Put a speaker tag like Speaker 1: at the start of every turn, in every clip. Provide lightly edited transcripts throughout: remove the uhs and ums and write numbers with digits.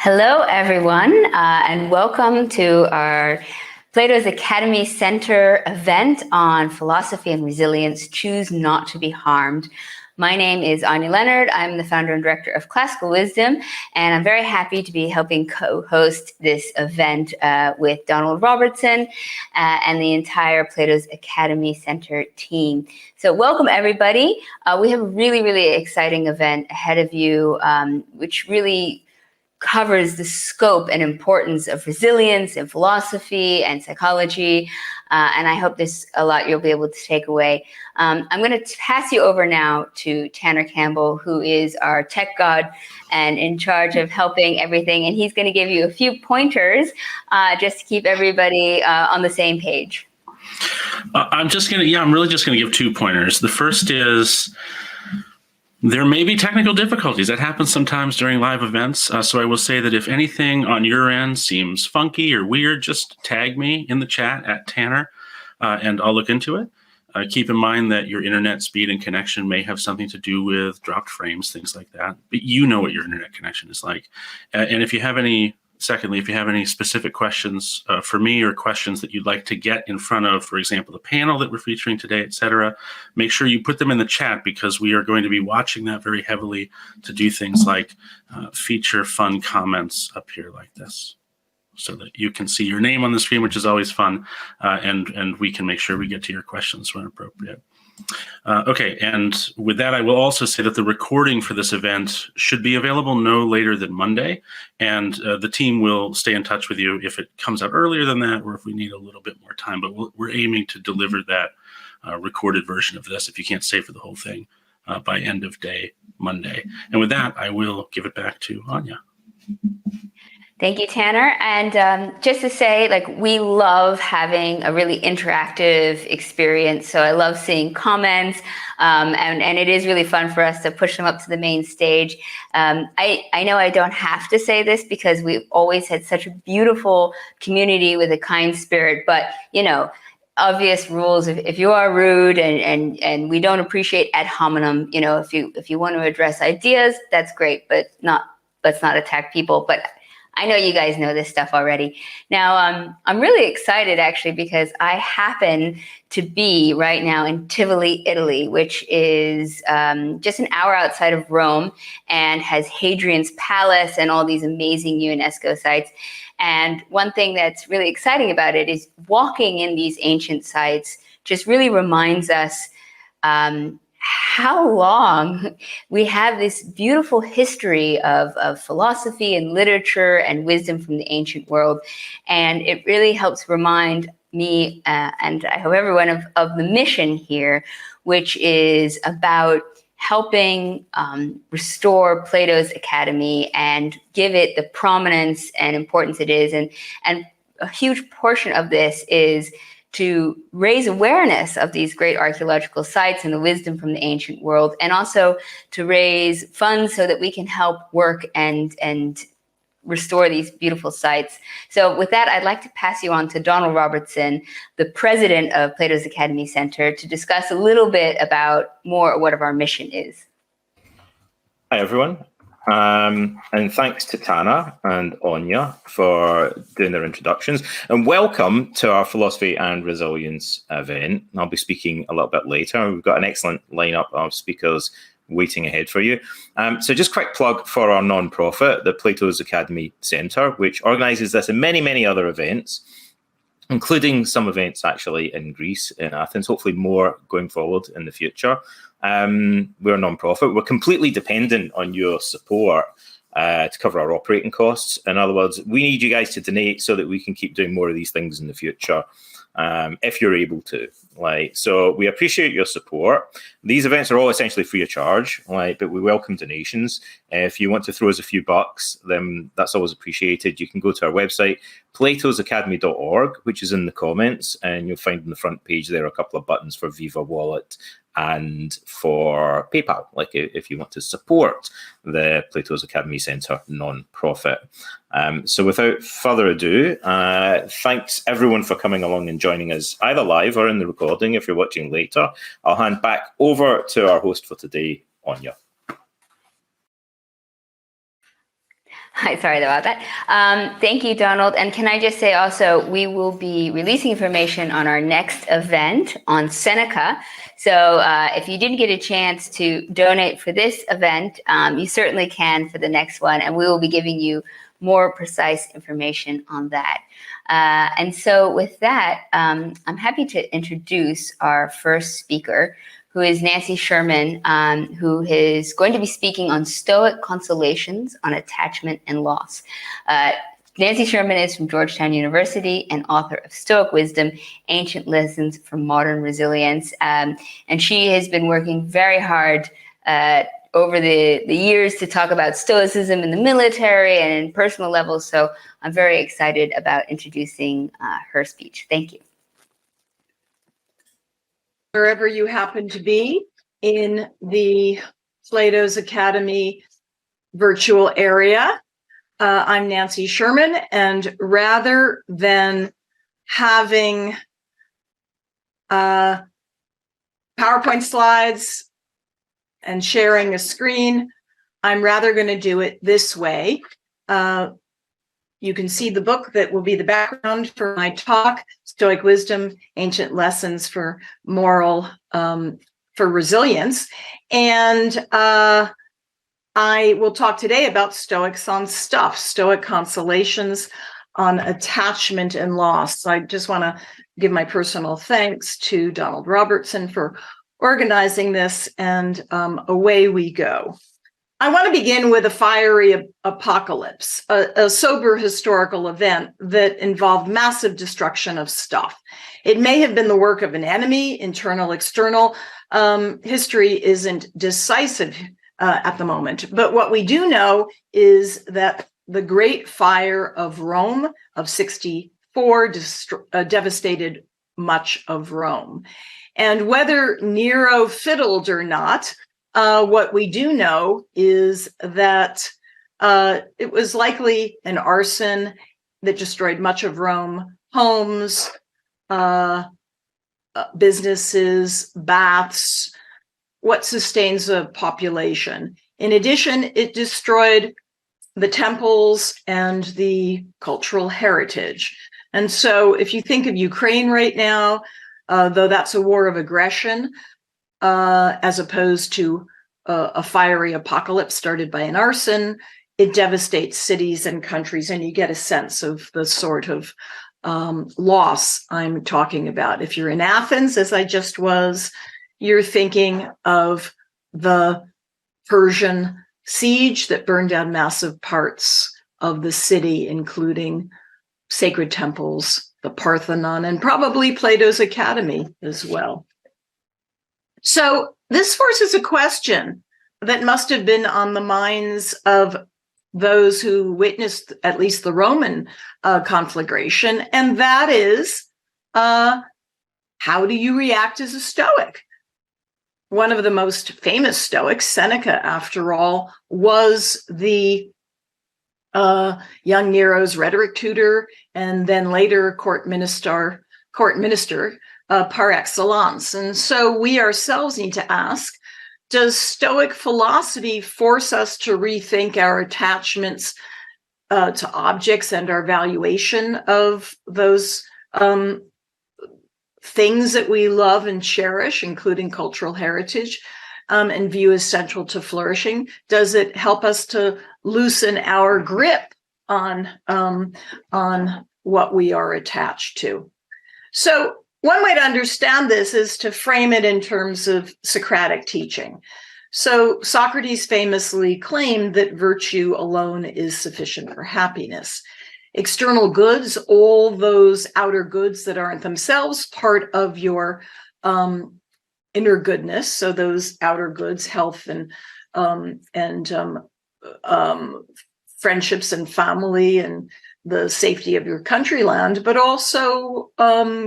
Speaker 1: Hello, everyone, and welcome to our Plato's Academy Center event on philosophy and resilience, Choose Not to Be Harmed. My name is Anya Leonard. I'm the founder and director of Classical Wisdom, and I'm very happy to be helping co-host this event with Donald Robertson and the entire Plato's Academy Center team. So welcome, everybody. We have a really, really exciting event ahead of you, which really covers the scope and importance of resilience in philosophy and psychology. And I hope this a lot you'll be able to take away. I'm going to pass you over now to Tanner Campbell, who is our tech god and in charge of helping everything. And he's going to give you a few pointers just to keep everybody on the same page.
Speaker 2: I'm really just going to give 2 pointers. The first is, there may be technical difficulties. That happens sometimes during live events. So I will say that if anything on your end seems funky or weird, just tag me in the chat at Tanner, and I'll look into it. Keep in mind that your internet speed and connection may have something to do with dropped frames, things like that. But you know what your internet connection is like. And if you have any specific questions for me or questions that you'd like to get in front of, for example, the panel that we're featuring today, et cetera, make sure you put them in the chat, because we are going to be watching that very heavily to do things like feature fun comments up here like this, so that you can see your name on the screen, which is always fun, and we can make sure we get to your questions when appropriate. Okay, and with that, I will also say that the recording for this event should be available no later than Monday, and the team will stay in touch with you if it comes out earlier than that, or if we need a little bit more time, but we're aiming to deliver that recorded version of this, if you can't stay for the whole thing, by end of day Monday. And with that, I will give it back to Anya.
Speaker 1: Thank you, Tanner. And just to say, we love having a really interactive experience. So I love seeing comments, and it is really fun for us to push them up to the main stage. I know I don't have to say this, because we've always had such a beautiful community with a kind spirit, but obvious rules. If you are rude and we don't appreciate ad hominem, if you want to address ideas, that's great, but let's not attack people. But I know you guys know this stuff already. Now, I'm really excited, actually, because I happen to be right now in Tivoli, Italy, which is just an hour outside of Rome and has Hadrian's Palace and all these amazing UNESCO sites. And one thing that's really exciting about it is walking in these ancient sites just really reminds us how long we have this beautiful history of philosophy and literature and wisdom from the ancient world. And it really helps remind me, and I hope everyone, of the mission here, which is about helping restore Plato's Academy and give it the prominence and importance it is. And a huge portion of this is to raise awareness of these great archaeological sites and the wisdom from the ancient world, and also to raise funds so that we can help work and restore these beautiful sites. So with that, I'd like to pass you on to Donald Robertson, the president of Plato's Academy Center, to discuss a little bit about more what our mission is.
Speaker 3: Hi, everyone. And thanks to Tanner and Anya for doing their introductions. And welcome to our Philosophy and Resilience event. I'll be speaking a little bit later. We've got an excellent lineup of speakers waiting ahead for you. So just quick plug for our non-profit, the Plato's Academy Center, which organizes this and many, many other events, including some events actually in Greece, in Athens, hopefully more going forward in the future. We're a non-profit. We're completely dependent on your support to cover our operating costs. In other words, we need you guys to donate so that we can keep doing more of these things in the future, if you're able to. So we appreciate your support. These events are all essentially free of charge, but we welcome donations. If you want to throw us a few bucks, then that's always appreciated. You can go to our website, platosacademy.org, which is in the comments, and you'll find on the front page there a couple of buttons for Viva Wallet and for PayPal, if you want to support the Plato's Academy Center non-profit. So without further ado, thanks everyone for coming along and joining us either live or in the recording if you're watching later. I'll hand back over to our host for today, Anya.
Speaker 1: Hi, sorry about that. Thank you, Donald. And can I just say also, we will be releasing information on our next event on Seneca. So if you didn't get a chance to donate for this event, you certainly can for the next one. And we will be giving you more precise information on that. And so with that, I'm happy to introduce our first speaker, who is Nancy Sherman, who is going to be speaking on Stoic consolations on attachment and loss. Nancy Sherman is from Georgetown University and author of Stoic Wisdom, Ancient Lessons for Modern Resilience. And she has been working very hard over the years to talk about Stoicism in the military and in personal levels. So I'm very excited about introducing her speech. Thank you.
Speaker 4: Wherever you happen to be in the Plato's Academy virtual area. I'm Nancy Sherman, and rather than having PowerPoint slides and sharing a screen, I'm rather going to do it this way. You can see the book that will be the background for my talk, Stoic Wisdom, Ancient Lessons for Resilience. And I will talk today about Stoics on stuff, Stoic consolations on attachment and loss. So I just want to give my personal thanks to Donald Robertson for organizing this, and away we go. I want to begin with a fiery apocalypse, a sober historical event that involved massive destruction of stuff. It may have been the work of an enemy, internal, external. History isn't decisive at the moment. But what we do know is that the Great Fire of Rome of 64 devastated much of Rome. And whether Nero fiddled or not, what we do know is that it was likely an arson that destroyed much of Rome, homes, businesses, baths, what sustains a population. In addition, it destroyed the temples and the cultural heritage. And so if you think of Ukraine right now, though that's a war of aggression, as opposed to a fiery apocalypse started by an arson, it devastates cities and countries, and you get a sense of the sort of loss I'm talking about. If you're in Athens, as I just was, you're thinking of the Persian siege that burned down massive parts of the city, including sacred temples, the Parthenon, and probably Plato's Academy as well. So this forces a question that must have been on the minds of those who witnessed at least the Roman conflagration, and that is, how do you react as a Stoic? One of the most famous Stoics, Seneca, after all, was the young Nero's rhetoric tutor and then later court minister par excellence. And so we ourselves need to ask, does Stoic philosophy force us to rethink our attachments to objects and our valuation of those things that we love and cherish, including cultural heritage, and view as central to flourishing? Does it help us to loosen our grip on what we are attached to? So one way to understand this is to frame it in terms of Socratic teaching. So Socrates famously claimed that virtue alone is sufficient for happiness. External goods, all those outer goods that aren't themselves part of your inner goodness, so those outer goods, health and friendships and family and the safety of your country land, but also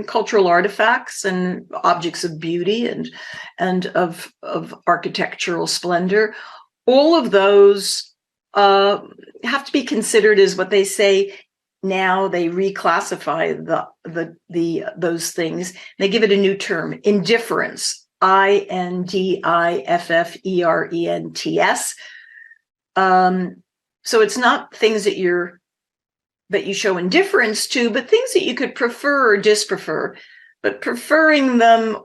Speaker 4: cultural artifacts and objects of beauty and of architectural splendor. All of those have to be considered as what they say now. They reclassify those things. They give it a new term: indifference. INDIFFERENTS. So it's not things that you show indifference to, but things that you could prefer or disprefer. But preferring them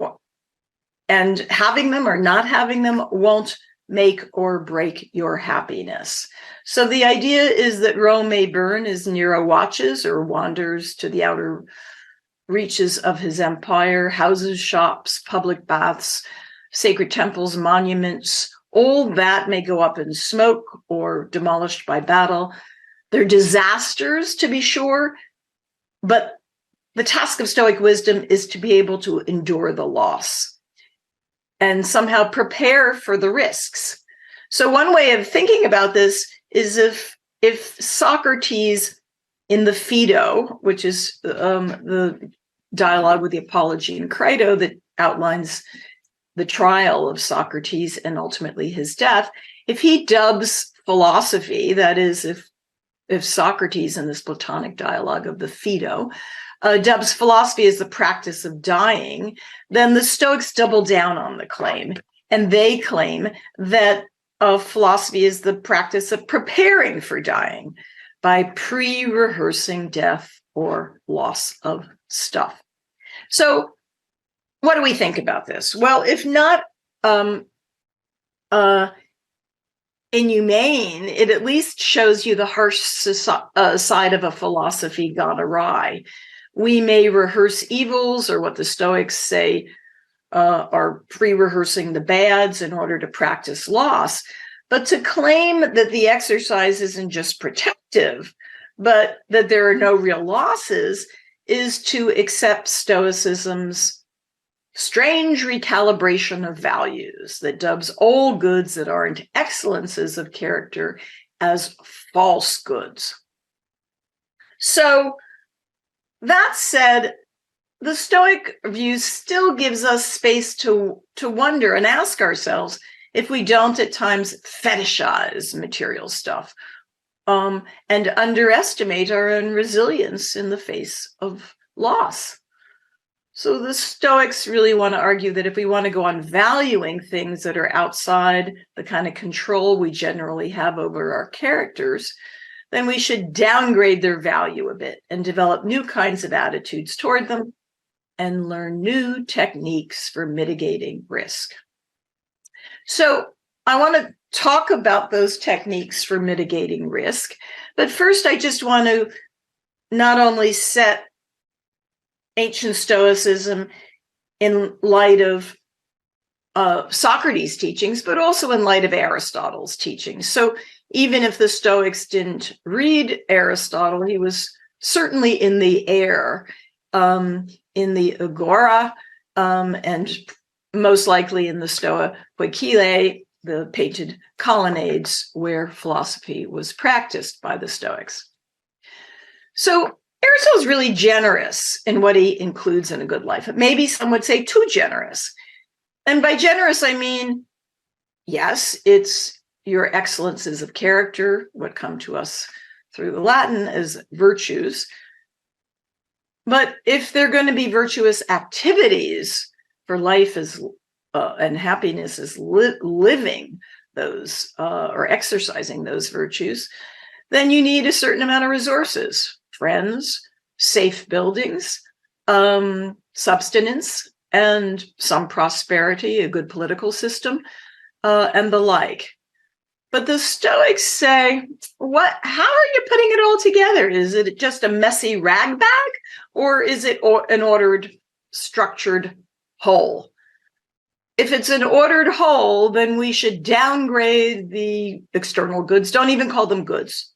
Speaker 4: and having them or not having them won't make or break your happiness. So the idea is that Rome may burn as Nero watches or wanders to the outer reaches of his empire, houses, shops, public baths, sacred temples, monuments, all that may go up in smoke or demolished by battle. They're disasters, to be sure, but the task of Stoic wisdom is to be able to endure the loss and somehow prepare for the risks. So one way of thinking about this is if Socrates in the Phaedo, which is the dialogue with the Apology and Crito that outlines the trial of Socrates and ultimately his death, if he dubs philosophy, that is, if Socrates in this Platonic dialogue of the Phaedo dubs philosophy as the practice of dying, then the Stoics double down on the claim. And they claim that philosophy is the practice of preparing for dying by pre-rehearsing death or loss of stuff. So what do we think about this? Well, if not inhumane, it at least shows you the harsh side of a philosophy gone awry. We may rehearse evils, or what the Stoics say are pre-rehearsing the bads in order to practice loss. But to claim that the exercise isn't just protective, but that there are no real losses, is to accept Stoicism's strange recalibration of values that dubs all goods that aren't excellences of character as false goods. So that said, the Stoic view still gives us space to wonder and ask ourselves if we don't at times fetishize material stuff and underestimate our own resilience in the face of loss. So the Stoics really want to argue that if we want to go on valuing things that are outside the kind of control we generally have over our characters, then we should downgrade their value a bit and develop new kinds of attitudes toward them and learn new techniques for mitigating risk. So I want to talk about those techniques for mitigating risk, but first I just want to not only set ancient Stoicism in light of Socrates' teachings, but also in light of Aristotle's teachings. So even if the Stoics didn't read Aristotle, he was certainly in the air, in the Agora, and most likely in the Stoa Poikile, the painted colonnades where philosophy was practiced by the Stoics. So Aristotle's really generous in what he includes in a good life. Maybe some would say too generous. And by generous, I mean, yes, it's your excellences of character, what come to us through the Latin as virtues. But if they're going to be virtuous activities for life is and happiness is living those or exercising those virtues, then you need a certain amount of resources, friends, safe buildings, subsistence, and some prosperity, a good political system, and the like. But the Stoics say, how are you putting it all together? Is it just a messy rag bag, or is it an ordered, structured whole? If it's an ordered whole, then we should downgrade the external goods. Don't even call them goods.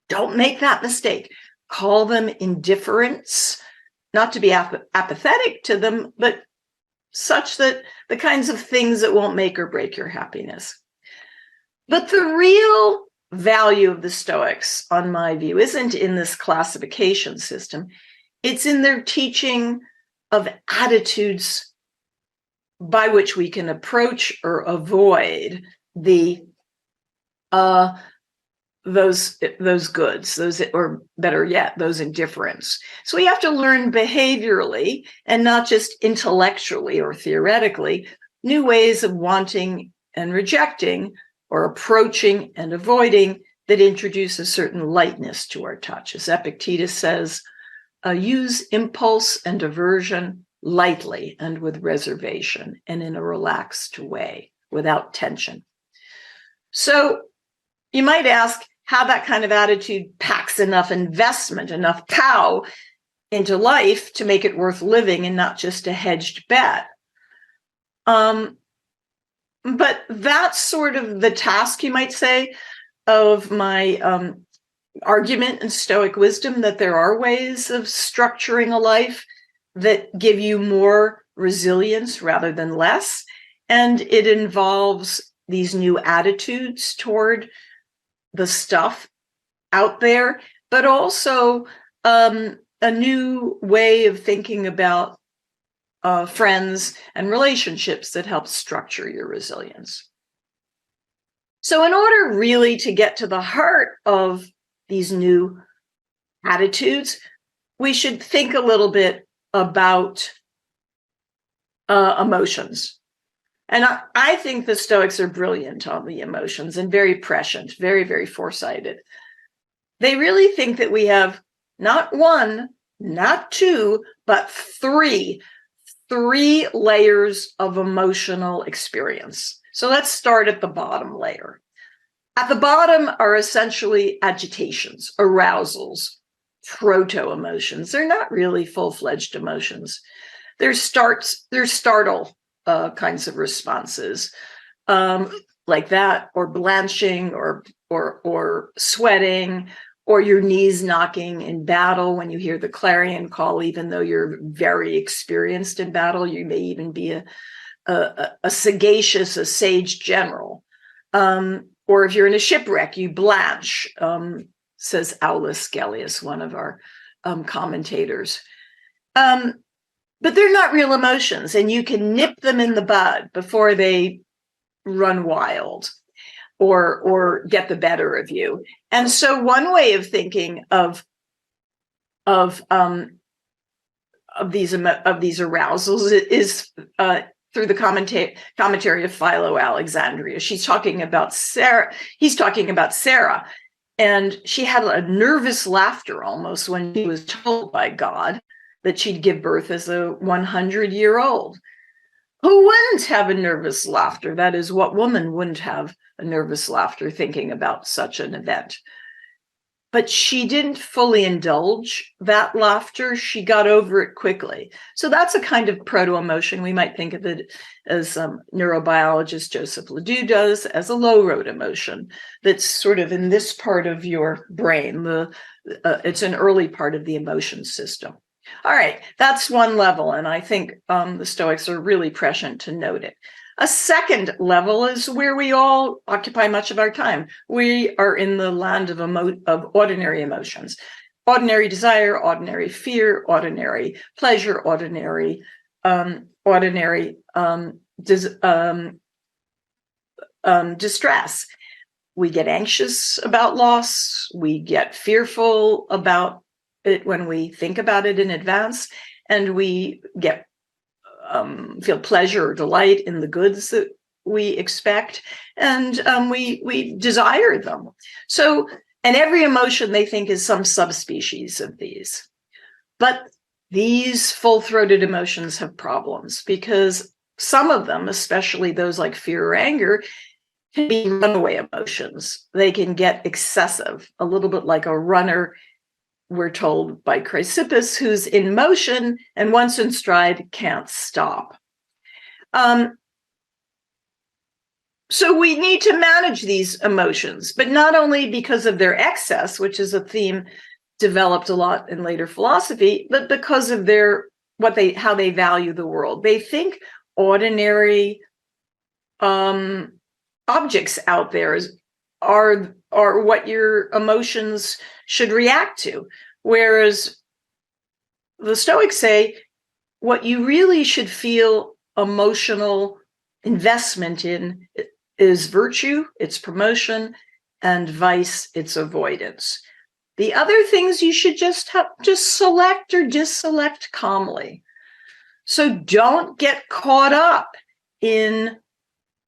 Speaker 4: Don't make that mistake. Call them indifference, not to be apathetic to them, but such that the kinds of things that won't make or break your happiness. But the real value of the Stoics, on my view, isn't in this classification system. It's in their teaching of attitudes by which we can approach or avoid those goods, or better yet, those indifference. So we have to learn behaviorally and not just intellectually or theoretically new ways of wanting and rejecting or approaching and avoiding that introduce a certain lightness to our touch. As Epictetus says, use impulse and aversion lightly and with reservation and in a relaxed way, without tension. So you might ask how that kind of attitude packs enough investment, enough cow into life to make it worth living and not just a hedged bet. But that's sort of the task, you might say, of my argument in Stoic wisdom, that there are ways of structuring a life that give you more resilience rather than less. And it involves these new attitudes toward the stuff out there, but also a new way of thinking about friends and relationships that help structure your resilience. So in order really to get to the heart of these new attitudes, we should think a little bit about emotions. And I think the Stoics are brilliant on the emotions and very prescient, very, very foresighted. They really think that we have not one, not two, but three layers of emotional experience. So let's start at the bottom layer. At the bottom are essentially agitations, arousals, proto-emotions. They're not really full-fledged emotions. They're startle kinds of responses, like that, or blanching, or sweating, or your knees knocking in battle when you hear the clarion call. Even though you're very experienced in battle, you may even be a sagacious, a sage general. Or if you're in a shipwreck, you blanch, says Aulus Gellius, one of our commentators. But they're not real emotions, and you can nip them in the bud before they run wild or get the better of you. And so one way of thinking of these arousals is through the commentary of Philo Alexandria. She's talking about Sarah. He's talking about Sarah, and she had a nervous laughter almost when she was told by God that she'd give birth as a 100-year-old. Who wouldn't have a nervous laughter? That is, what woman wouldn't have a nervous laughter thinking about such an event? But she didn't fully indulge that laughter. She got over it quickly. So that's a kind of proto-emotion. We might think of it as neurobiologist Joseph Ledoux does, as a low-road emotion that's sort of in this part of your brain. It's an early part of the emotion system. All right, that's one level, and I think the Stoics are really prescient to note it. A second level is where we all occupy much of our time. We are in the land of ordinary emotions: ordinary desire, ordinary fear, ordinary pleasure, ordinary distress. We get anxious about loss. We get fearful about it when we think about it in advance, and we get feel pleasure or delight in the goods that we expect, and we desire them. So, and every emotion they think is some subspecies of these. But these full-throated emotions have problems, because some of them, especially those like fear or anger, can be runaway emotions. They can get excessive, a little bit like a runner, we're told by Chrysippus, who's in motion and once in stride can't stop. So we need to manage these emotions, but not only because of their excess, which is a theme developed a lot in later philosophy, but because of how they value the world. They think ordinary objects out there are what your emotions should react to. Whereas the Stoics say what you really should feel emotional investment in is virtue, its promotion, and vice, its avoidance. The other things you should just select or deselect calmly. So don't get caught up in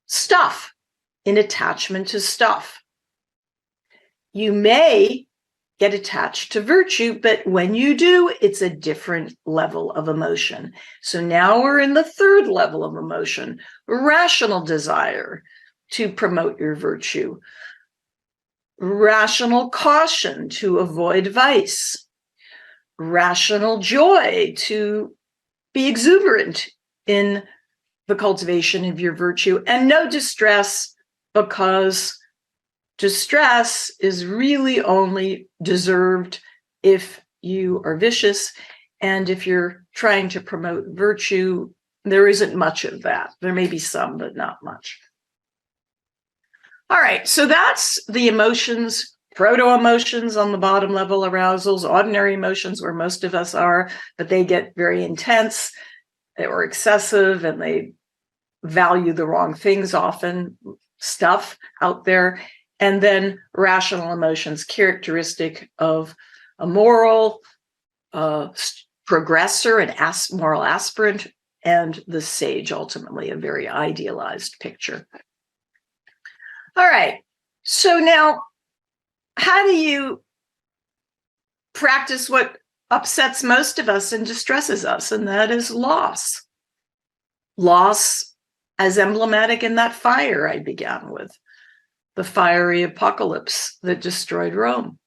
Speaker 4: stuff, in attachment to stuff. You may get attached to virtue, but when you do, it's a different level of emotion. So now we're in the third level of emotion, rational desire to promote your virtue, rational caution to avoid vice, rational joy to be exuberant in the cultivation of your virtue, and no distress, because distress is really only deserved if you are vicious. And if you're trying to promote virtue, there isn't much of that. There may be some, but not much. All right, so that's the emotions, proto-emotions on the bottom level, arousals, ordinary emotions where most of us are, but they get very intense or excessive, and they value the wrong things often, stuff out there. And then rational emotions, characteristic of a moral progressor, an moral aspirant, and the sage, ultimately a very idealized picture. All right, so now how do you practice what upsets most of us and distresses us? And that is loss. Loss as emblematic in that fire I began with, the fiery apocalypse that destroyed Rome.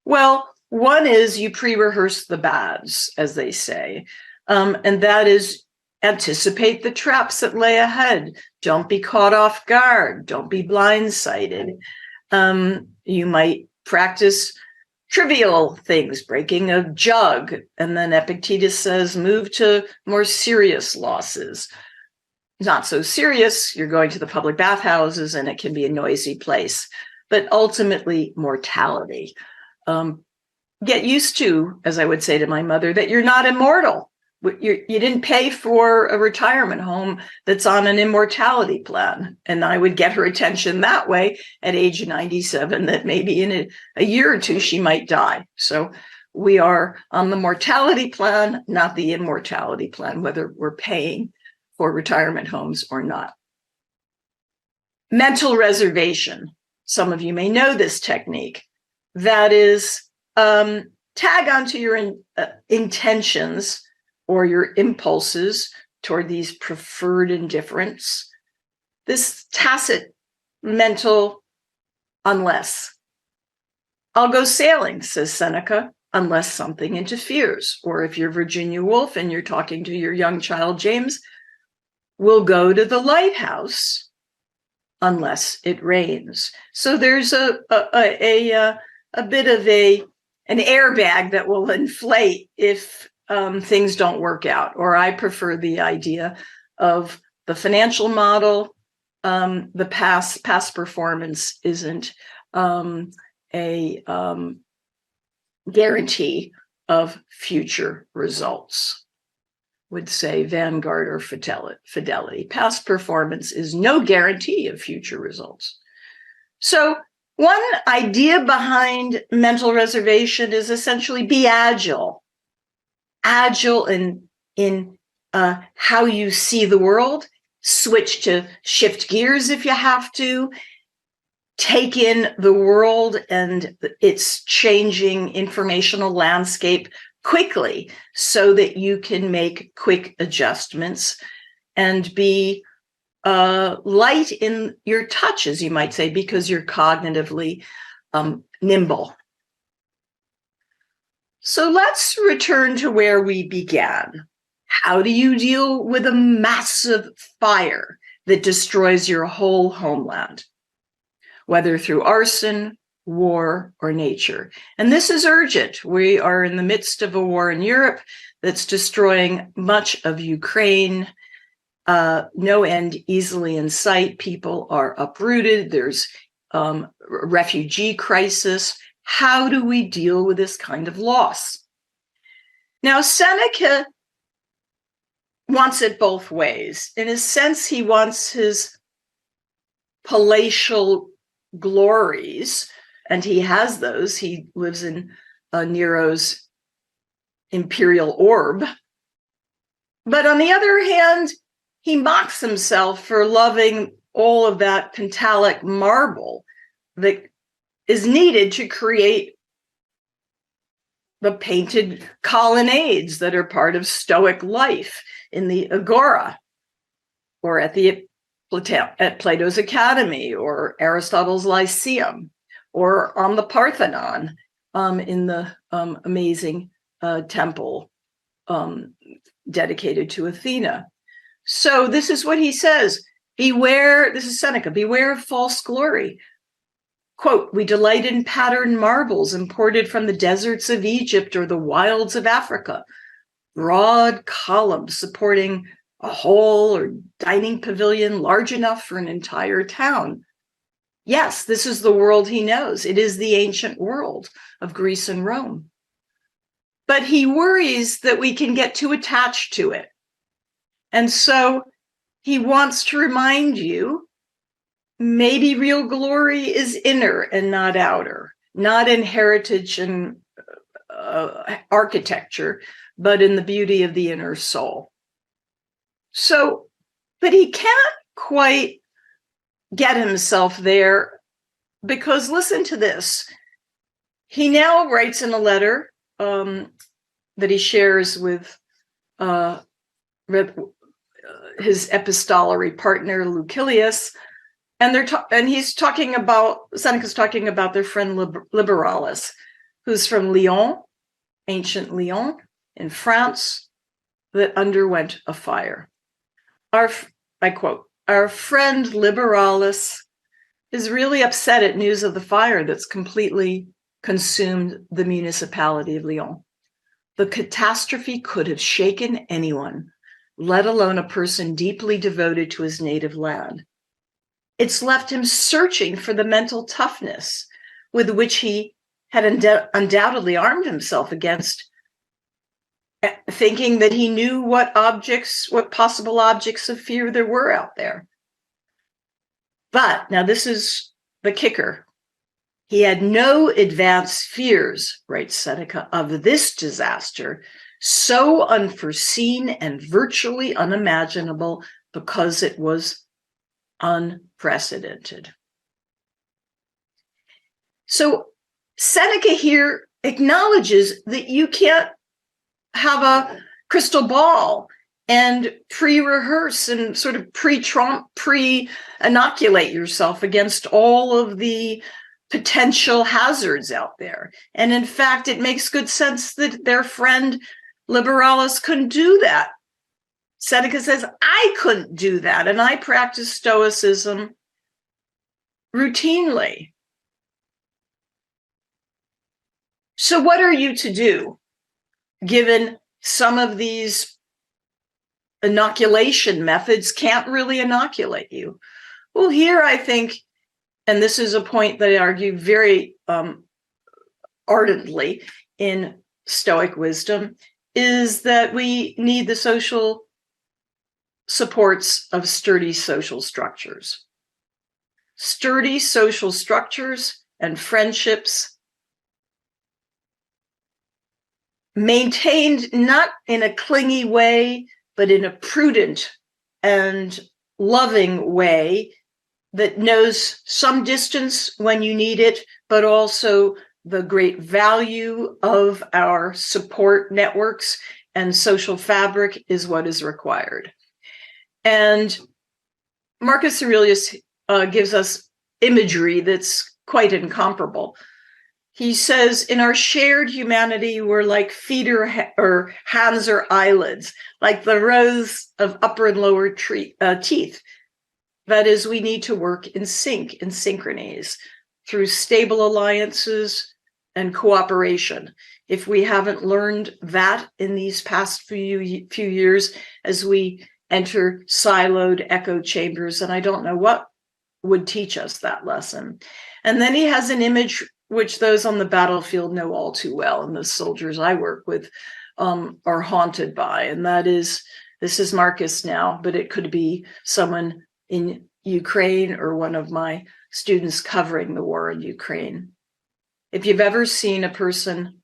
Speaker 4: Well, one is you pre-rehearse the bads, as they say, and that is anticipate the traps that lay ahead. Don't be caught off guard. Don't be blindsided. You might practice trivial things, breaking a jug, and then Epictetus says, move to more serious losses. Not so serious, you're going to the public bathhouses and it can be a noisy place, but ultimately mortality. Get used to, as I would say to my mother, that you're not immortal. You didn't pay for a retirement home that's on an immortality plan. And I would get her attention that way at age 97, that maybe in a year or two she might die. So we are on the mortality plan, not the immortality plan, whether we're paying for retirement homes or not. Mental reservation. Some of you may know this technique. That is, tag onto your intentions or your impulses toward these preferred indifference, this tacit mental unless. I'll go sailing, says Seneca, unless something interferes. Or if you're Virginia Woolf and you're talking to your young child, James, we'll go to the lighthouse unless it rains. So there's a bit of an airbag that will inflate if things don't work out. Or I prefer the idea of the financial model. The past performance isn't a guarantee of future results. Would say Vanguard or Fidelity. Past performance is no guarantee of future results. So one idea behind mental reservation is essentially be agile. Agile in how you see the world, switch to shift gears if you have to, take in the world and its changing informational landscape quickly so that you can make quick adjustments and be light in your touch, as you might say, because you're cognitively nimble. So let's return to where we began. How do you deal with a massive fire that destroys your whole homeland, whether through arson, war, or nature? And this is urgent. We are in the midst of a war in Europe that's destroying much of Ukraine. No end easily in sight. People are uprooted. There's a refugee crisis. How do we deal with this kind of loss? Now, Seneca wants it both ways. In a sense, he wants his palatial glories, and he has those. He lives in Nero's imperial orb. But on the other hand, he mocks himself for loving all of that Pantalic marble that is needed to create the painted colonnades that are part of Stoic life in the Agora, or at Plato's Academy, or Aristotle's Lyceum, or on the Parthenon, in the amazing temple dedicated to Athena. So this is what he says. Beware, this is Seneca, beware of false glory. Quote, we delight in patterned marbles imported from the deserts of Egypt or the wilds of Africa, broad columns supporting a hall or dining pavilion large enough for an entire town. Yes, this is the world he knows. It is the ancient world of Greece and Rome. But he worries that we can get too attached to it. And so he wants to remind you, maybe real glory is inner and not outer, not in heritage and architecture, but in the beauty of the inner soul. So, but he can't quite get himself there, because listen to this. He now writes in a letter that he shares with his epistolary partner Lucilius, and he's talking about, Seneca's talking about their friend Liberalis, who's from Lyon, ancient Lyon in France, that underwent a fire. I quote, our friend Liberalis is really upset at news of the fire that's completely consumed the municipality of Lyon. The catastrophe could have shaken anyone, let alone a person deeply devoted to his native land. It's left him searching for the mental toughness with which he had undoubtedly armed himself against, thinking that he knew what possible objects of fear there were out there. But now this is the kicker. He had no advanced fears, writes Seneca, of this disaster, so unforeseen and virtually unimaginable because it was unprecedented. So Seneca here acknowledges that you can't have a crystal ball and pre-rehearse and sort of pre-inoculate yourself against all of the potential hazards out there. And in fact, it makes good sense that their friend Liberalis couldn't do that. Seneca says, I couldn't do that, and I practice Stoicism routinely. So what are you to do, given some of these inoculation methods can't really inoculate you? Well, here I think, and this is a point that I argue very ardently in Stoic wisdom, is that we need the social supports of sturdy social structures. Sturdy social structures and friendships maintained not in a clingy way, but in a prudent and loving way that knows some distance when you need it, but also the great value of our support networks and social fabric is what is required. And Marcus Aurelius gives us imagery that's quite incomparable. He says, in our shared humanity, we're like feet or hands or eyelids, like the rows of upper and lower teeth. That is, we need to work in sync, in synchronies, through stable alliances and cooperation. If we haven't learned that in these past few years, as we enter siloed echo chambers, and I don't know what would teach us that lesson. And then he has an image which those on the battlefield know all too well, and the soldiers I work with are haunted by, and that is, this is Marcus now, but it could be someone in Ukraine or one of my students covering the war in Ukraine. If you've ever seen a person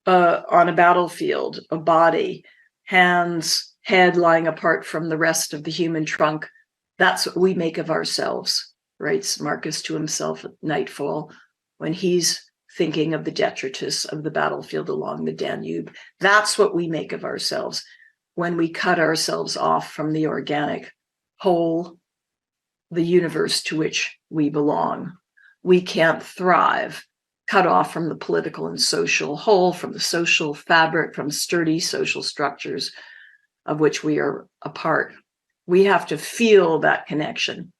Speaker 4: on a battlefield, a body, hands, head lying apart from the rest of the human trunk, that's what we make of ourselves. writes Marcus to himself at nightfall when he's thinking of the detritus of the battlefield along the Danube. That's what we make of ourselves when we cut ourselves off from the organic whole, the universe to which we belong. We can't thrive cut off from the political and social whole, from the social fabric, from sturdy social structures of which we are a part. We have to feel that connection.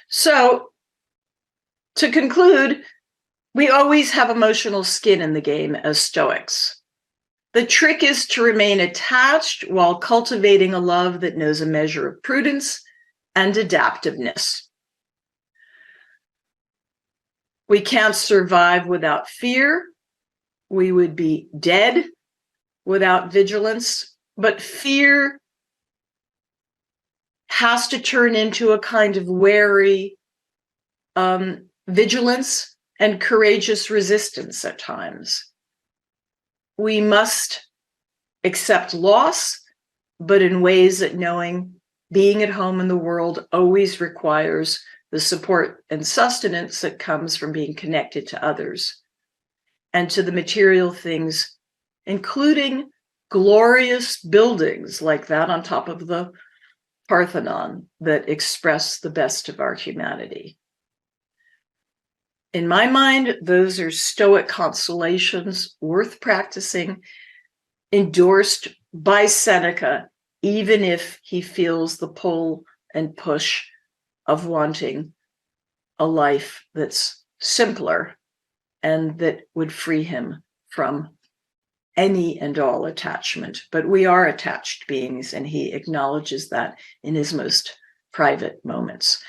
Speaker 4: So, to conclude, we always have emotional skin in the game as Stoics. The trick is to remain attached while cultivating a love that knows a measure of prudence and adaptiveness. We can't survive without fear. We would be dead without vigilance, but fear has to turn into a kind of wary vigilance and courageous resistance at times. We must accept loss, but in ways that knowing being at home in the world always requires the support and sustenance that comes from being connected to others and to the material things, including glorious buildings like that on top of the Parthenon that express the best of our humanity. In my mind, those are Stoic consolations worth practicing, endorsed by Seneca, even if he feels the pull and push of wanting a life that's simpler and that would free him from any and all attachment. But we are attached beings, and he acknowledges that in his most private moments.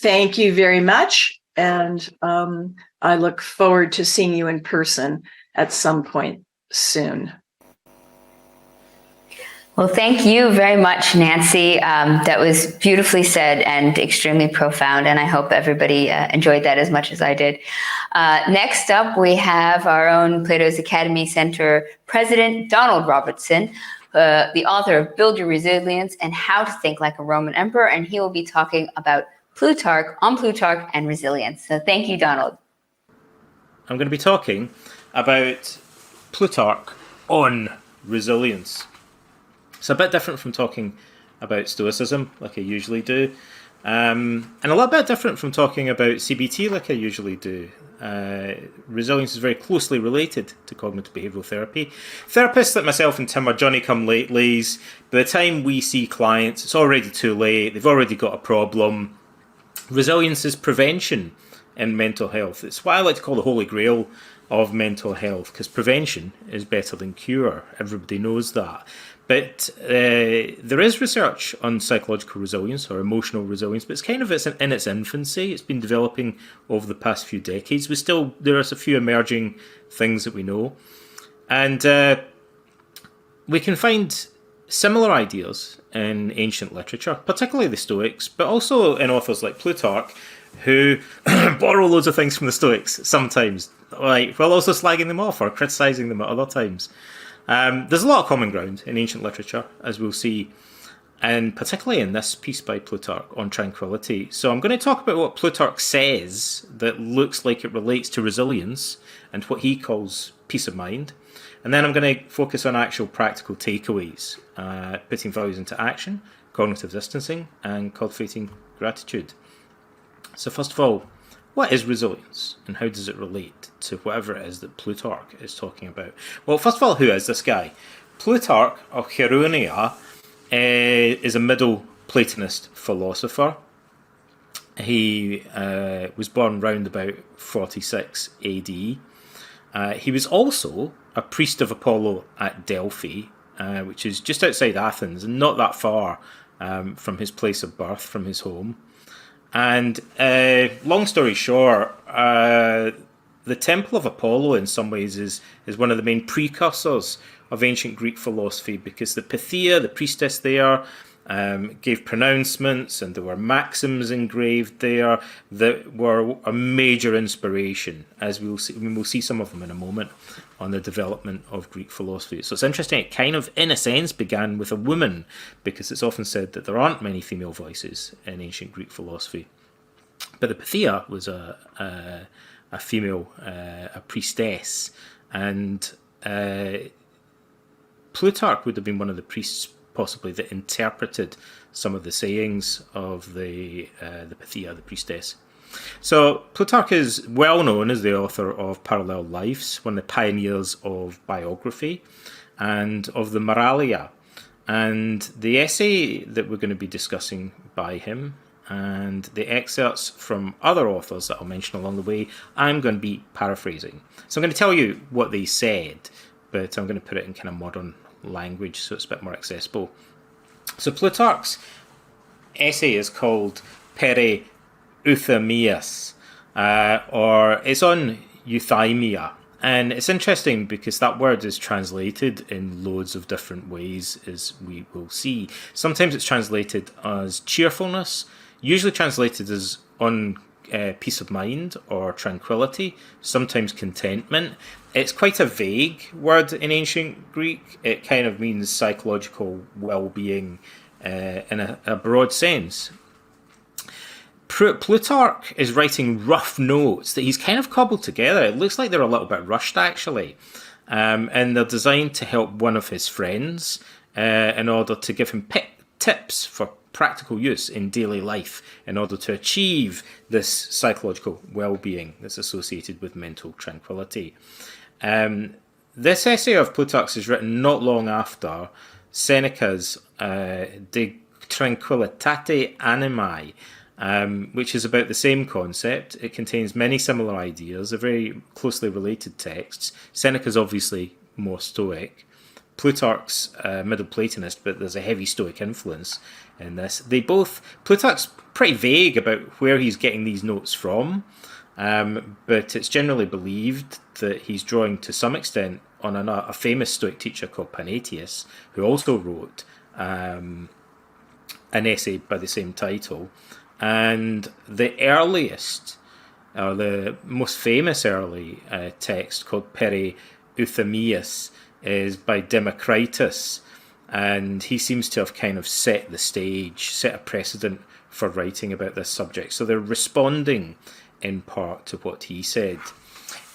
Speaker 4: Thank you very much. And I look forward to seeing you in person at some point soon.
Speaker 1: Well, thank you very much, Nancy. That was beautifully said and extremely profound, and I hope everybody enjoyed that as much as I did. Next up, we have our own Plato's Academy Center president, Donald Robertson, the author of Build Your Resilience and How to Think Like a Roman Emperor, and he will be talking about Plutarch and resilience. So thank you, Donald.
Speaker 3: I'm going to be talking about Plutarch on resilience. It's a bit different from talking about Stoicism, like I usually do, and a little bit different from talking about CBT, like I usually do. Resilience is very closely related to cognitive behavioural therapy. Therapists like myself and Tim are Johnny-come-latelys. By the time we see clients, it's already too late. They've already got a problem. Resilience is prevention in mental health. It's what I like to call the holy grail of mental health, because prevention is better than cure. Everybody knows that. But there is research on psychological resilience or emotional resilience, but it's kind of in its infancy. It's been developing over the past few decades. There are a few emerging things that we know. And we can find similar ideas in ancient literature, particularly the Stoics, but also in authors like Plutarch, who borrow loads of things from the Stoics sometimes, while also slagging them off or criticising them at other times. There's a lot of common ground in ancient literature, as we'll see, and particularly in this piece by Plutarch on tranquility. So I'm going to talk about what Plutarch says that looks like it relates to resilience and what he calls peace of mind. And then I'm going to focus on actual practical takeaways, putting values into action, cognitive distancing, and cultivating gratitude. So first of all, what is resilience and how does it relate to whatever it is that Plutarch is talking about? Well, first of all, who is this guy? Plutarch of Chaeronea is a Middle Platonist philosopher. He was born round about 46 AD. He was also a priest of Apollo at Delphi, which is just outside Athens and not that far from his place of birth, from his home. And long story short, the Temple of Apollo in some ways is one of the main precursors of ancient Greek philosophy, because the Pythia, the priestess there, gave pronouncements, and there were maxims engraved there that were a major inspiration, as we'll see some of them in a moment, on the development of Greek philosophy. So it's interesting, it kind of, in a sense, began with a woman, because it's often said that there aren't many female voices in ancient Greek philosophy. But the Pythia was a female, a priestess, and Plutarch would have been one of the priests possibly that interpreted some of the sayings of the Pythia, the priestess. So Plutarch is well known as the author of Parallel Lives, one of the pioneers of biography and of the Moralia. And the essay that we're going to be discussing by him and the excerpts from other authors that I'll mention along the way, I'm going to be paraphrasing. So I'm going to tell you what they said, but I'm going to put it in kind of modern language so it's a bit more accessible. So Plutarch's essay is called Pere Euthamias, or it's on euthymia. And it's interesting because that word is translated in loads of different ways, as we will see. Sometimes it's translated as cheerfulness, usually translated as on peace of mind or tranquility, sometimes contentment. It's quite a vague word in ancient Greek. It kind of means psychological well-being in a broad sense. Plutarch is writing rough notes that he's kind of cobbled together. It looks like they're a little bit rushed, actually. And they're designed to help one of his friends in order to give him tips for practical use in daily life in order to achieve this psychological well-being that's associated with mental tranquility. This essay of Plutarch's is written not long after Seneca's De Tranquilitate Animae, which is about the same concept. It contains many similar ideas. They're very closely related texts. Seneca's obviously more Stoic. Plutarch's Middle Platonist, but there's a heavy Stoic influence in this. Plutarch's pretty vague about where he's getting these notes from, but it's generally believed that he's drawing to some extent on a famous Stoic teacher called Panetius, who also wrote an essay by the same title. And the earliest, or the most famous early text called Pere Euthamias is by Democritus, and he seems to have kind of set the stage, set a precedent for writing about this subject. So they're responding in part to what he said.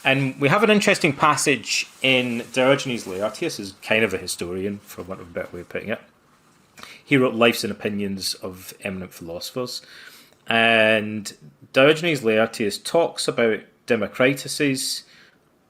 Speaker 3: And we have an interesting passage in Diogenes Laertius, who's kind of a historian, for want of a better way of putting it. He wrote Lives and Opinions of Eminent Philosophers. And Diogenes Laertius talks about Democritus's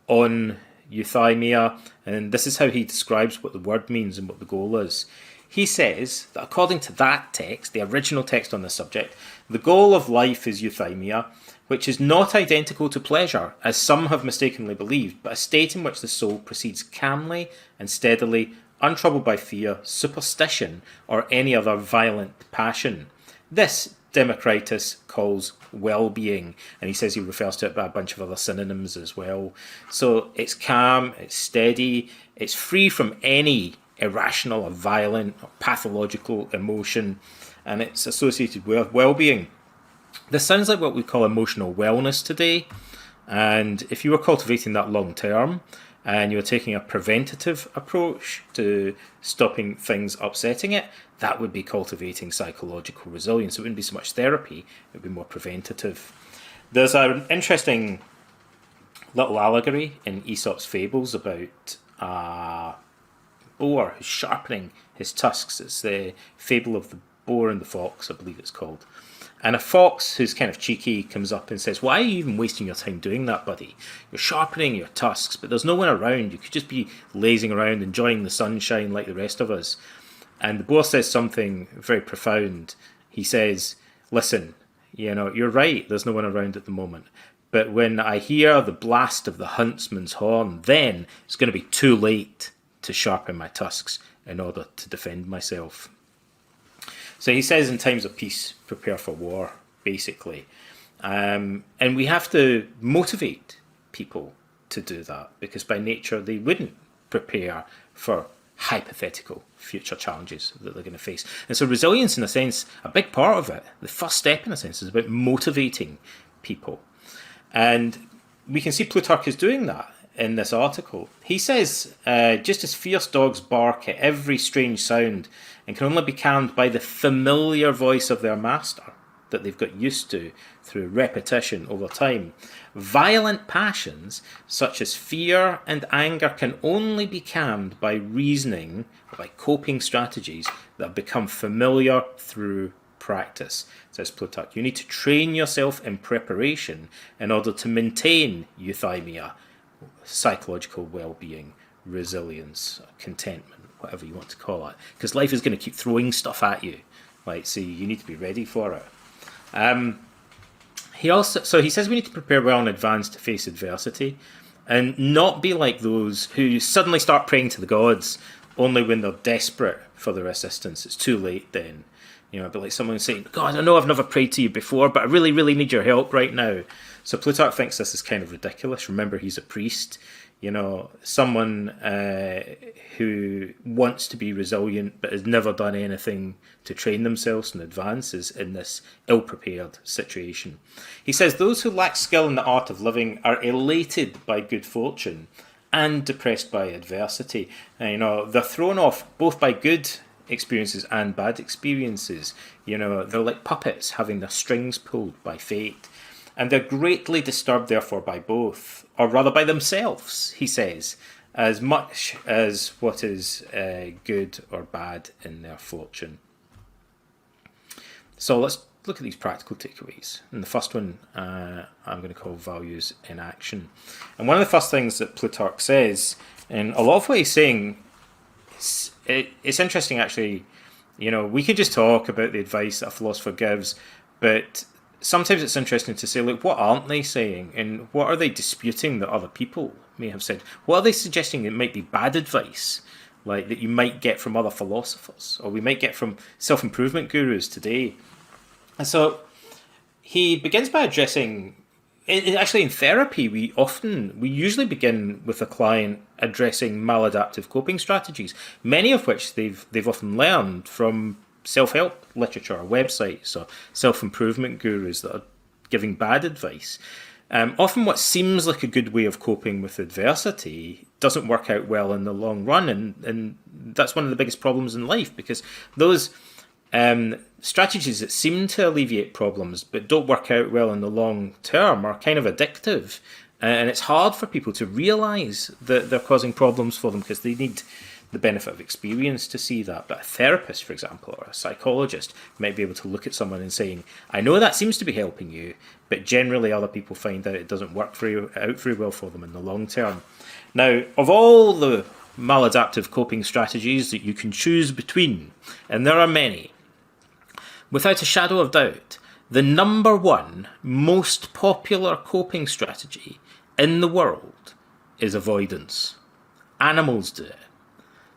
Speaker 3: on euthymia, and this is how he describes what the word means and what the goal is. He says that according to that text, the original text on the subject, the goal of life is euthymia, which is not identical to pleasure, as some have mistakenly believed, but a state in which the soul proceeds calmly and steadily, untroubled by fear, superstition, or any other violent passion. This Democritus calls well-being, and he says he refers to it by a bunch of other synonyms as well. So it's calm, it's steady, it's free from any irrational or violent or pathological emotion, and it's associated with well-being. This sounds like what we call emotional wellness today, and if you were cultivating that long-term, and you're taking a preventative approach to stopping things upsetting it, that would be cultivating psychological resilience. It wouldn't be so much therapy, it would be more preventative. There's an interesting little allegory in Aesop's fables about a boar who's sharpening his tusks. It's the fable of the boar and the fox, I believe it's called. And a fox who's kind of cheeky comes up and says, "Why are you even wasting your time doing that, buddy? You're sharpening your tusks, but there's no one around. You could just be lazing around, enjoying the sunshine like the rest of us." And the boar says something very profound. He says, "Listen, you're right, there's no one around at the moment. But when I hear the blast of the huntsman's horn, then it's going to be too late to sharpen my tusks in order to defend myself." So he says in times of peace, prepare for war, basically. And we have to motivate people to do that, because by nature they wouldn't prepare for hypothetical future challenges that they're going to face. And so resilience, in a sense, a big part of it, the first step in a sense, is about motivating people. And we can see Plutarch is doing that in this article. He says, just as fierce dogs bark at every strange sound and can only be calmed by the familiar voice of their master, that they've got used to through repetition over time. Violent passions, such as fear and anger, can only be calmed by reasoning, or by coping strategies that have become familiar through practice, says Plutarch. You need to train yourself in preparation in order to maintain euthymia, psychological well-being, resilience, contentment, whatever you want to call it, because life is going to keep throwing stuff at you. So you need to be ready for it. He says we need to prepare well in advance to face adversity, and not be like those who suddenly start praying to the gods only when they're desperate for their assistance. It's too late then. But like someone saying, "God, I know I've never prayed to you before, but I really, really need your help right now." So Plutarch thinks this is kind of ridiculous. Remember, he's a priest. Someone who wants to be resilient but has never done anything to train themselves in advance is in this ill-prepared situation. He says those who lack skill in the art of living are elated by good fortune and depressed by adversity. They're thrown off both by good experiences and bad experiences. They're like puppets having their strings pulled by fate. And they're greatly disturbed, therefore, by both, or rather by themselves, he says, as much as what is good or bad in their fortune. So let's look at these practical takeaways. And the first one I'm going to call values in action. And one of the first things that Plutarch says, and a lot of what he's saying, it's interesting actually. We could just talk about the advice that a philosopher gives, but sometimes it's interesting to say, look, what aren't they saying? And what are they disputing that other people may have said? What are they suggesting that might be bad advice, like that you might get from other philosophers, or we might get from self-improvement gurus today? And so he begins by addressing, actually in therapy, we usually begin with a client addressing maladaptive coping strategies, many of which they've often learned from self-help literature or websites or self-improvement gurus that are giving bad advice. Often what seems like a good way of coping with adversity doesn't work out well in the long run, and that's one of the biggest problems in life, because those strategies that seem to alleviate problems but don't work out well in the long term are kind of addictive, and it's hard for people to realise that they're causing problems for them because they need the benefit of experience to see that. But a therapist, for example, or a psychologist might be able to look at someone and saying, I know that seems to be helping you, but generally other people find out it doesn't work out very well for them in the long term. Now, of all the maladaptive coping strategies that you can choose between, and there are many, without a shadow of doubt, the number one most popular coping strategy in the world is avoidance. Animals do it.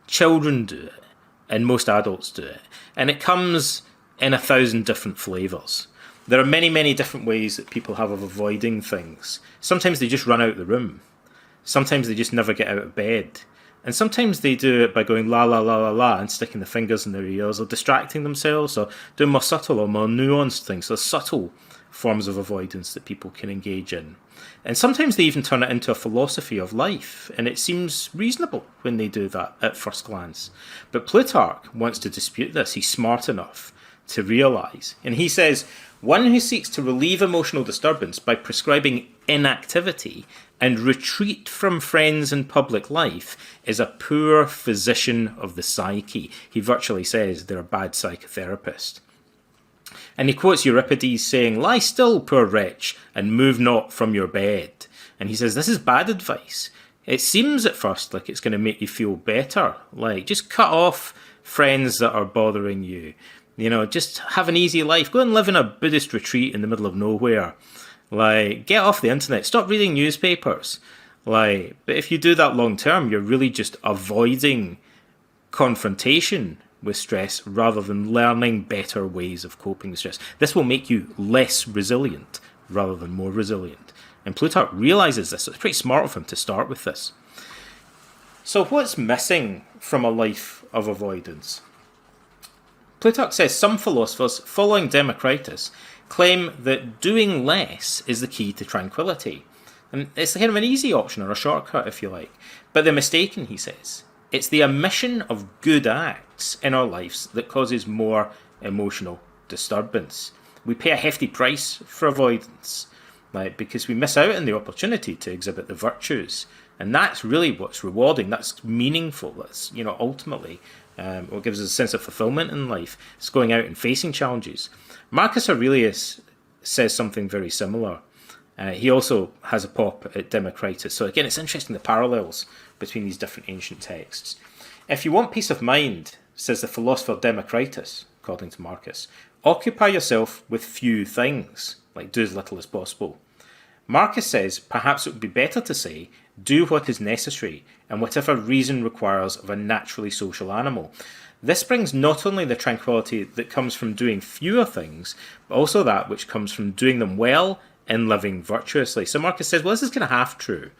Speaker 3: Children do it, and most adults do it. And it comes in 1,000 different flavours. There are many, many different ways that people have of avoiding things. Sometimes they just run out of the room. Sometimes they just never get out of bed. And sometimes they do it by going la la la la la and sticking the fingers in their ears, or distracting themselves, or doing more subtle or more nuanced things. So subtle forms of avoidance that people can engage in. And sometimes they even turn it into a philosophy of life, and it seems reasonable when they do that at first glance. But Plutarch wants to dispute this. He's smart enough to realise. And he says, one who seeks to relieve emotional disturbance by prescribing inactivity and retreat from friends and public life is a poor physician of the psyche. He virtually says they're a bad psychotherapist. And he quotes Euripides saying, lie still, poor wretch, and move not from your bed. And he says, this is bad advice. It seems at first like it's going to make you feel better. Like, just cut off friends that are bothering you. Just have an easy life. Go and live in a Buddhist retreat in the middle of nowhere. Like, get off the internet. Stop reading newspapers. But if you do that long term, you're really just avoiding confrontation with stress rather than learning better ways of coping with stress. This will make you less resilient rather than more resilient. And Plutarch realizes this. So it's pretty smart of him to start with this. So what's missing from a life of avoidance? Plutarch says some philosophers, following Democritus, claim that doing less is the key to tranquility. And it's kind of an easy option, or a shortcut if you like. But they're mistaken, he says. It's the omission of good acts in our lives that causes more emotional disturbance. We pay a hefty price for avoidance, like, because we miss out on the opportunity to exhibit the virtues. And that's really what's rewarding. That's meaningful. That's, ultimately what gives us a sense of fulfillment in life. It's going out and facing challenges. Marcus Aurelius says something very similar. He also has a pop at Democritus. So again, it's interesting the parallels between these different ancient texts. If you want peace of mind, says the philosopher Democritus, according to Marcus, occupy yourself with few things, like do as little as possible. Marcus says perhaps it would be better to say, do what is necessary and whatever reason requires of a naturally social animal. This brings not only the tranquility that comes from doing fewer things, but also that which comes from doing them well and living virtuously. So Marcus says, well, this is kind of half true.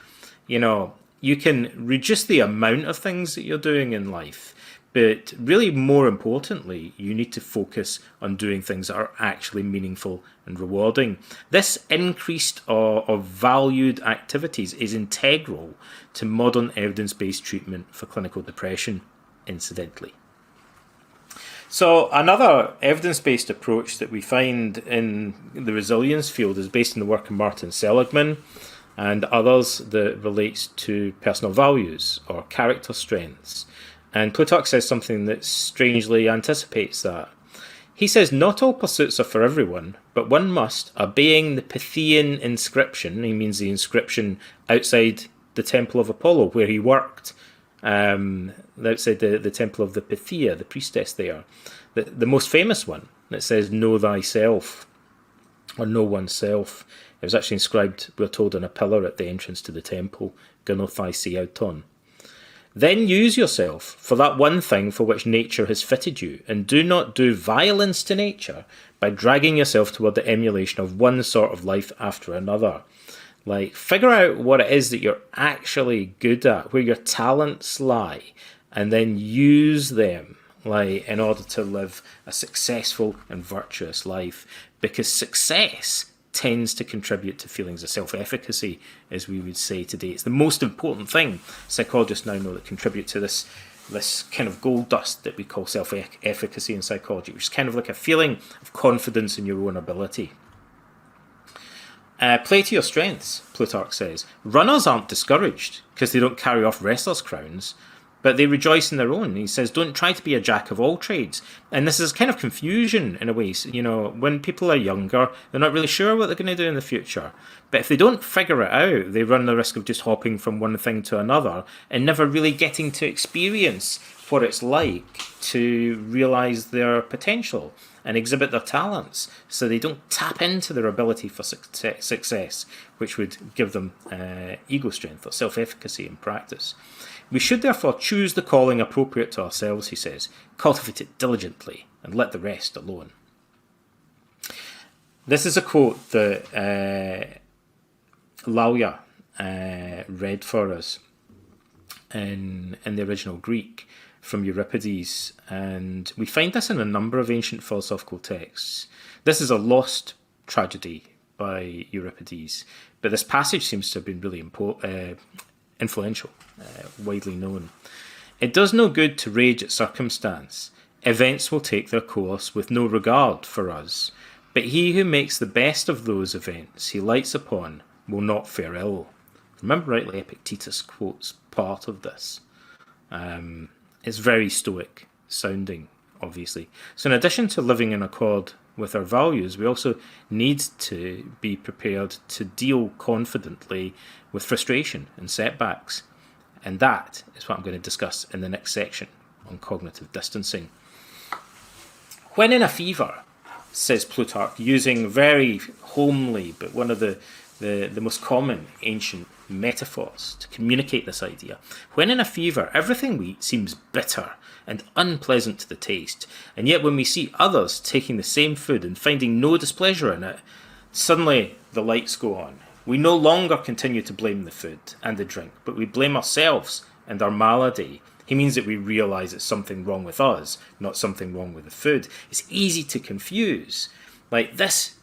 Speaker 3: You can reduce the amount of things that you're doing in life, but really more importantly, you need to focus on doing things that are actually meaningful and rewarding. This increased or valued activities is integral to modern evidence-based treatment for clinical depression, incidentally. So another evidence-based approach that we find in the resilience field is based on the work of Martin Seligman and others that relates to personal values or character strengths. And Plutarch says something that strangely anticipates that. He says not all pursuits are for everyone, but one must, obeying the Pythian inscription, he means the inscription outside the temple of Apollo where he worked, outside the temple of the Pythia, the priestess there, the most famous one that says know thyself, or know oneself. It was actually inscribed, we're told, on a pillar at the entrance to the temple, Gynothai auton. Then use yourself for that one thing for which nature has fitted you, and do not do violence to nature by dragging yourself toward the emulation of one sort of life after another. Like, figure out what it is that you're actually good at, where your talents lie, and then use them, like, in order to live a successful and virtuous life. Because success tends to contribute to feelings of self-efficacy, as we would say today. It's the most important thing psychologists now know that contribute to this kind of gold dust that we call self-efficacy in psychology, which is kind of like a feeling of confidence in your own ability. Play to your strengths, Plutarch says. Runners aren't discouraged because they don't carry off wrestlers' crowns, but they rejoice in their own. He says, don't try to be a jack of all trades. And this is kind of confusion in a way. When people are younger, they're not really sure what they're going to do in the future. But if they don't figure it out, they run the risk of just hopping from one thing to another and never really getting to experience what it's like to realise their potential and exhibit their talents, so they don't tap into their ability for success, which would give them ego strength or self-efficacy in practice. We should therefore choose the calling appropriate to ourselves, he says, cultivate it diligently, and let the rest alone. This is a quote that Lauya read for us in the original Greek from Euripides, and we find this in a number of ancient philosophical texts. This is a lost tragedy by Euripides, but this passage seems to have been really influential, widely known. It does no good to rage at circumstance. Events will take their course with no regard for us, but he who makes the best of those events he lights upon will not fare ill. Remember rightly, Epictetus quotes part of this. It's very stoic sounding, obviously. So in addition to living in accord with our values, we also need to be prepared to deal confidently with frustration and setbacks. And that is what I'm going to discuss in the next section on cognitive distancing. When in a fever, says Plutarch, using very homely but one of the most common ancient metaphors to communicate this idea. When in a fever, everything we eat seems bitter and unpleasant to the taste, and yet when we see others taking the same food and finding no displeasure in it, suddenly the lights go on. We no longer continue to blame the food and the drink, but we blame ourselves and our malady. He means that we realise it's something wrong with us, not something wrong with the food. It's easy to confuse. Like this,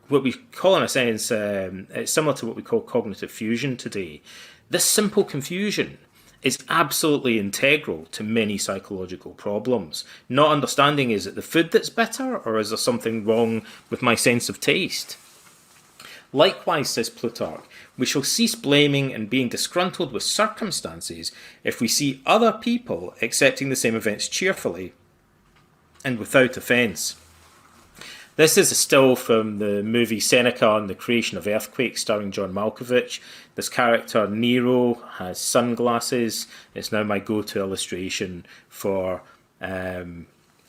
Speaker 3: what we call in a sense, it's similar to what we call cognitive fusion today. This simple confusion is absolutely integral to many psychological problems. Not understanding, is it the food that's bitter, or is there something wrong with my sense of taste? Likewise, says Plutarch, we shall cease blaming and being disgruntled with circumstances if we see other people accepting the same events cheerfully and without offence. This is a still from the movie Seneca and the Creation of Earthquake, starring John Malkovich. This character, Nero, has sunglasses. It's now my go-to illustration for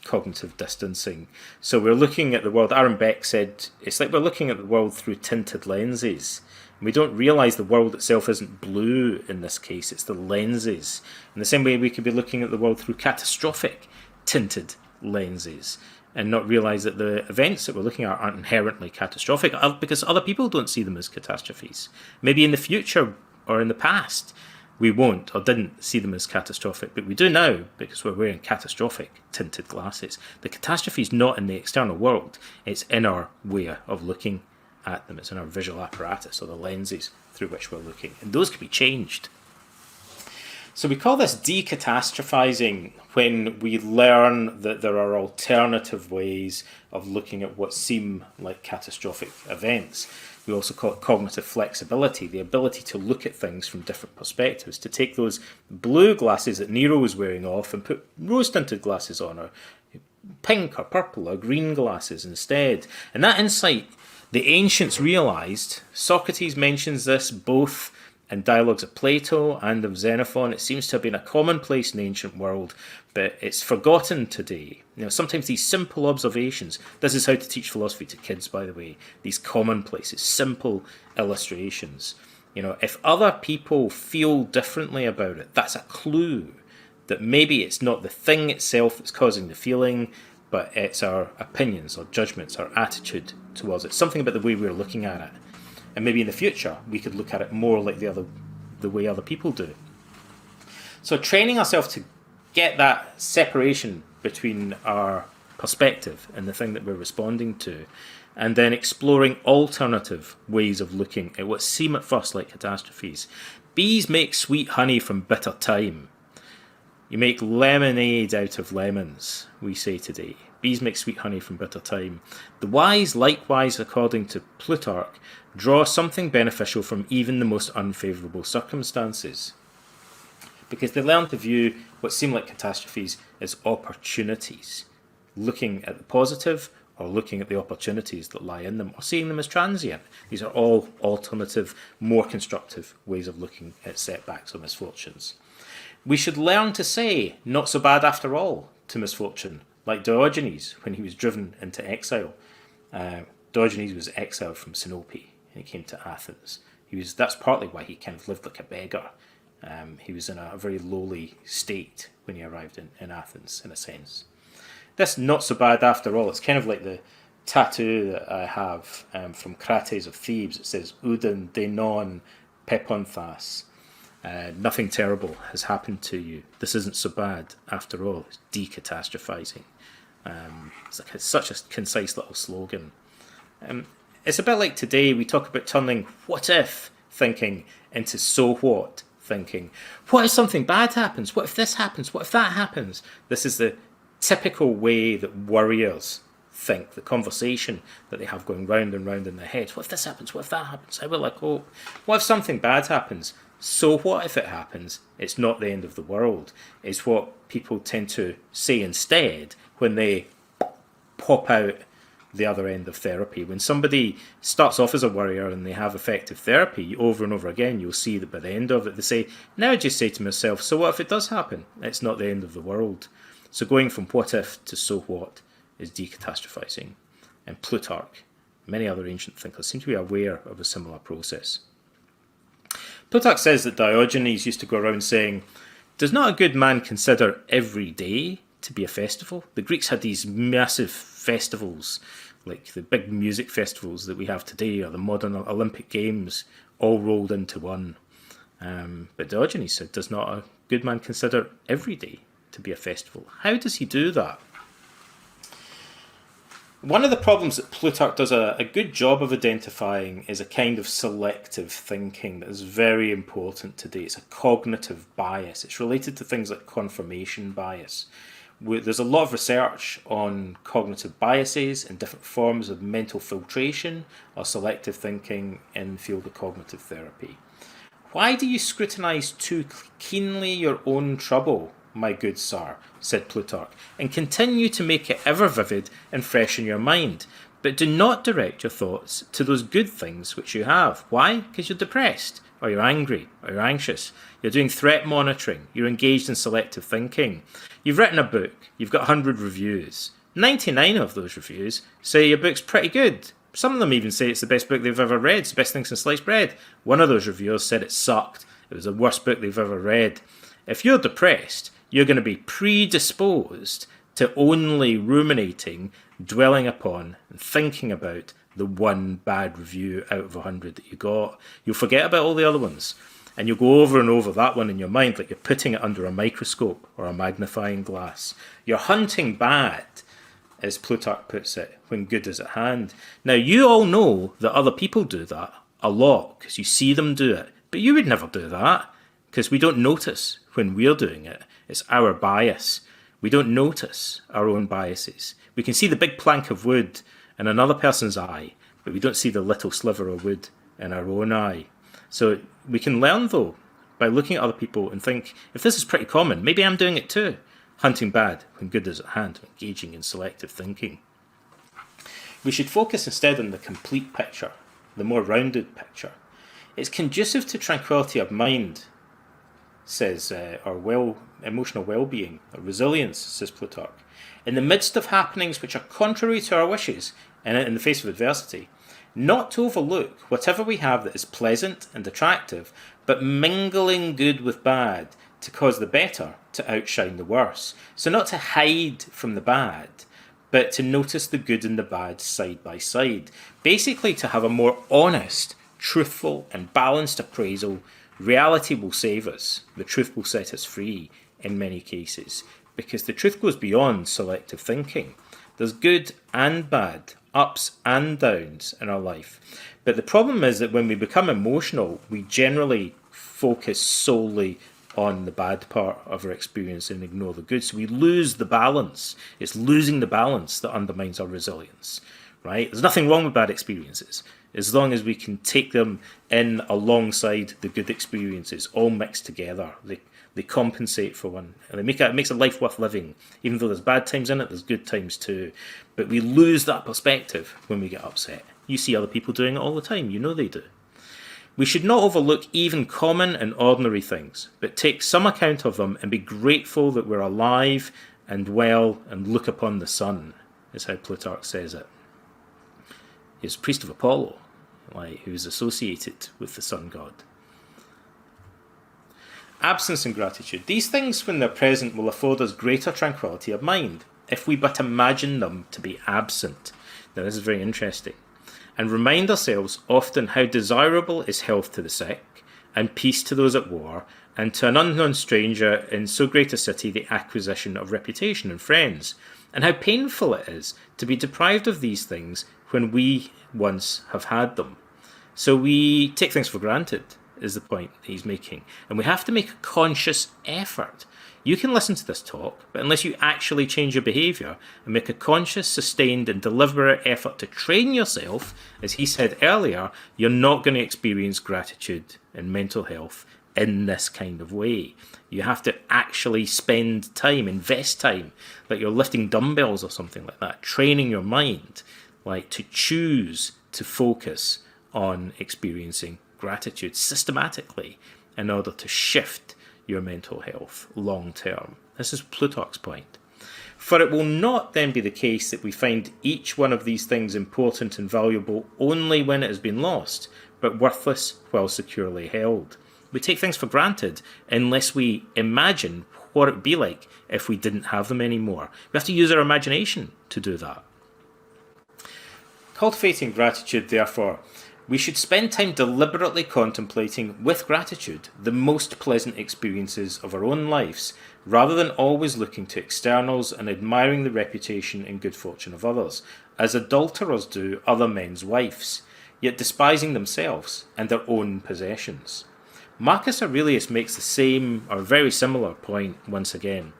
Speaker 3: cognitive distancing. So we're looking at the world. Aaron Beck said, it's like we're looking at the world through tinted lenses. We don't realise the world itself isn't blue in this case, it's the lenses. In the same way we could be looking at the world through catastrophic tinted lenses and not realise that the events that we're looking at aren't inherently catastrophic because other people don't see them as catastrophes. Maybe in the future or in the past we won't or didn't see them as catastrophic, but we do now because we're wearing catastrophic tinted glasses. The catastrophe is not in the external world, it's in our way of looking at them. It's in our visual apparatus or the lenses through which we're looking, and those can be changed. So we call this decatastrophizing when we learn that there are alternative ways of looking at what seem like catastrophic events. We also call it cognitive flexibility, the ability to look at things from different perspectives, to take those blue glasses that Nero was wearing off and put rose-tinted glasses on, or pink or purple or green glasses instead. And that insight, the ancients realised, Socrates mentions this both in dialogues of Plato and of Xenophon. It seems to have been a commonplace in the ancient world, but it's forgotten today. Sometimes these simple observations, this is how to teach philosophy to kids, by the way, these commonplaces, simple illustrations. If other people feel differently about it, that's a clue that maybe it's not the thing itself that's causing the feeling, but it's our opinions or judgments, our attitude towards it, something about the way we're looking at it. And maybe in the future, we could look at it more like the way other people do. So training ourselves to get that separation between our perspective and the thing that we're responding to, and then exploring alternative ways of looking at what seem at first like catastrophes. Bees make sweet honey from bitter thyme. You make lemonade out of lemons, we say today. Bees make sweet honey from bitter thyme. The wise, likewise, according to Plutarch, draw something beneficial from even the most unfavourable circumstances, because they learn to view what seem like catastrophes as opportunities, looking at the positive or looking at the opportunities that lie in them, or seeing them as transient. These are all alternative, more constructive ways of looking at setbacks or misfortunes. We should learn to say, not so bad after all, to misfortune, like Diogenes when he was driven into exile. Diogenes was exiled from Sinope and he came to Athens. That's partly why he kind of lived like a beggar. He was in a very lowly state when he arrived in Athens, in a sense. This not so bad after all, it's kind of like the tattoo that I have from Crates of Thebes. It says, Uden de non peponthas. Nothing terrible has happened to you. This isn't so bad after all. It's decatastrophizing. It's such a concise little slogan. It's a bit like today we talk about turning what if thinking into so what thinking. What if something bad happens? What if this happens? What if that happens? This is the typical way that worriers think, the conversation that they have going round and round in their heads. What if this happens? What if that happens? How will I cope? What if something bad happens? So what if it happens? It's not the end of the world. It's what people tend to say instead when they pop out the other end of therapy. When somebody starts off as a worrier and they have effective therapy over and over again, you'll see that by the end of it, they say, now I just say to myself, so what if it does happen? It's not the end of the world. So going from what if to so what is decatastrophizing. And Plutarch, many other ancient thinkers, seem to be aware of a similar process. Plutarch says that Diogenes used to go around saying, does not a good man consider every day to be a festival? The Greeks had these massive festivals, like the big music festivals that we have today, or the modern Olympic Games, all rolled into one. But Diogenes said, does not a good man consider every day to be a festival? How does he do that? One of the problems that Plutarch does a good job of identifying is a kind of selective thinking that is very important today. It's a cognitive bias. It's related to things like confirmation bias. There's a lot of research on cognitive biases and different forms of mental filtration or selective thinking in the field of cognitive therapy. Why do you scrutinise too keenly your own trouble, my good sir, said Plutarch, and continue to make it ever vivid and fresh in your mind, but do not direct your thoughts to those good things which you have. Why? Because you're depressed, or you're angry, or you're anxious. You're doing threat monitoring. You're engaged in selective thinking. You've written a book. You've got 100 reviews. 99 of those reviews say your book's pretty good. Some of them even say it's the best book they've ever read. It's the best thing since sliced bread. One of those reviewers said it sucked. It was the worst book they've ever read. If you're depressed, you're going to be predisposed to only ruminating, dwelling upon, and thinking about the one bad review out of 100 that you got. You'll forget about all the other ones, and you'll go over and over that one in your mind like you're putting it under a microscope or a magnifying glass. You're hunting bad, as Plutarch puts it, when good is at hand. Now, you all know that other people do that a lot because you see them do it, but you would never do that because we don't notice when we're doing it. It's our bias. We don't notice our own biases. We can see the big plank of wood in another person's eye, but we don't see the little sliver of wood in our own eye. So we can learn, though, by looking at other people and think, if this is pretty common, maybe I'm doing it too. Hunting bad when good is at hand, engaging in selective thinking. We should focus instead on the complete picture, the more rounded picture. It's conducive to tranquility of mind, says, or emotional well-being, or resilience, says Plutarch. In the midst of happenings which are contrary to our wishes, and in the face of adversity, not to overlook whatever we have that is pleasant and attractive, but mingling good with bad to cause the better to outshine the worse. So not to hide from the bad, but to notice the good and the bad side by side. Basically to have a more honest, truthful and balanced appraisal. Reality will save us. The truth will set us free in many cases, because the truth goes beyond selective thinking. There's good and bad, ups and downs in our life. But the problem is that when we become emotional, we generally focus solely on the bad part of our experience and ignore the good. So we lose the balance. It's losing the balance that undermines our resilience, right? There's nothing wrong with bad experiences, as long as we can take them in alongside the good experiences, all mixed together. They compensate for one, and it makes a life worth living. Even though there's bad times in it, there's good times too. But we lose that perspective when we get upset. You see other people doing it all the time. You know they do. We should not overlook even common and ordinary things, but take some account of them and be grateful that we're alive and well and look upon the sun, is how Plutarch says it. He's priest of Apollo, who's associated with the sun god. Absence and gratitude. These things, when they're present, will afford us greater tranquility of mind, if we but imagine them to be absent. Now, this is very interesting. And remind ourselves often how desirable is health to the sick, and peace to those at war, and to an unknown stranger in so great a city the acquisition of reputation and friends, and how painful it is to be deprived of these things when we once have had them. So we take things for granted, is the point he's making. And we have to make a conscious effort. You can listen to this talk, but unless you actually change your behaviour and make a conscious, sustained and deliberate effort to train yourself, as he said earlier, you're not going to experience gratitude and mental health in this kind of way. You have to actually spend time, invest time, like you're lifting dumbbells or something like that, training your mind, like to choose to focus on experiencing gratitude systematically in order to shift your mental health long term. This is Plutarch's point. For it will not then be the case that we find each one of these things important and valuable only when it has been lost, but worthless while securely held. We take things for granted unless we imagine what it would be like if we didn't have them anymore. We have to use our imagination to do that. Cultivating gratitude, therefore, we should spend time deliberately contemplating with gratitude the most pleasant experiences of our own lives, rather than always looking to externals and admiring the reputation and good fortune of others. as adulterers do other men's wives, yet despising themselves and their own possessions. Marcus Aurelius makes the same or very similar point once again.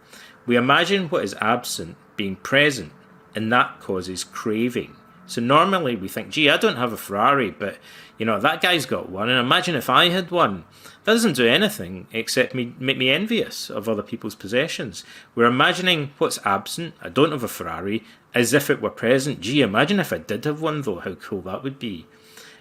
Speaker 3: We imagine what is absent being present, and that causes craving. So normally we think, gee, I don't have a Ferrari, but that guy's got one, and imagine if I had one. That doesn't do anything except make me envious of other people's possessions. We're imagining what's absent, I don't have a Ferrari, as if it were present. Gee, imagine if I did have one though, how cool that would be.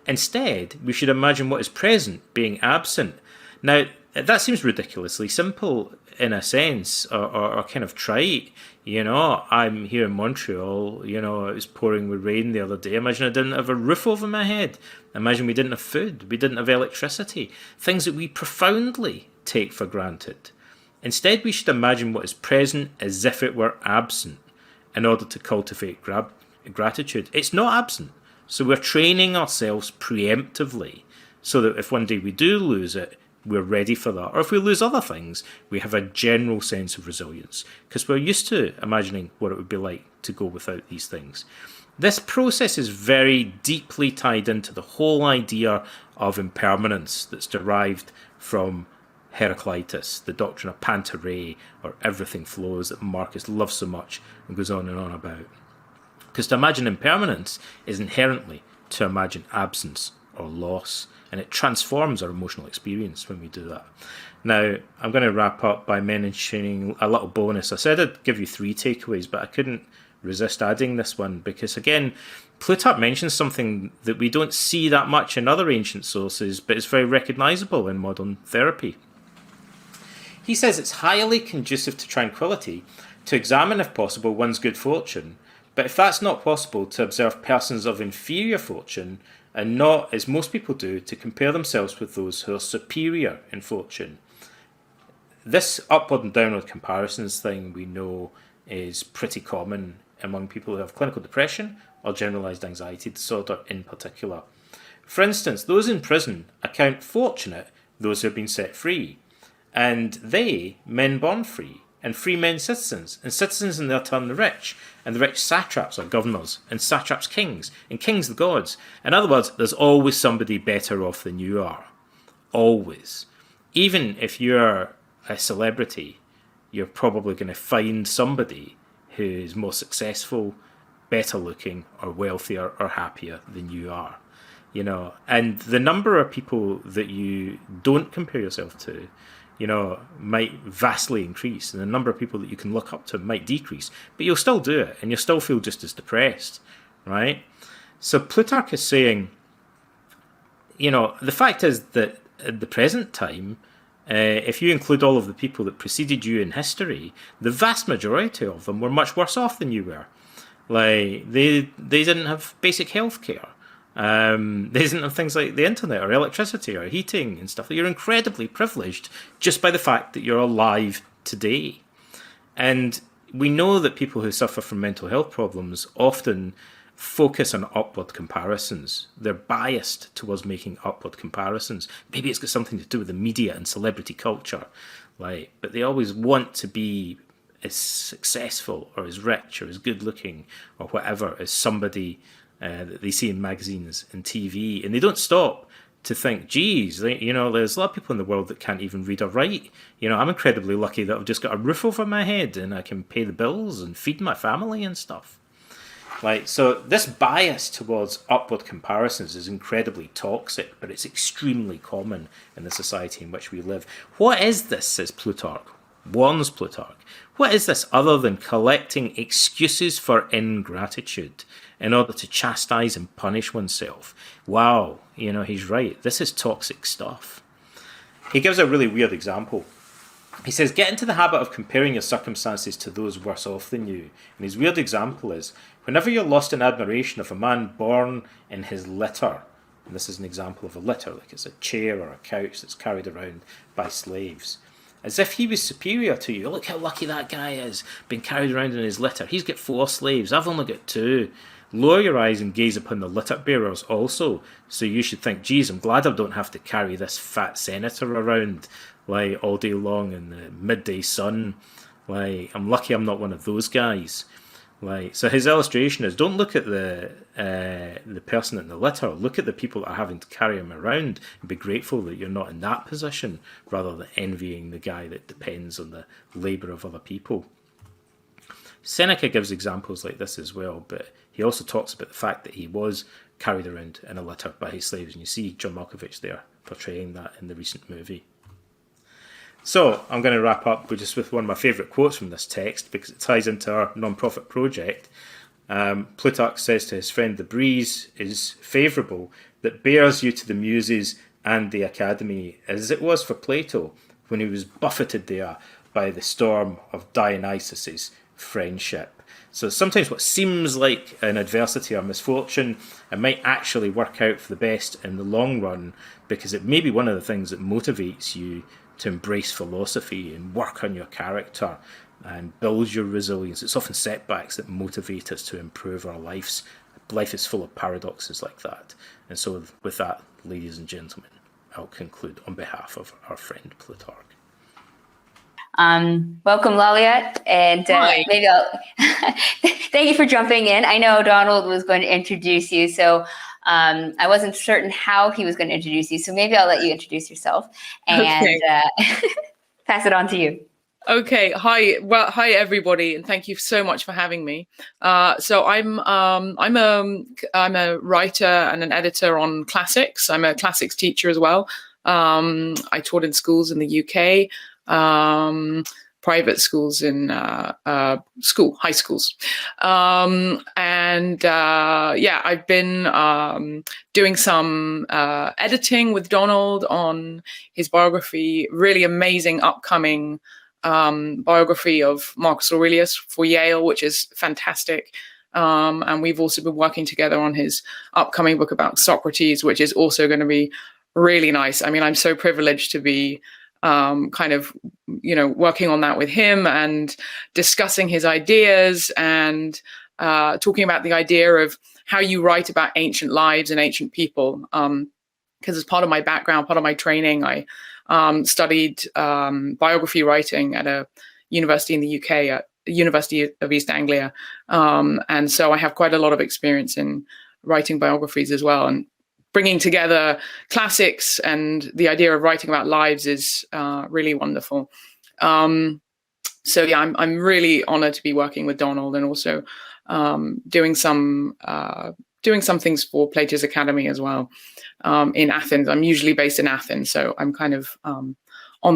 Speaker 3: Instead, we should imagine what is present being absent. Now, that seems ridiculously simple in a sense, or kind of trite. I'm here in Montreal, it was pouring with rain the other day. Imagine I didn't have a roof over my head. Imagine we didn't have food, we didn't have electricity, things that we profoundly take for granted. Instead, we should imagine what is present as if it were absent in order to cultivate gratitude. It's not absent, so we're training ourselves preemptively so that if one day we do lose it, we're ready for that. Or if we lose other things, we have a general sense of resilience because we're used to imagining what it would be like to go without these things. This process is very deeply tied into the whole idea of impermanence that's derived from Heraclitus, the doctrine of Pantarei, or everything flows, that Marcus loves so much and goes on and on about. Because to imagine impermanence is inherently to imagine absence or loss, and it transforms our emotional experience when we do that. Now, I'm going to wrap up by mentioning a little bonus. I said I'd give you 3 takeaways, but I couldn't resist adding this one because, again, Plutarch mentions something that we don't see that much in other ancient sources, but it's very recognisable in modern therapy. He says it's highly conducive to tranquility to examine, if possible, one's good fortune, but if that's not possible, to observe persons of inferior fortune and not, as most people do, to compare themselves with those who are superior in fortune. This upward and downward comparisons thing we know is pretty common among people who have clinical depression or generalised anxiety disorder in particular. For instance, those in prison account fortunate those who have been set free, and they, men born free, and free men citizens, and citizens in their turn the rich, and the rich satraps or governors, and satraps kings, and kings the gods. In other words, there's always somebody better off than you are. Always. Even if you're a celebrity, you're probably going to find somebody who is more successful, better looking, or wealthier, or happier than you are. And the number of people that you don't compare yourself to, might vastly increase, and the number of people that you can look up to might decrease, but you'll still do it, and you'll still feel just as depressed, right? So Plutarch is saying, the fact is that at the present time, if you include all of the people that preceded you in history, the vast majority of them were much worse off than you were. Like, they didn't have basic health care. They didn't have things like the internet or electricity or heating and stuff. You're incredibly privileged just by the fact that you're alive today. And we know that people who suffer from mental health problems often focus on upward comparisons. They're biased towards making upward comparisons. Maybe it's got something to do with the media and celebrity culture, but they always want to be as successful or as rich or as good looking or whatever as somebody that they see in magazines and TV, and they don't stop to think, geez, there's a lot of people in the world that can't even read or write. I'm incredibly lucky that I've just got a roof over my head and I can pay the bills and feed my family and stuff. So this bias towards upward comparisons is incredibly toxic, but it's extremely common in the society in which we live. What is this, says Plutarch, warns Plutarch. What is this other than collecting excuses for ingratitude in order to chastise and punish oneself? Wow, he's right. This is toxic stuff. He gives a really weird example. He says, get into the habit of comparing your circumstances to those worse off than you. And his weird example is, whenever you're lost in admiration of a man born in his litter, and this is an example of a litter, like it's a chair or a couch that's carried around by slaves, as if he was superior to you. Look how lucky that guy is, being carried around in his litter. He's got 4 slaves, I've only got 2. Lower your eyes and gaze upon the litter bearers also. So you should think, geez, I'm glad I don't have to carry this fat senator around all day long in the midday sun. I'm lucky I'm not one of those guys. Like, so his illustration is, don't look at the person in the litter. Look at the people that are having to carry him around, and be grateful that you're not in that position, rather than envying the guy that depends on the labour of other people. Seneca gives examples like this as well, but he also talks about the fact that he was carried around in a litter by his slaves, and you see John Malkovich there portraying that in the recent movie. So I'm going to wrap up with one of my favourite quotes from this text, because it ties into our non-profit project. Plutarch says to his friend, "The breeze is favourable that bears you to the Muses and the Academy, as it was for Plato when he was buffeted there by the storm of Dionysus's friendship." So sometimes what seems like an adversity or misfortune, it might actually work out for the best in the long run, because it may be one of the things that motivates you to embrace philosophy and work on your character and build your resilience. It's often setbacks that motivate us to improve our lives. Life is full of paradoxes like that. And so with that, ladies and gentlemen, I'll conclude on behalf of our friend Plutarch.
Speaker 1: Welcome, Laliat, and maybe I'll thank you for jumping in. I know Donald was going to introduce you, so I wasn't certain how he was going to introduce you, so maybe I'll let you introduce yourself and pass it on to you.
Speaker 5: Okay. Hi. Well, hi everybody, and thank you so much for having me. So I'm a writer and an editor on classics. I'm a classics teacher as well. I taught in schools in the UK. Private schools in high schools. I've been doing some editing with Donald on his biography, really amazing upcoming biography of Marcus Aurelius for Yale, which is fantastic. And we've also been working together on his upcoming book about Socrates, which is also going to be really nice. I mean, I'm so privileged to be working on that with him and discussing his ideas and talking about the idea of how you write about ancient lives and ancient people. Because as part of my background, part of my training, I studied biography writing at a university in the UK, at the University of East Anglia. And so I have quite a lot of experience in writing biographies as well. And bringing together classics and the idea of writing about lives is really wonderful. I'm really honored to be working with Donald, and also doing some things for Plato's Academy as well in Athens. I'm usually based in Athens, so I'm kind of on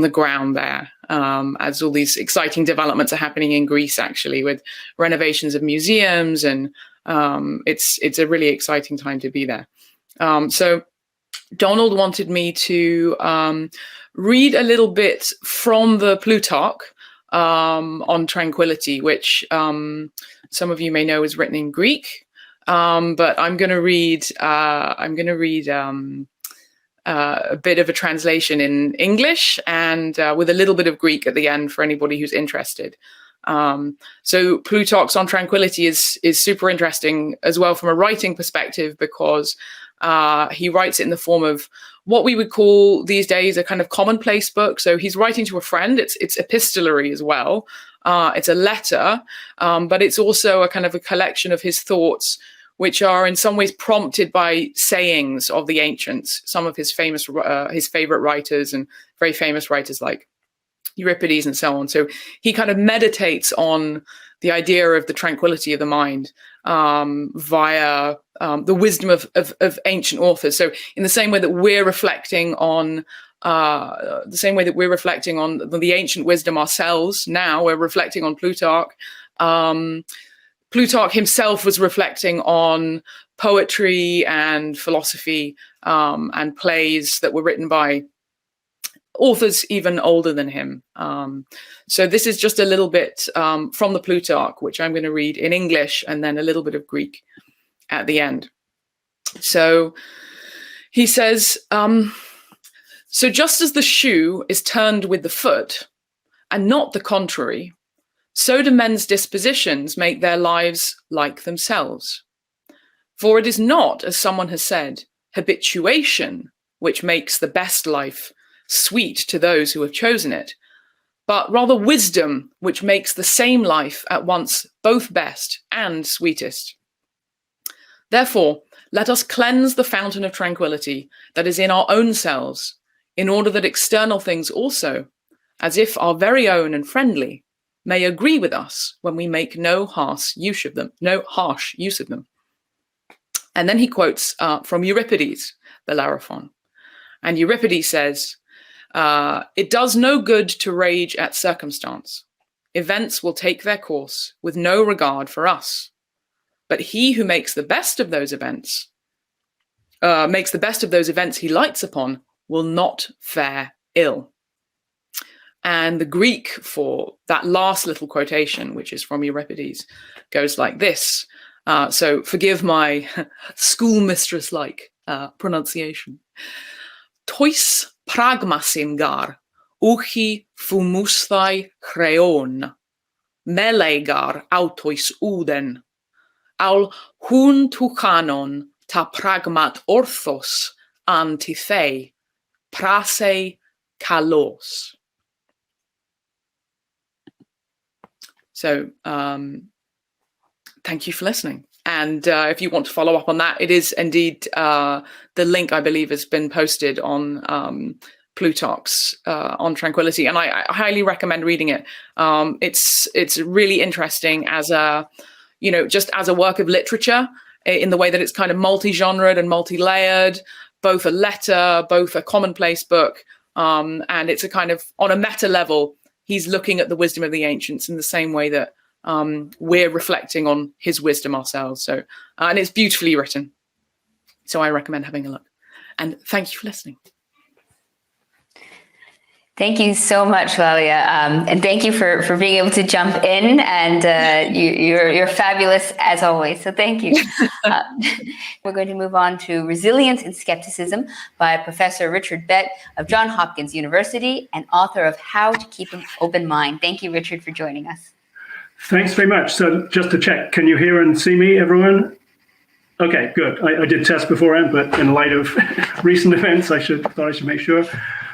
Speaker 5: the ground there as all these exciting developments are happening in Greece, actually, with renovations of museums, and it's a really exciting time to be there. So Donald wanted me to read a little bit from the Plutarch on tranquility, which some of you may know is written in Greek, but I'm going to read a bit of a translation in English and with a little bit of Greek at the end for anybody who's interested. So Plutarch's on tranquility is super interesting as well from a writing perspective, because he writes it in the form of what we would call these days a kind of commonplace book. So he's writing to a friend. It's epistolary as well. It's a letter, but it's also a kind of a collection of his thoughts, which are in some ways prompted by sayings of the ancients, some of his favorite writers and very famous writers like Euripides and so on. So he kind of meditates on the idea of the tranquility of the mind via the wisdom of ancient authors. So in the same way that we're reflecting on the ancient wisdom ourselves, now we're reflecting on Plutarch. Plutarch himself was reflecting on poetry and philosophy and plays that were written by authors even older than him. So this is just a little bit from the Plutarch, which I'm going to read in English and then a little bit of Greek at the end. So he says, so just as the shoe is turned with the foot and not the contrary, so do men's dispositions make their lives like themselves. For it is not, as someone has said, habituation which makes the best life sweet to those who have chosen it, but rather wisdom, which makes the same life at once both best and sweetest. Therefore, let us cleanse the fountain of tranquility that is in our own selves, in order that external things also, as if our very own and friendly, may agree with us when we make no harsh use of them. And then he quotes from Euripides, Bellerophon. And Euripides says, it does no good to rage at circumstance. Events will take their course with no regard for us. But he who makes the best of those events, he lights upon, will not fare ill. And the Greek for that last little quotation, which is from Euripides, goes like this. So forgive my schoolmistress-like pronunciation. Tois pragmasingar, uchi fumusthai chreon, melegar autois uden, aul hun tuchanon ta pragmat orthos antithei, prase kalos. So thank you for listening. And if you want to follow up on that, it is indeed the link, I believe, has been posted on Plutarch's on Tranquility, and I highly recommend reading it. It's really interesting as a, just as a work of literature in the way that it's kind of multi-genred and multi-layered, both a letter, both a commonplace book, and it's a kind of, on a meta level, he's looking at the wisdom of the ancients in the same way that we're reflecting on his wisdom ourselves. So, and it's beautifully written. So I recommend having a look. And thank you for listening.
Speaker 1: Thank you so much, Lalia. And thank you for being able to jump in. And you're fabulous as always. So thank you. We're going to move on to Resilience and Skepticism by Professor Richard Bett of Johns Hopkins University and author of How to Keep an Open Mind. Thank you, Richard, for joining us.
Speaker 6: Thanks very much. So just to check, can you hear and see me, everyone? Okay, good. I did test beforehand, but in light of recent events, I thought I should make sure.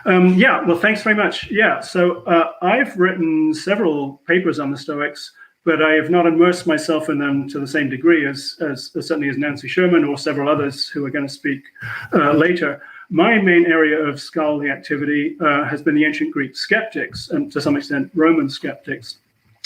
Speaker 6: Well, thanks very much. So I've written several papers on the Stoics, but I have not immersed myself in them to the same degree as certainly as Nancy Sherman or several others who are going to speak later. My main area of scholarly activity has been the ancient Greek skeptics, and to some extent Roman skeptics.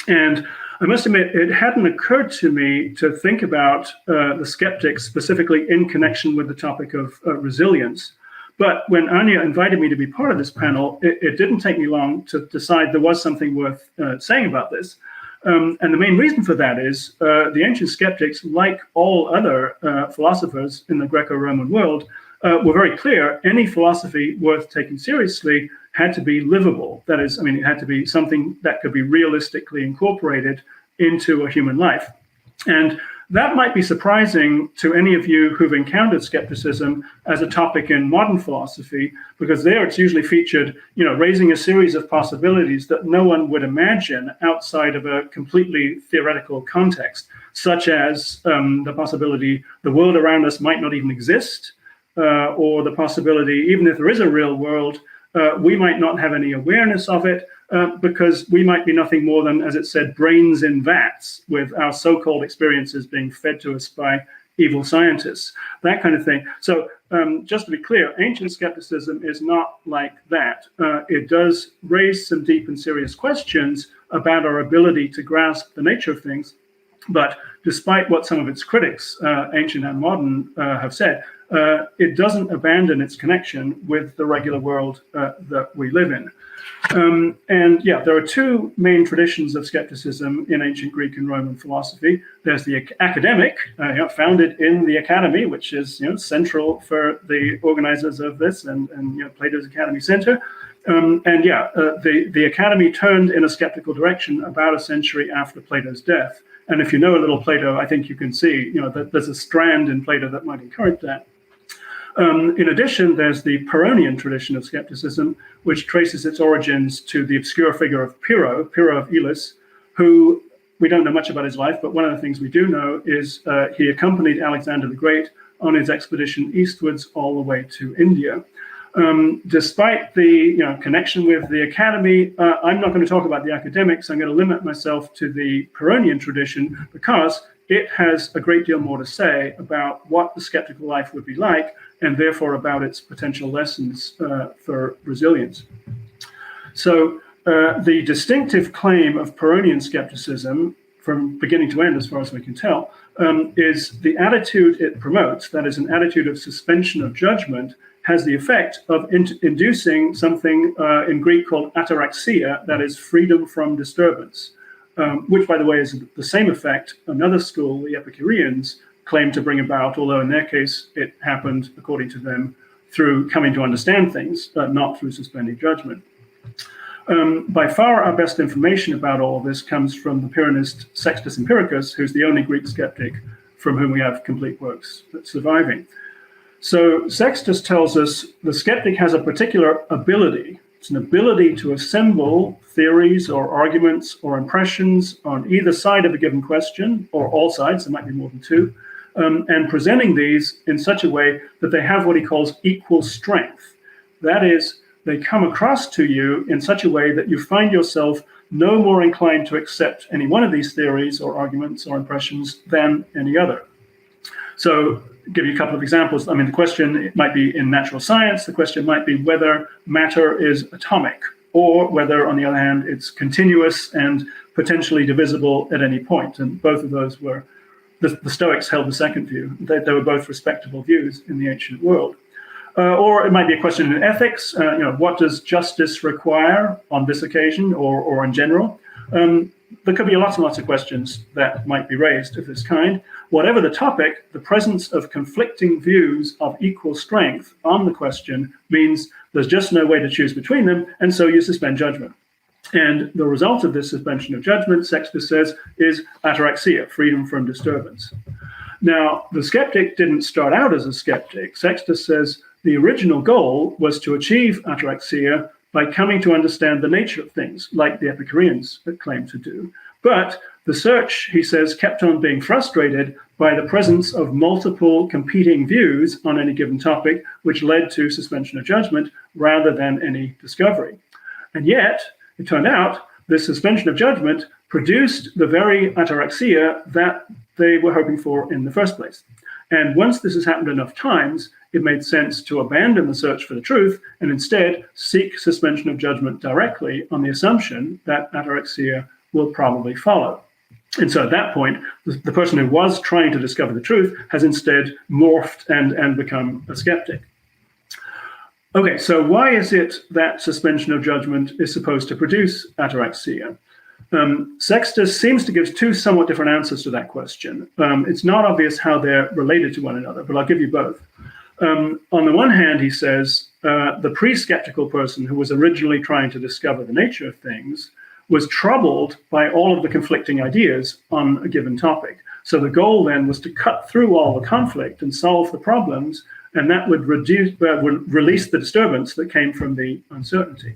Speaker 6: And I must admit, it hadn't occurred to me to think about the skeptics specifically in connection with the topic of resilience. But when Anya invited me to be part of this panel, it didn't take me long to decide there was something worth saying about this. And the main reason for that is the ancient skeptics, like all other philosophers in the Greco-Roman world, were very clear. Any philosophy worth taking seriously had to be livable. That is, it had to be something that could be realistically incorporated into a human life. And that might be surprising to any of you who've encountered skepticism as a topic in modern philosophy, because there it's usually featured, raising a series of possibilities that no one would imagine outside of a completely theoretical context, such as the possibility the world around us might not even exist, or the possibility, even if there is a real world, we might not have any awareness of it because we might be nothing more than, as it said, brains in vats with our so-called experiences being fed to us by evil scientists, that kind of thing. So just to be clear, ancient skepticism is not like that. It does raise some deep and serious questions about our ability to grasp the nature of things. But despite what some of its critics, ancient and modern, have said, it doesn't abandon its connection with the regular world that we live in. There are two main traditions of skepticism in ancient Greek and Roman philosophy. There's the academic, founded in the academy, which is central for the organizers of this, and Plato's Academy Center. The academy turned in a skeptical direction about a century after Plato's death. And if you know a little Plato, I think you can see that there's a strand in Plato that might encourage that. In addition, there's the Pyrrhonian tradition of skepticism, which traces its origins to the obscure figure of Pyrrho of Elis, who we don't know much about his life, but one of the things we do know is he accompanied Alexander the Great on his expedition eastwards all the way to India. Despite the connection with the academy, I'm not going to talk about the academics. I'm going to limit myself to the Pyrrhonian tradition because it has a great deal more to say about what the skeptical life would be like, and therefore about its potential lessons for resilience. So the distinctive claim of Pyrrhonian skepticism, from beginning to end, as far as we can tell, is the attitude it promotes, that is, an attitude of suspension of judgment, has the effect of inducing something in Greek called ataraxia, that is, freedom from disturbance, which, by the way, is the same effect another school, the Epicureans, claim to bring about, although in their case it happened, according to them, through coming to understand things, not through suspending judgment. By far, our best information about all of this comes from the Pyrrhonist Sextus Empiricus, who's the only Greek skeptic from whom we have complete works surviving. So Sextus tells us the skeptic has a particular ability. It's an ability to assemble theories or arguments or impressions on either side of a given question, or all sides, there might be more than two, and presenting these in such a way that they have what he calls equal strength. That is, they come across to you in such a way that you find yourself no more inclined to accept any one of these theories or arguments or impressions than any other. So, give you a couple of examples. I mean, the question, it might be in natural science, the question might be whether matter is atomic, or whether, on the other hand, it's continuous and potentially divisible at any point. And both of those were, the Stoics held the second view. They were both respectable views in the ancient world. Or it might be a question in ethics. What does justice require on this occasion, or in general? There could be lots and lots of questions that might be raised of this kind. Whatever the topic, the presence of conflicting views of equal strength on the question means there's just no way to choose between them, and so you suspend judgment. And the result of this suspension of judgment, Sextus says, is ataraxia, freedom from disturbance. Now, the skeptic didn't start out as a skeptic. Sextus says the original goal was to achieve ataraxia by coming to understand the nature of things, like the Epicureans claim to do. But the search, he says, kept on being frustrated by the presence of multiple competing views on any given topic, which led to suspension of judgment rather than any discovery. And yet, it turned out, this suspension of judgment produced the very ataraxia that they were hoping for in the first place. And once this has happened enough times, it made sense to abandon the search for the truth and instead seek suspension of judgment directly on the assumption that ataraxia will probably follow. And so at that point, the person who was trying to discover the truth has instead morphed and become a skeptic. Okay, so why is it that suspension of judgment is supposed to produce ataraxia? Sextus seems to give two somewhat different answers to that question. It's not obvious how they're related to one another, but I'll give you both. On the one hand, he says, the pre-skeptical person who was originally trying to discover the nature of things was troubled by all of the conflicting ideas on a given topic. So the goal then was to cut through all the conflict and solve the problems, and that would release the disturbance that came from the uncertainty.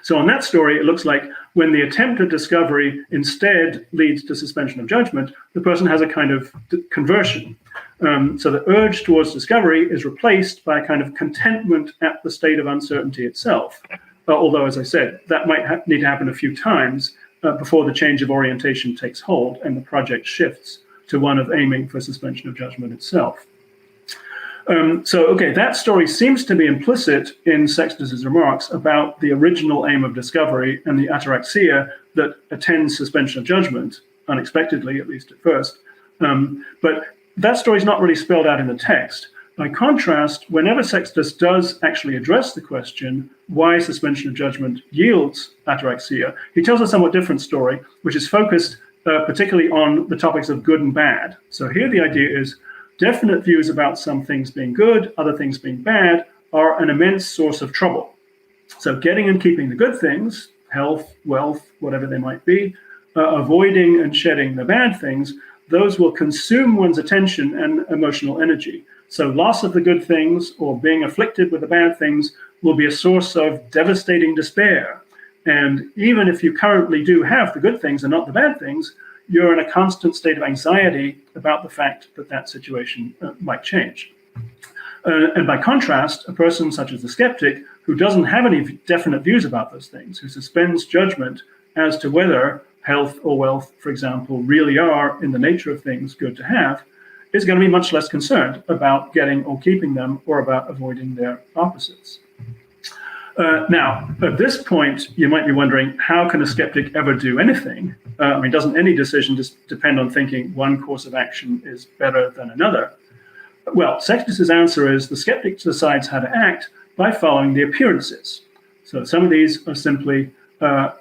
Speaker 6: So on that story, it looks like when the attempt at discovery instead leads to suspension of judgment, the person has a kind of conversion. So the urge towards discovery is replaced by a kind of contentment at the state of uncertainty itself. Although, as I said, that might need to happen a few times before the change of orientation takes hold and the project shifts to one of aiming for suspension of judgment itself. That story seems to be implicit in Sextus's remarks about the original aim of discovery and the ataraxia that attends suspension of judgment, unexpectedly, at least at first. But that story is not really spelled out in the text. By contrast, whenever Sextus does actually address the question why suspension of judgment yields ataraxia, he tells a somewhat different story, which is focused particularly on the topics of good and bad. So here the idea is definite views about some things being good, other things being bad, are an immense source of trouble. So getting and keeping the good things, health, wealth, whatever they might be, avoiding and shedding the bad things, those will consume one's attention and emotional energy. So loss of the good things or being afflicted with the bad things will be a source of devastating despair. And even if you currently do have the good things and not the bad things, you're in a constant state of anxiety about the fact that that situation might change. And by contrast, a person such as the skeptic, who doesn't have any definite views about those things, who suspends judgment as to whether health or wealth, for example, really are, in the nature of things, good to have, is going to be much less concerned about getting or keeping them or about avoiding their opposites. Now, at this point, you might be wondering, how can a skeptic ever do anything? Doesn't any decision just depend on thinking one course of action is better than another? Well, Sextus's answer is the skeptic decides how to act by following the appearances. So some of these are simply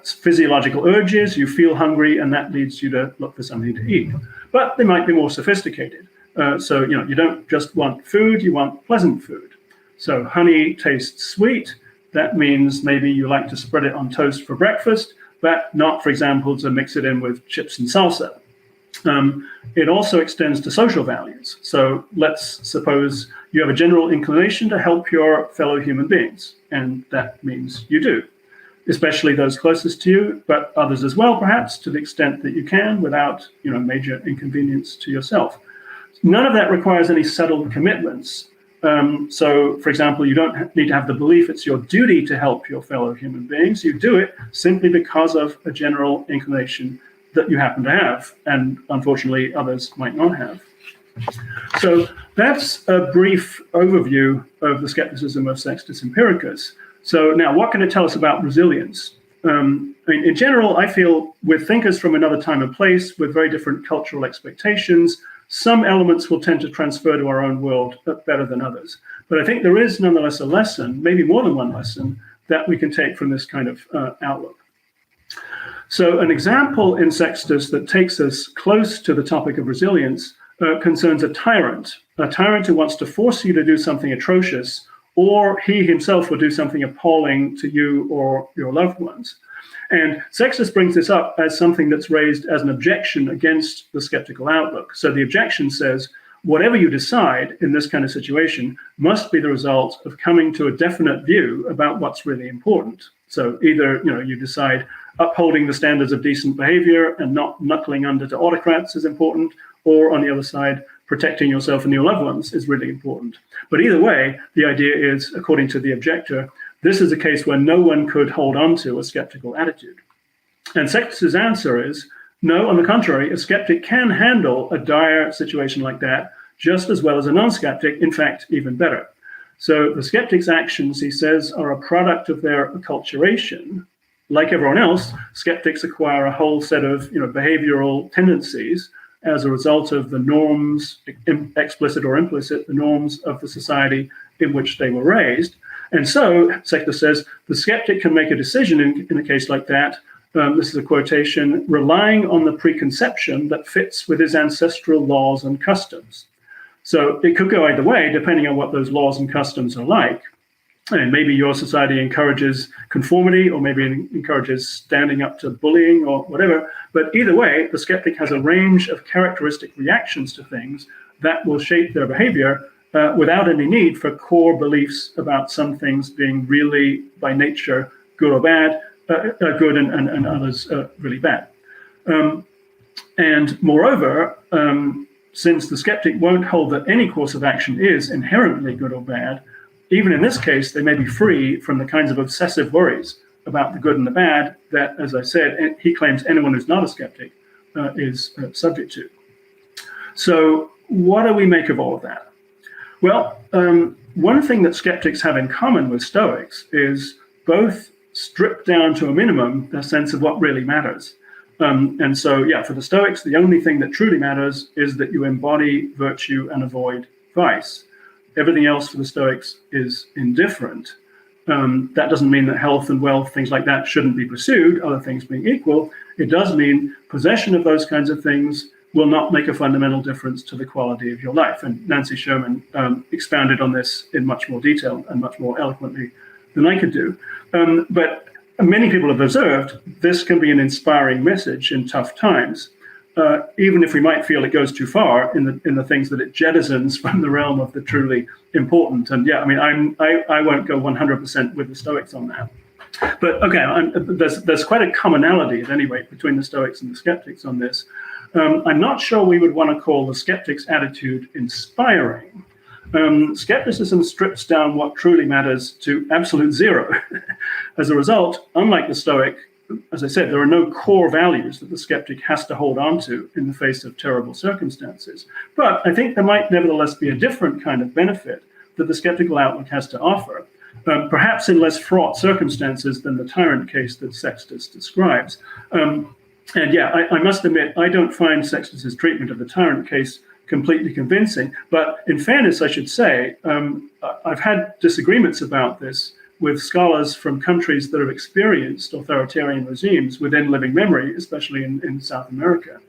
Speaker 6: physiological urges. You feel hungry, and that leads you to look for something to eat. But they might be more sophisticated. So you don't just want food, you want pleasant food. So honey tastes sweet. That means maybe you like to spread it on toast for breakfast, but not, for example, to mix it in with chips and salsa. It also extends to social values. So let's suppose you have a general inclination to help your fellow human beings, and that means you do, especially those closest to you, but others as well, perhaps, to the extent that you can without major inconvenience to yourself. None of that requires any settled commitments. So, for example, you don't need to have the belief it's your duty to help your fellow human beings. You do it simply because of a general inclination that you happen to have, and unfortunately others might not have. So that's a brief overview of the skepticism of Sextus Empiricus. So now, what can it tell us about resilience? In general, I feel with thinkers from another time and place with very different cultural expectations, some elements will tend to transfer to our own world better than others. But I think there is nonetheless a lesson, maybe more than one lesson, that we can take from this kind of outlook. So an example in Sextus that takes us close to the topic of resilience concerns a tyrant who wants to force you to do something atrocious, or he himself will do something appalling to you or your loved ones. And Sextus brings this up as something that's raised as an objection against the skeptical outlook. So the objection says, whatever you decide in this kind of situation must be the result of coming to a definite view about what's really important. So either you decide upholding the standards of decent behavior and not knuckling under to autocrats is important, or on the other side, protecting yourself and your loved ones is really important. But either way, the idea is, according to the objector, this is a case where no one could hold on to a skeptical attitude. And Sextus's answer is, no, on the contrary, a skeptic can handle a dire situation like that just as well as a non-skeptic, in fact, even better. So the skeptic's actions, he says, are a product of their acculturation. Like everyone else, skeptics acquire a whole set of behavioral tendencies as a result of the norms, explicit or implicit, the norms of the society in which they were raised. And so, Sextus says, the skeptic can make a decision in a case like that, this is a quotation, relying on the preconception that fits with his ancestral laws and customs. So it could go either way, depending on what those laws and customs are like. And maybe your society encourages conformity, or maybe it encourages standing up to bullying or whatever. But either way, the skeptic has a range of characteristic reactions to things that will shape their behavior without any need for core beliefs about some things being really, by nature, good or bad, good and others really bad. And moreover, since the skeptic won't hold that any course of action is inherently good or bad, even in this case, they may be free from the kinds of obsessive worries about the good and the bad that, as I said, he claims anyone who's not a skeptic is subject to. So what do we make of all of that? Well, one thing that skeptics have in common with Stoics is both stripped down to a minimum their sense of what really matters. And so, for the Stoics, the only thing that truly matters is that you embody virtue and avoid vice. Everything else for the Stoics is indifferent. That doesn't mean that health and wealth, things like that, shouldn't be pursued, other things being equal. It does mean possession of those kinds of things will not make a fundamental difference to the quality of your life. And Nancy Sherman expounded on this in much more detail and much more eloquently than I could do. But many people have observed this can be an inspiring message in tough times, even if we might feel it goes too far in the things that it jettisons from the realm of the truly important. And I won't go 100% with the Stoics on that. But okay, there's quite a commonality at any rate between the Stoics and the skeptics on this. I'm not sure we would want to call the skeptic's attitude inspiring. Skepticism strips down what truly matters to absolute zero. As a result, unlike the Stoic, as I said, there are no core values that the skeptic has to hold on to in the face of terrible circumstances. But I think there might nevertheless be a different kind of benefit that the skeptical outlook has to offer, perhaps in less fraught circumstances than the tyrant case that Sextus describes. And yeah, I must admit, I don't find Sextus's treatment of the tyrant case completely convincing. But in fairness, I should say, I've had disagreements about this with scholars from countries that have experienced authoritarian regimes within living memory, especially in South America.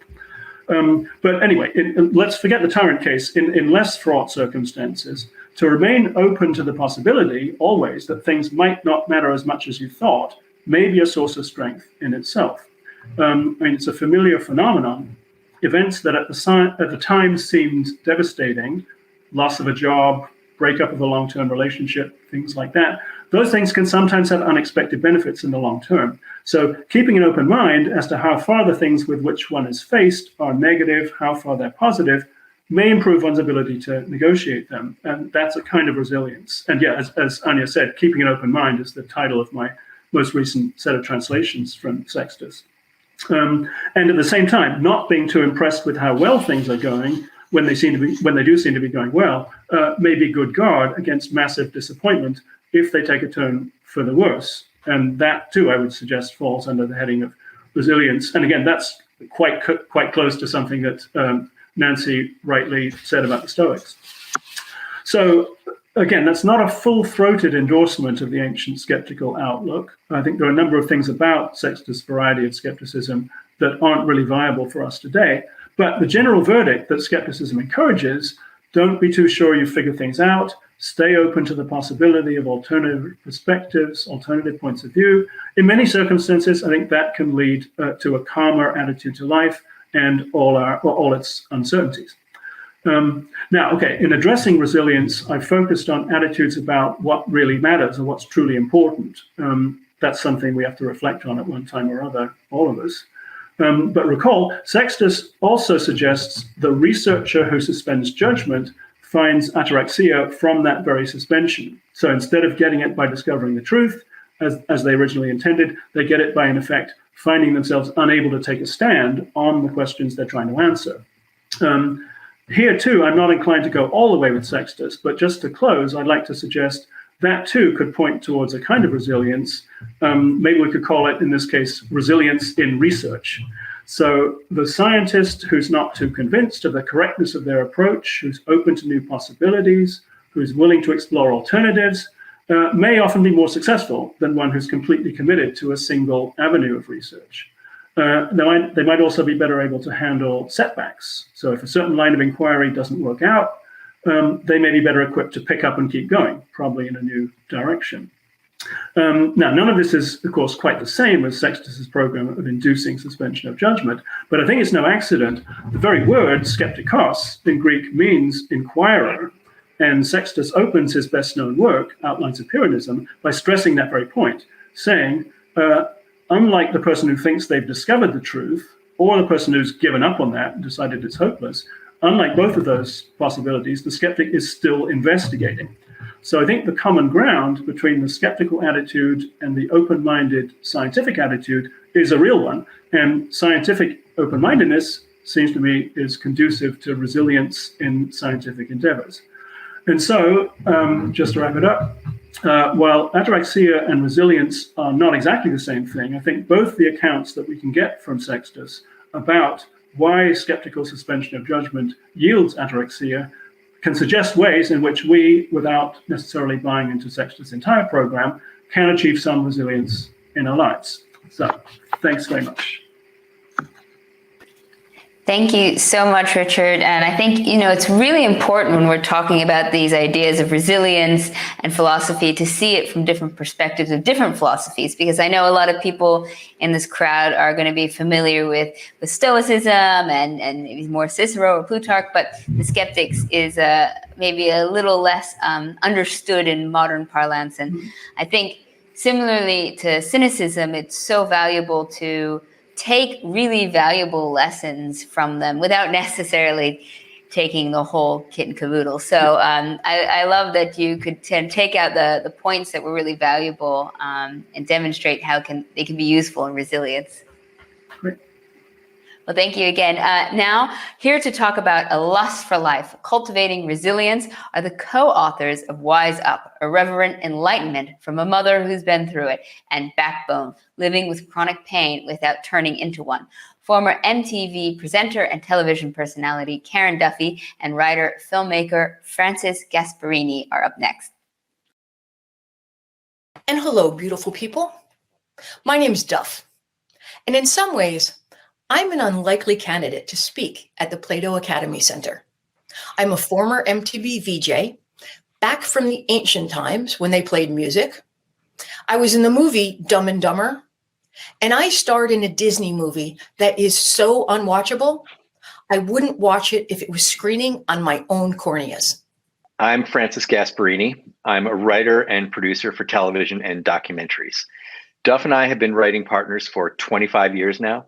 Speaker 6: But anyway, let's forget the tyrant case. In less fraught circumstances, to remain open to the possibility always that things might not matter as much as you thought may be a source of strength in itself. I mean, it's a familiar phenomenon. Events that at the time seemed devastating, loss of a job, breakup of a long-term relationship, things like that, those things can sometimes have unexpected benefits in the long term. So keeping an open mind as to how far the things with which one is faced are negative, how far they're positive, may improve one's ability to negotiate them. And that's a kind of resilience. And yeah, as Anya said, keeping an open mind is the title of my most recent set of translations from Sextus. And at the same time, not being too impressed with how well things are going when they do seem to be going well, may be good guard against massive disappointment if they take a turn for the worse. And that too, I would suggest, falls under the heading of resilience. And again, that's quite close to something that Nancy rightly said about the Stoics. So again, that's not a full-throated endorsement of the ancient skeptical outlook. I think there are a number of things about Sextus' variety of skepticism that aren't really viable for us today. But the general verdict that skepticism encourages, don't be too sure you figure things out, stay open to the possibility of alternative perspectives, alternative points of view. In many circumstances, I think that can lead to a calmer attitude to life and all its uncertainties. Now, okay, in addressing resilience, I focused on attitudes about what really matters or what's truly important. That's something we have to reflect on at one time or other, all of us. But recall, Sextus also suggests the researcher who suspends judgment finds ataraxia from that very suspension. So instead of getting it by discovering the truth, as they originally intended, they get it by, in effect, finding themselves unable to take a stand on the questions they're trying to answer. Here, too, I'm not inclined to go all the way with Sextus, but just to close, I'd like to suggest that, too, could point towards a kind of resilience. Maybe we could call it, in this case, resilience in research. So the scientist who's not too convinced of the correctness of their approach, who's open to new possibilities, who's willing to explore alternatives, may often be more successful than one who's completely committed to a single avenue of research. They might also be better able to handle setbacks. So if a certain line of inquiry doesn't work out, they may be better equipped to pick up and keep going, probably in a new direction. Now, none of this is, of course, quite the same as Sextus's program of inducing suspension of judgment, but I think it's no accident. The very word skeptikos in Greek means inquirer, and Sextus opens his best-known work, Outlines of Pyrrhonism, by stressing that very point, saying, unlike the person who thinks they've discovered the truth, or the person who's given up on that and decided it's hopeless, unlike both of those possibilities, the skeptic is still investigating. So I think the common ground between the skeptical attitude and the open-minded scientific attitude is a real one. And scientific open-mindedness seems to me is conducive to resilience in scientific endeavors. And so, just to wrap it up, while ataraxia and resilience are not exactly the same thing, I think both the accounts that we can get from Sextus about why skeptical suspension of judgment yields ataraxia can suggest ways in which we, without necessarily buying into Sextus' entire program, can achieve some resilience in our lives. So, thanks very much.
Speaker 1: Thank you so much, Richard. And I think, it's really important when we're talking about these ideas of resilience and philosophy to see it from different perspectives of different philosophies, because I know a lot of people in this crowd are going to be familiar with Stoicism and maybe more Cicero or Plutarch, but the skeptics is maybe a little less understood in modern parlance. And I think similarly to cynicism, it's so valuable to take really valuable lessons from them without necessarily taking the whole kit and caboodle. So I love that you could take out the points that were really valuable and demonstrate how they can be useful in resilience.
Speaker 6: Great.
Speaker 1: Well, thank you again. Now, here to talk about A Lust for Life, Cultivating Resilience, are the co-authors of Wise Up, Irreverent Enlightenment from a Mother Who's Been Through It, and Backbone, Living with Chronic Pain Without Turning Into One. Former MTV presenter and television personality Karen Duffy and writer-filmmaker Frances Gasparini are up next.
Speaker 7: And hello, beautiful people. My name's Duff, and in some ways, I'm an unlikely candidate to speak at the Plato Academy Center. I'm a former MTV VJ, back from the ancient times when they played music. I was in the movie Dumb and Dumber, and I starred in a Disney movie that is so unwatchable, I wouldn't watch it if it was screening on my own corneas.
Speaker 8: I'm Frances Gasparini. I'm a writer and producer for television and documentaries. Duff and I have been writing partners for 25 years now.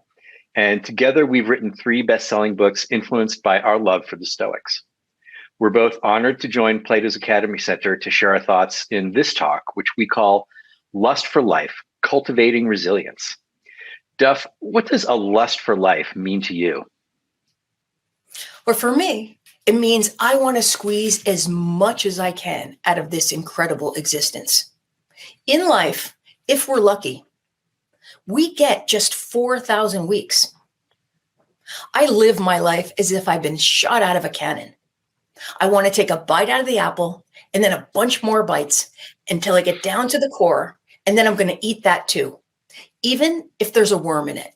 Speaker 8: And together we've written 3 best-selling books influenced by our love for the Stoics. We're both honored to join Plato's Academy Center to share our thoughts in this talk, which we call Lust for Life, Cultivating Resilience. Duff, what does a lust for life mean to you?
Speaker 7: Well, for me, it means I want to squeeze as much as I can out of this incredible existence. In life, if we're lucky, we get just 4,000 weeks. I live my life as if I've been shot out of a cannon. I want to take a bite out of the apple and then a bunch more bites until I get down to the core, and then I'm going to eat that too, even if there's a worm in it.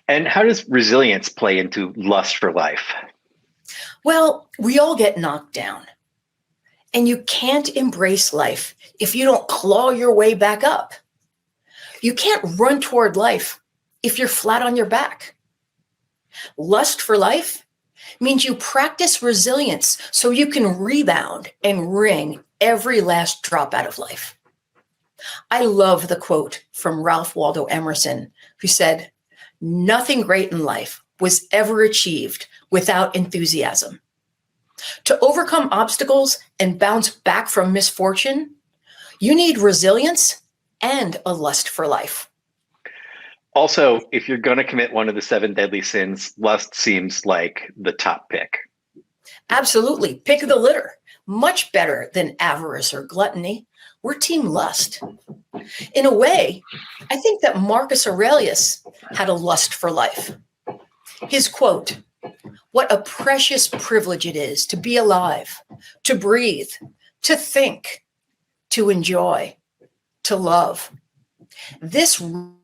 Speaker 8: And how does resilience play into lust for life?
Speaker 7: Well, we all get knocked down, and you can't embrace life if you don't claw your way back up. You can't run toward life if you're flat on your back. Lust for life means you practice resilience so you can rebound and wring every last drop out of life. I love the quote from Ralph Waldo Emerson, who said, "Nothing great in life was ever achieved without enthusiasm." To overcome obstacles and bounce back from misfortune, you need resilience and a lust for life.
Speaker 8: Also, if you're going to commit one of the 7 deadly sins, lust seems like the top pick.
Speaker 7: Absolutely. Pick of the litter. Much better than avarice or gluttony. We're team lust. In a way, I think that Marcus Aurelius had a lust for life. His quote, "What a precious privilege it is to be alive, to breathe, to think, to enjoy, to love." This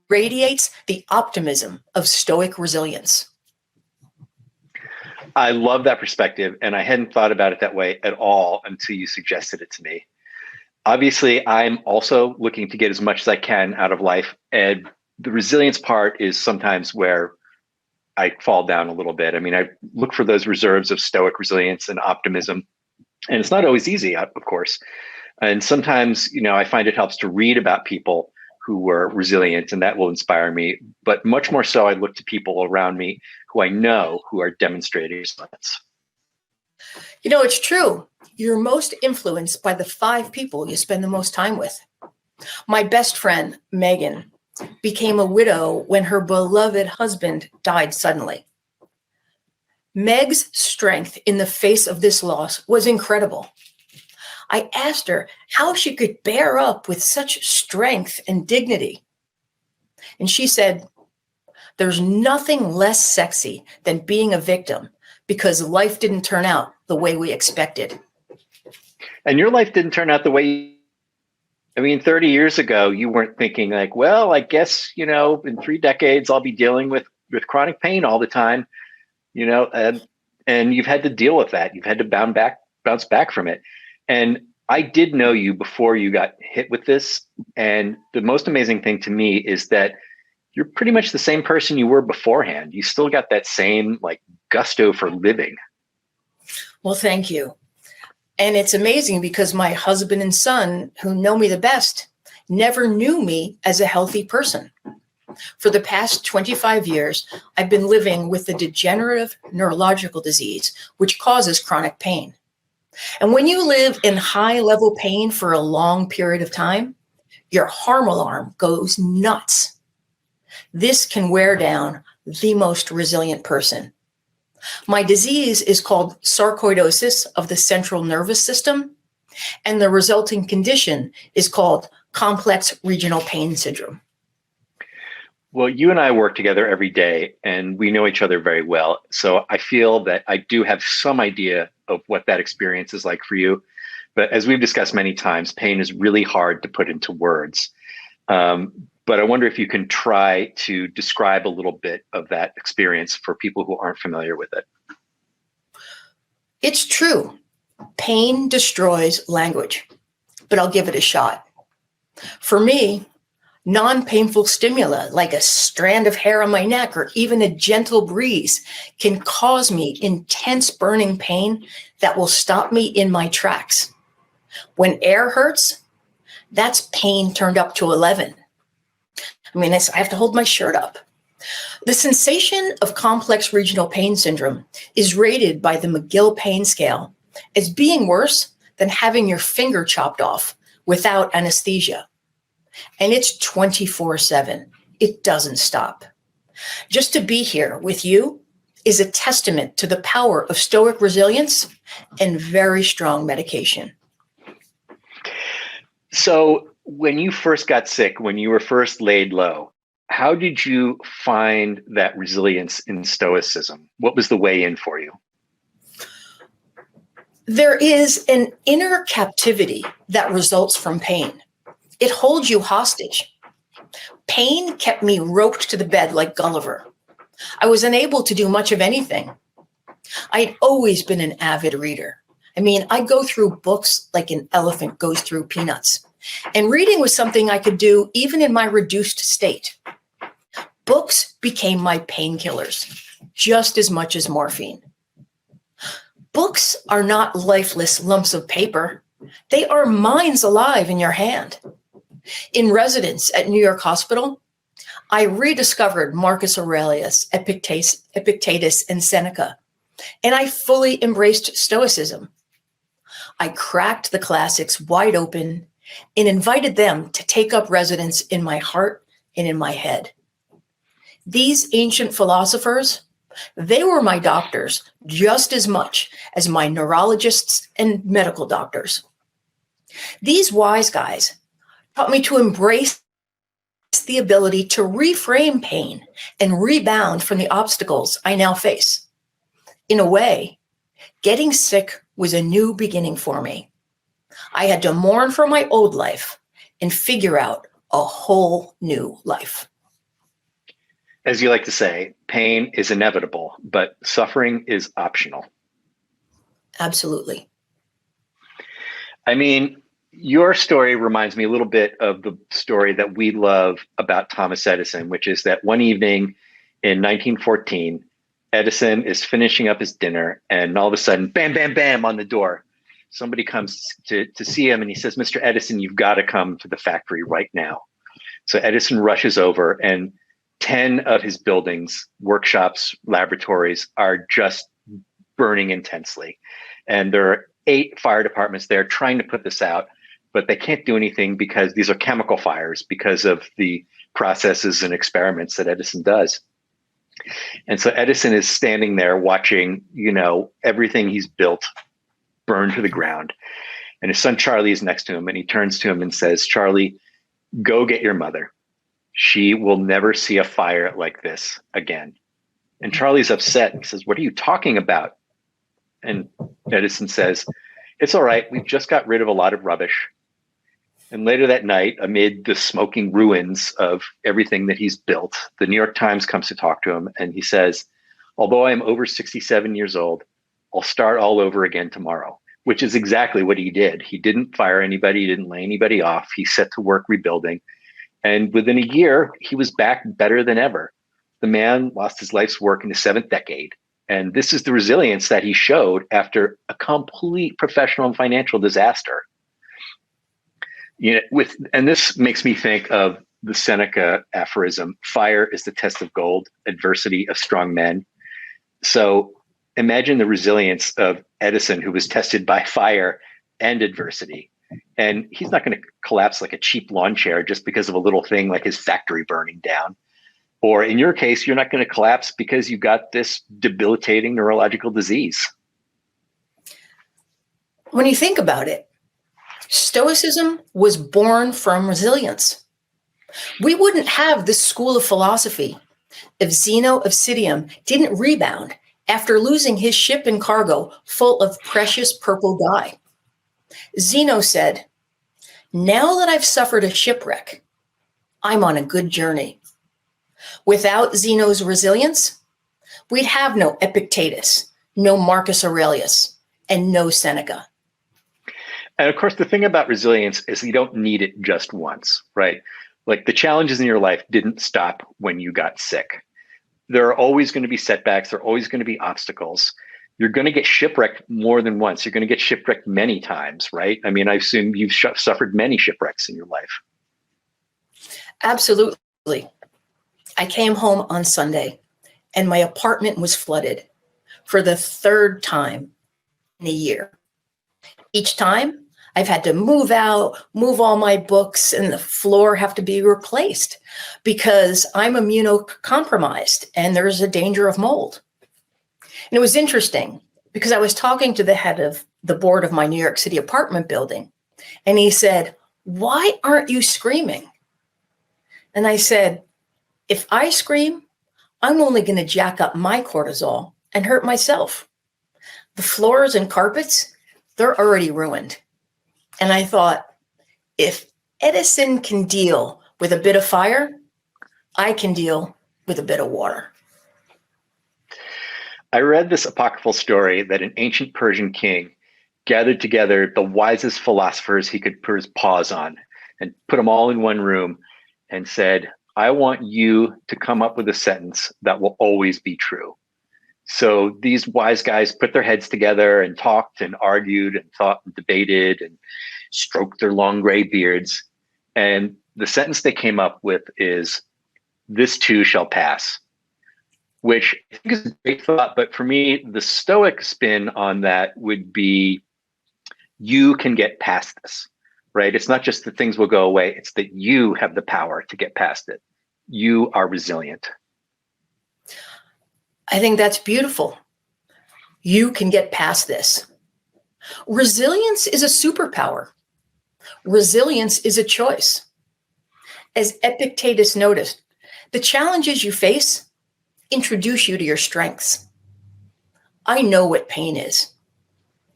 Speaker 7: radiates the optimism of Stoic resilience.
Speaker 8: I love that perspective, and I hadn't thought about it that way at all until you suggested it to me. Obviously, I'm also looking to get as much as I can out of life, and the resilience part is sometimes where I fall down a little bit. I mean, I look for those reserves of Stoic resilience and optimism, and it's not always easy, of course. And sometimes, I find it helps to read about people who were resilient, and that will inspire me. But much more so, I look to people around me who I know who are demonstrating resilience.
Speaker 7: It's true. You're most influenced by the 5 people you spend the most time with. My best friend, Megan, became a widow when her beloved husband died suddenly. Meg's strength in the face of this loss was incredible. I asked her how she could bear up with such strength and dignity. And she said, "There's nothing less sexy than being a victim because life didn't turn out the way we expected."
Speaker 8: And your life didn't turn out the way 30 years ago, you weren't thinking like, well, I guess, in 3 decades, I'll be dealing with chronic pain all the time, and you've had to deal with that. You've had to bounce back from it. And I did know you before you got hit with this. And the most amazing thing to me is that you're pretty much the same person you were beforehand. You still got that same gusto for living.
Speaker 7: Well, thank you. And it's amazing because my husband and son, who know me the best, never knew me as a healthy person. For the past 25 years, I've been living with the degenerative neurological disease, which causes chronic pain. And when you live in high-level pain for a long period of time, your harm alarm goes nuts. This can wear down the most resilient person. My disease is called sarcoidosis of the central nervous system, and the resulting condition is called complex regional pain syndrome.
Speaker 8: Well, you and I work together every day and we know each other very well. So I feel that I do have some idea of what that experience is like for you. But as we've discussed many times, pain is really hard to put into words. But I wonder if you can try to describe a little bit of that experience for people who aren't familiar with it.
Speaker 7: It's true. Pain destroys language, but I'll give it a shot. For me, non-painful stimuli like a strand of hair on my neck or even a gentle breeze can cause me intense burning pain that will stop me in my tracks. When air hurts, that's pain turned up to 11. I mean, I have to hold my shirt up. The sensation of complex regional pain syndrome is rated by the McGill Pain Scale as being worse than having your finger chopped off without anesthesia. And it's 24/7. It doesn't stop. Just to be here with you is a testament to the power of stoic resilience and very strong medication.
Speaker 8: So when you first got sick, when you were first laid low, how did you find that resilience in stoicism? What was the way in for you?
Speaker 7: There is an inner captivity that results from pain. It holds you hostage. Pain kept me roped to the bed like Gulliver. I was unable to do much of anything. I had always been an avid reader. I mean, I go through books like an elephant goes through peanuts. And reading was something I could do even in my reduced state. Books became my painkillers, just as much as morphine. Books are not lifeless lumps of paper. They are minds alive in your hand. In residence at New York Hospital, I rediscovered Marcus Aurelius, Epictetus, and Seneca, and I fully embraced Stoicism. I cracked the classics wide open and invited them to take up residence in my heart and in my head. These ancient philosophers, they were my doctors just as much as my neurologists and medical doctors. These wise guys taught me to embrace the ability to reframe pain and rebound from the obstacles I now face. In a way, getting sick was a new beginning for me. I had to mourn for my old life and figure out a whole new life.
Speaker 8: As you like to say, pain is inevitable, but suffering is optional.
Speaker 7: Absolutely.
Speaker 8: I mean, your story reminds me a little bit of the story that we love about Thomas Edison, which is that one evening in 1914, Edison is finishing up his dinner and all of a sudden, bam, bam, bam on the door. Somebody comes to see him and he says, "Mr. Edison, you've got to come to the factory right now." So Edison rushes over and 10 of his buildings, workshops, laboratories are just burning intensely. And there are 8 fire departments there trying to put this out, but they can't do anything because these are chemical fires because of the processes and experiments that Edison does. And so Edison is standing there watching, everything he's built burn to the ground. And his son Charlie is next to him and he turns to him and says, "Charlie, go get your mother. She will never see a fire like this again." And Charlie's upset. He says, "What are you talking about?" And Edison says, "It's all right. We've just got rid of a lot of rubbish." And later that night, amid the smoking ruins of everything that he's built, the New York Times comes to talk to him. And he says, "Although I am over 67 years old, I'll start all over again tomorrow," which is exactly what he did. He didn't fire anybody. He didn't lay anybody off. He set to work rebuilding. And within a year, he was back better than ever. The man lost his life's work in the 7th decade. And this is the resilience that he showed after a complete professional and financial disaster. And this makes me think of the Seneca aphorism, fire is the test of gold, adversity of strong men. So imagine the resilience of Edison, who was tested by fire and adversity. And he's not going to collapse like a cheap lawn chair just because of a little thing like his factory burning down. Or in your case, you're not going to collapse because you got this debilitating neurological disease.
Speaker 7: When you think about it, Stoicism was born from resilience. We wouldn't have this school of philosophy if Zeno of Citium didn't rebound after losing his ship and cargo full of precious purple dye. Zeno said, "Now that I've suffered a shipwreck, I'm on a good journey." Without Zeno's resilience, we'd have no Epictetus, no Marcus Aurelius, and no Seneca.
Speaker 8: And of course, the thing about resilience is you don't need it just once, right? Like the challenges in your life didn't stop when you got sick. There are always going to be setbacks. There are always going to be obstacles. You're going to get shipwrecked more than once. You're going to get shipwrecked many times, right? I mean, I assume you've suffered many shipwrecks in your life.
Speaker 7: Absolutely. I came home on Sunday and my apartment was flooded for the third time in a year. Each time I've had to move out, move all my books, and the floor have to be replaced because I'm immunocompromised and there's a danger of mold. And it was interesting because I was talking to the head of the board of my New York City apartment building, and he said, "Why aren't you screaming?" And I said, "If I scream, I'm only going to jack up my cortisol and hurt myself. The floors and carpets, they're already ruined." And I thought, if Edison can deal with a bit of fire, I can deal with a bit of water.
Speaker 8: I read this apocryphal story that an ancient Persian king gathered together the wisest philosophers he could put his paws on and put them all in one room and said, "I want you to come up with a sentence that will always be true." So these wise guys put their heads together and talked and argued and thought and debated and stroked their long gray beards. And the sentence they came up with is, "This too shall pass," which I think is a great thought. But for me, the Stoic spin on that would be, you can get past this, right? It's not just that things will go away. It's that you have the power to get past it. You are resilient.
Speaker 7: I think that's beautiful. You can get past this. Resilience is a superpower. Resilience is a choice. As Epictetus noticed, the challenges you face introduce you to your strengths. I know what pain is.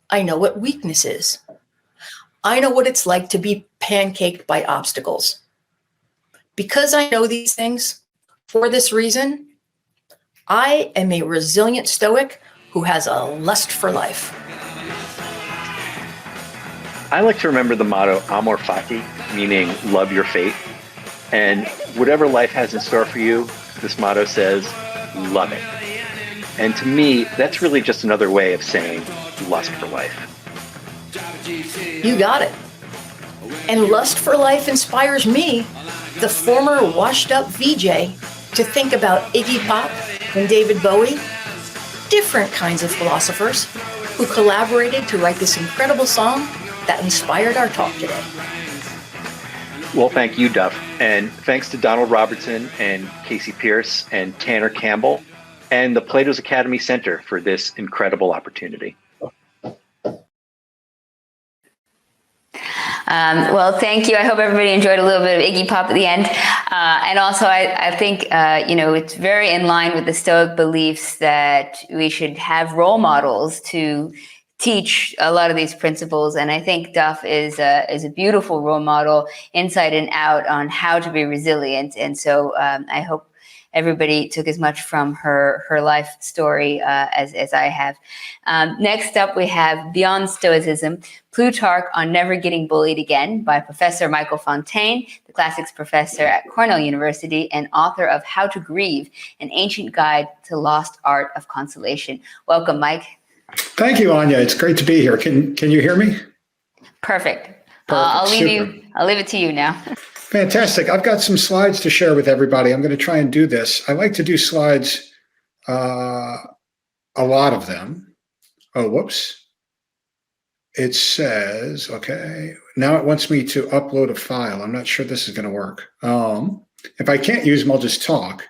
Speaker 7: I know what weakness is. I know what it's like to be pancaked by obstacles. Because I know these things, for this reason, I am a resilient Stoic who has a lust for life.
Speaker 8: I like to remember the motto, amor fati, meaning love your fate. And whatever life has in store for you, this motto says, love it. And to me, that's really just another way of saying lust for life.
Speaker 7: You got it. And lust for life inspires me, the former washed-up VJ, to think about Iggy Pop and David Bowie, different kinds of philosophers who collaborated to write this incredible song that inspired our talk today.
Speaker 8: Well, thank you, Duff. And thanks to Donald Robertson and Casey Pierce and Tanner Campbell and the Plato's Academy Center for this incredible opportunity.
Speaker 1: Well, thank you. I hope everybody enjoyed a little bit of Iggy Pop at the end. And also, I think, it's very in line with the Stoic beliefs that we should have role models to teach a lot of these principles. And I think Duff is a beautiful role model inside and out on how to be resilient. And so I hope everybody took as much from her life story as I have. Next up, we have Beyond Stoicism, Plutarch on Never Getting Bullied Again by Professor Michael Fontaine, the classics professor at Cornell University and author of How to Grieve, an ancient guide to lost art of consolation. Welcome, Mike.
Speaker 9: Thank you, Anya. It's great to be here. Can you hear me?
Speaker 1: Perfect. I'll leave it to you now.
Speaker 9: Fantastic. I've got some slides to share with everybody. I'm going to try and do this. I like to do slides, a lot of them. Oh, whoops. It says, okay, now it wants me to upload a file. I'm not sure this is going to work. If I can't use them, I'll just talk.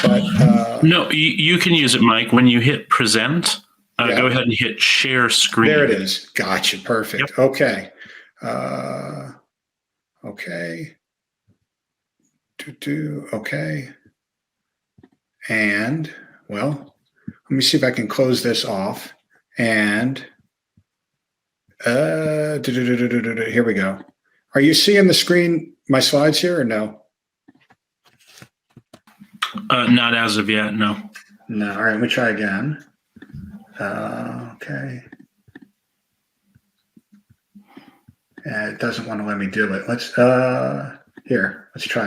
Speaker 9: But
Speaker 2: no, you can use it, Mike. When you hit present,
Speaker 9: Yeah.
Speaker 2: Go ahead and hit share screen.
Speaker 9: There it is. Gotcha. Perfect.
Speaker 2: Yep.
Speaker 9: Okay. Okay. Okay. And, well, let me see if I can close this off. And here we go. Are you seeing the screen, my slides here, or no?
Speaker 2: Not as of yet, no.
Speaker 9: No. All right, let me try again. Okay. It doesn't want to let me do it. Let's try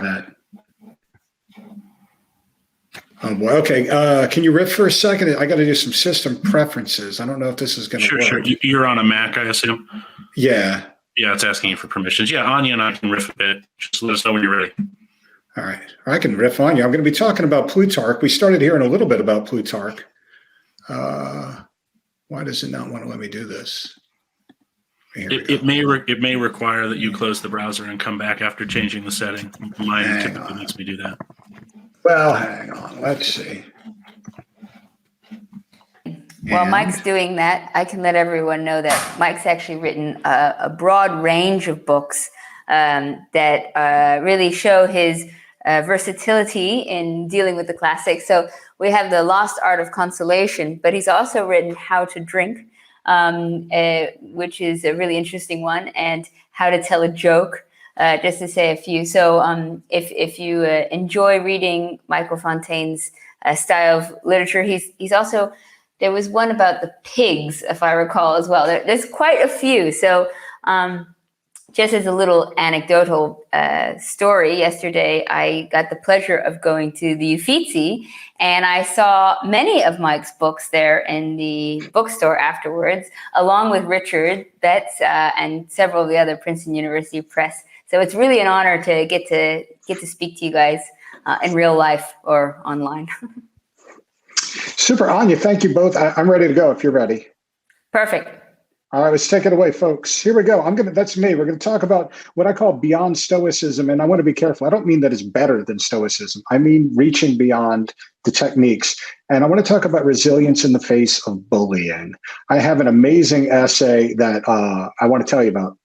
Speaker 9: that. Oh boy. Okay. Can you riff for a second? I got to do some system preferences. I don't know if this is going to work.
Speaker 2: Sure. You're on a Mac, I assume.
Speaker 9: Yeah.
Speaker 2: Yeah, it's asking you for permissions. Yeah, Anya and I can riff a bit. Just let us know when you're ready.
Speaker 9: All right. I can riff on you. I'm going to be talking about Plutarch. We started hearing a little bit about Plutarch. Why does it not want to let me do this?
Speaker 2: It may require that you close the browser and come back after changing the setting. Mine typically makes me do that.
Speaker 9: Well, hang on. Let's see.
Speaker 1: While Mike's doing that, I can let everyone know that Mike's actually written a broad range of books that really show his versatility in dealing with the classics. So we have The Lost Art of Consolation, but he's also written How to Drink, which is a really interesting one, and How to Tell a Joke, just to say a few. So if you enjoy reading Michael Fontaine's style of literature, he's also, there was one about the pigs, if I recall, as well. There's quite a few. So just as a little anecdotal story, yesterday I got the pleasure of going to the Uffizi, and I saw many of Mike's books there in the bookstore afterwards, along with Richard Betts and several of the other Princeton University Press. So it's really an honor to get to speak to you guys in real life or online.
Speaker 9: Super, Anya. Thank you both. I'm ready to go if you're ready.
Speaker 1: Perfect.
Speaker 9: All right, let's take it away, folks. Here we go. That's me. We're going to talk about what I call beyond Stoicism. And I want to be careful. I don't mean that it's better than Stoicism. I mean reaching beyond the techniques. And I want to talk about resilience in the face of bullying. I have an amazing essay that I want to tell you about.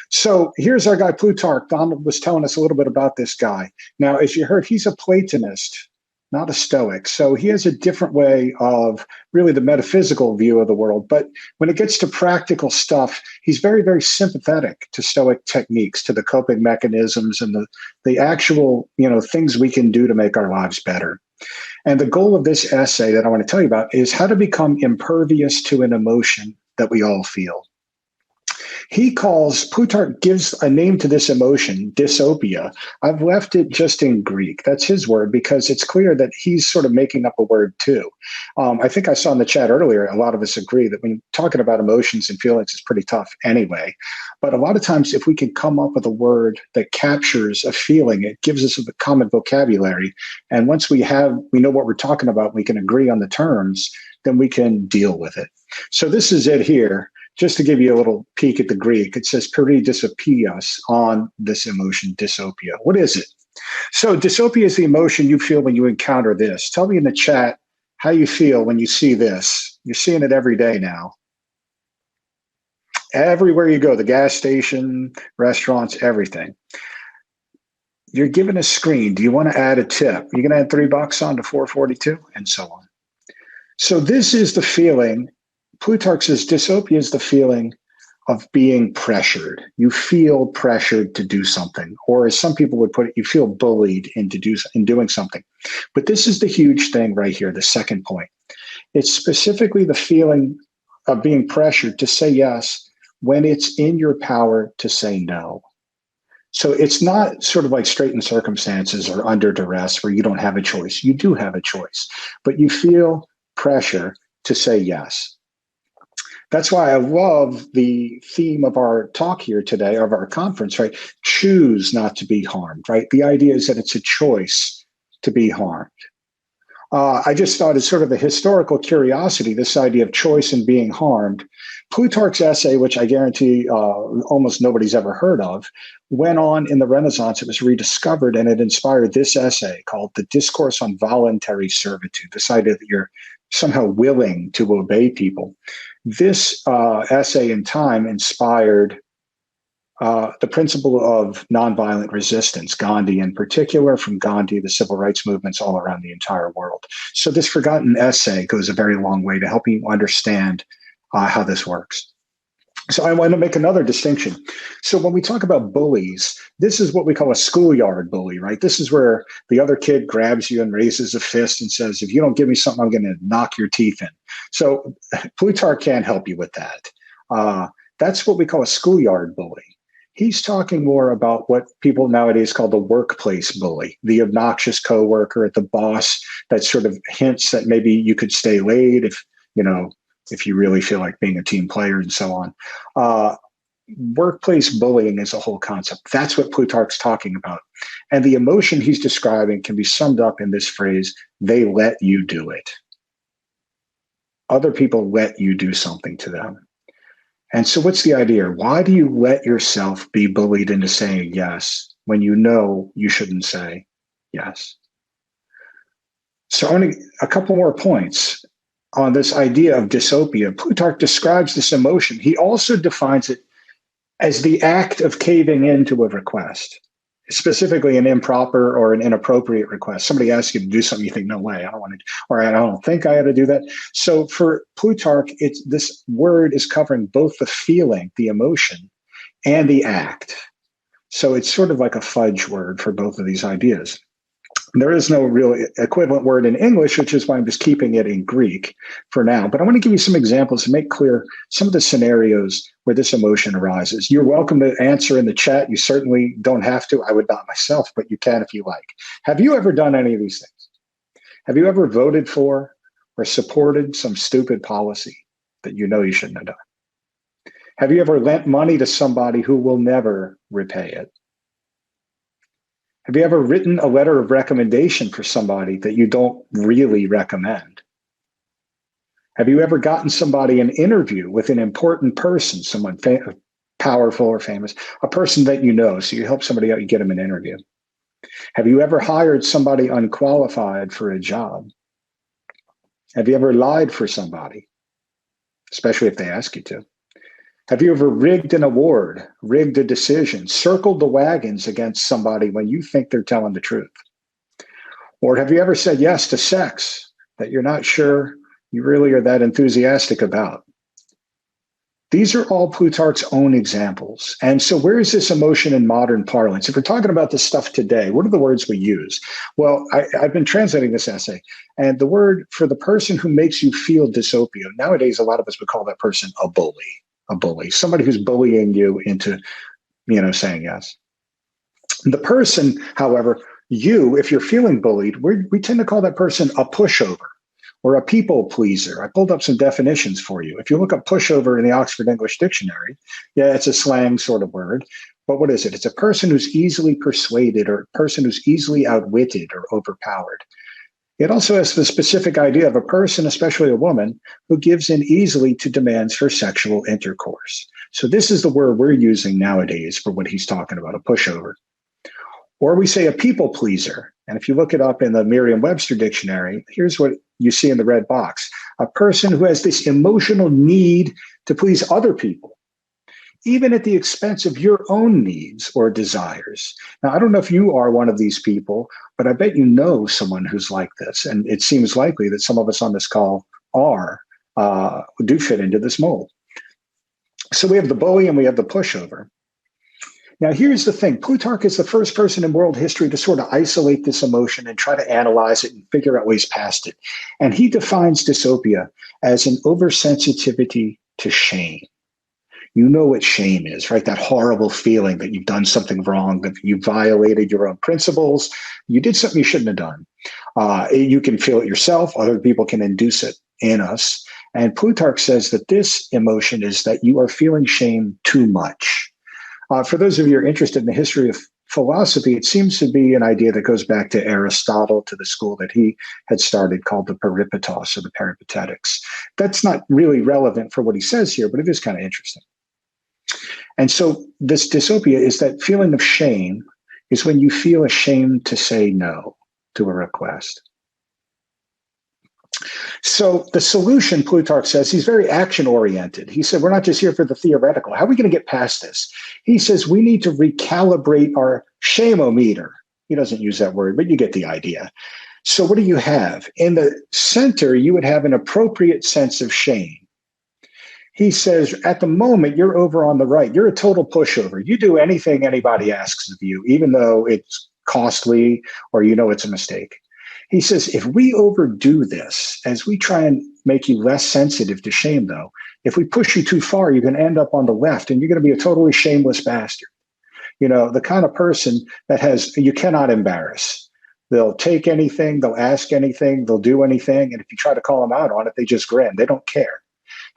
Speaker 9: So here's our guy, Plutarch. Donald was telling us a little bit about this guy. Now, as you heard, he's a Platonist, not a Stoic. So he has a different way of really the metaphysical view of the world. But when it gets to practical stuff, he's very, very sympathetic to Stoic techniques, to the coping mechanisms and the actual, things we can do to make our lives better. And the goal of this essay that I want to tell you about is how to become impervious to an emotion that we all feel. Plutarch gives a name to this emotion, dysopia. I've left it just in Greek. That's his word because it's clear that he's sort of making up a word too. I think I saw in the chat earlier, a lot of us agree that when talking about emotions and feelings is pretty tough anyway. But a lot of times if we can come up with a word that captures a feeling, it gives us a common vocabulary. And once we know what we're talking about, we can agree on the terms, then we can deal with it. So this is it here. Just to give you a little peek at the Greek, it says peridysopias on this emotion, dysopia. What is it? So dysopia is the emotion you feel when you encounter this. Tell me in the chat how you feel when you see this. You're seeing it every day now. Everywhere you go, the gas station, restaurants, everything. You're given a screen. Do you want to add a tip? You're going to add $3 on to 442 and so on. So this is the feeling. Plutarch says dysopia is the feeling of being pressured. You feel pressured to do something, or as some people would put it, you feel bullied into doing something. But this is the huge thing right here, the second point. It's specifically the feeling of being pressured to say yes when it's in your power to say no. So it's not sort of like straitened circumstances or under duress where you don't have a choice. You do have a choice, but you feel pressure to say yes. That's why I love the theme of our talk here today, of our conference, right? Choose not to be harmed, right? The idea is that it's a choice to be harmed. I just thought it's sort of a historical curiosity, this idea of choice and being harmed. Plutarch's essay, which I guarantee almost nobody's ever heard of, went on in the Renaissance. It was rediscovered, and it inspired this essay called The Discourse on Voluntary Servitude, this idea that you're somehow willing to obey people. This essay in time inspired the principle of nonviolent resistance, Gandhi in particular, from Gandhi, the civil rights movements all around the entire world. So this forgotten essay goes a very long way to helping you understand how this works. So I want to make another distinction. So when we talk about bullies, this is what we call a schoolyard bully, right? This is where the other kid grabs you and raises a fist and says, if you don't give me something, I'm going to knock your teeth in. So Plutarch can't help you with that. That's what we call a schoolyard bully. He's talking more about what people nowadays call the workplace bully, the obnoxious coworker, the boss that sort of hints that maybe you could stay late if you really feel like being a team player and so on. Workplace bullying is a whole concept. That's what Plutarch's talking about. And the emotion he's describing can be summed up in this phrase, they let you do it. Other people let you do something to them. And so what's the idea? Why do you let yourself be bullied into saying yes when you know you shouldn't say yes? So I want a couple more points on this idea of dysopia. Plutarch describes this emotion. He also defines it as the act of caving into a request, specifically an improper or an inappropriate request. Somebody asks you to do something, you think, no way, I don't want to, or I don't think I ought to do that. So for Plutarch, this word is covering both the feeling, the emotion, and the act. So it's sort of like a fudge word for both of these ideas. There is no real equivalent word in English, which is why I'm just keeping it in Greek for now. But I want to give you some examples to make clear some of the scenarios where this emotion arises. You're welcome to answer in the chat. You certainly don't have to. I would not myself, but you can if you like. Have you ever done any of these things? Have you ever voted for or supported some stupid policy that you know you shouldn't have done? Have you ever lent money to somebody who will never repay it? Have you ever written a letter of recommendation for somebody that you don't really recommend? Have you ever gotten somebody an interview with an important person, someone powerful or famous, a person that you know, so you help somebody out, you get them an interview? Have you ever hired somebody unqualified for a job? Have you ever lied for somebody, especially if they ask you to? Have you ever rigged an award, rigged a decision, circled the wagons against somebody when you think they're telling the truth? Or have you ever said yes to sex that you're not sure you really are that enthusiastic about? These are all Plutarch's own examples. And so where is this emotion in modern parlance? If we're talking about this stuff today, what are the words we use? Well, I've been translating this essay, and the word for the person who makes you feel dysopia, nowadays a lot of us would call that person a bully, somebody who's bullying you into, saying yes. The person, however, if you're feeling bullied, we tend to call that person a pushover or a people pleaser. I pulled up some definitions for you. If you look up pushover in the Oxford English Dictionary, yeah, it's a slang sort of word. But what is it? It's a person who's easily persuaded or a person who's easily outwitted or overpowered. It also has the specific idea of a person, especially a woman, who gives in easily to demands for sexual intercourse. So this is the word we're using nowadays for what he's talking about, a pushover. Or we say a people pleaser. And if you look it up in the Merriam-Webster dictionary, here's what you see in the red box. A person who has this emotional need to please other people, even at the expense of your own needs or desires. Now, I don't know if you are one of these people, but I bet you know someone who's like this. And it seems likely that some of us on this call do fit into this mold. So we have the bully and we have the pushover. Now, here's the thing. Plutarch is the first person in world history to sort of isolate this emotion and try to analyze it and figure out ways past it. And he defines dysopia as an oversensitivity to shame. You know what shame is, right? That horrible feeling that you've done something wrong, that you violated your own principles, you did something you shouldn't have done. You can feel it yourself. Other people can induce it in us. And Plutarch says that this emotion is that you are feeling shame too much. For those of you who are interested in the history of philosophy, it seems to be an idea that goes back to Aristotle, to the school that he had started called the Peripatos or the Peripatetics. That's not really relevant for what he says here, but it is kind of interesting. And so this dysopia is that feeling of shame is when you feel ashamed to say no to a request. So the solution, Plutarch says, he's very action oriented. He said, we're not just here for the theoretical. How are we going to get past this? He says, we need to recalibrate our shameometer. He doesn't use that word, but you get the idea. So what do you have? In the center, you would have an appropriate sense of shame. He says, at the moment, you're over on the right. You're a total pushover. You do anything anybody asks of you, even though it's costly or you know it's a mistake. He says, if we overdo this, as we try and make you less sensitive to shame, though, if we push you too far, you're going to end up on the left and you're going to be a totally shameless bastard. You know, the kind of person that you cannot embarrass. They'll take anything, they'll ask anything, they'll do anything. And if you try to call them out on it, they just grin. They don't care.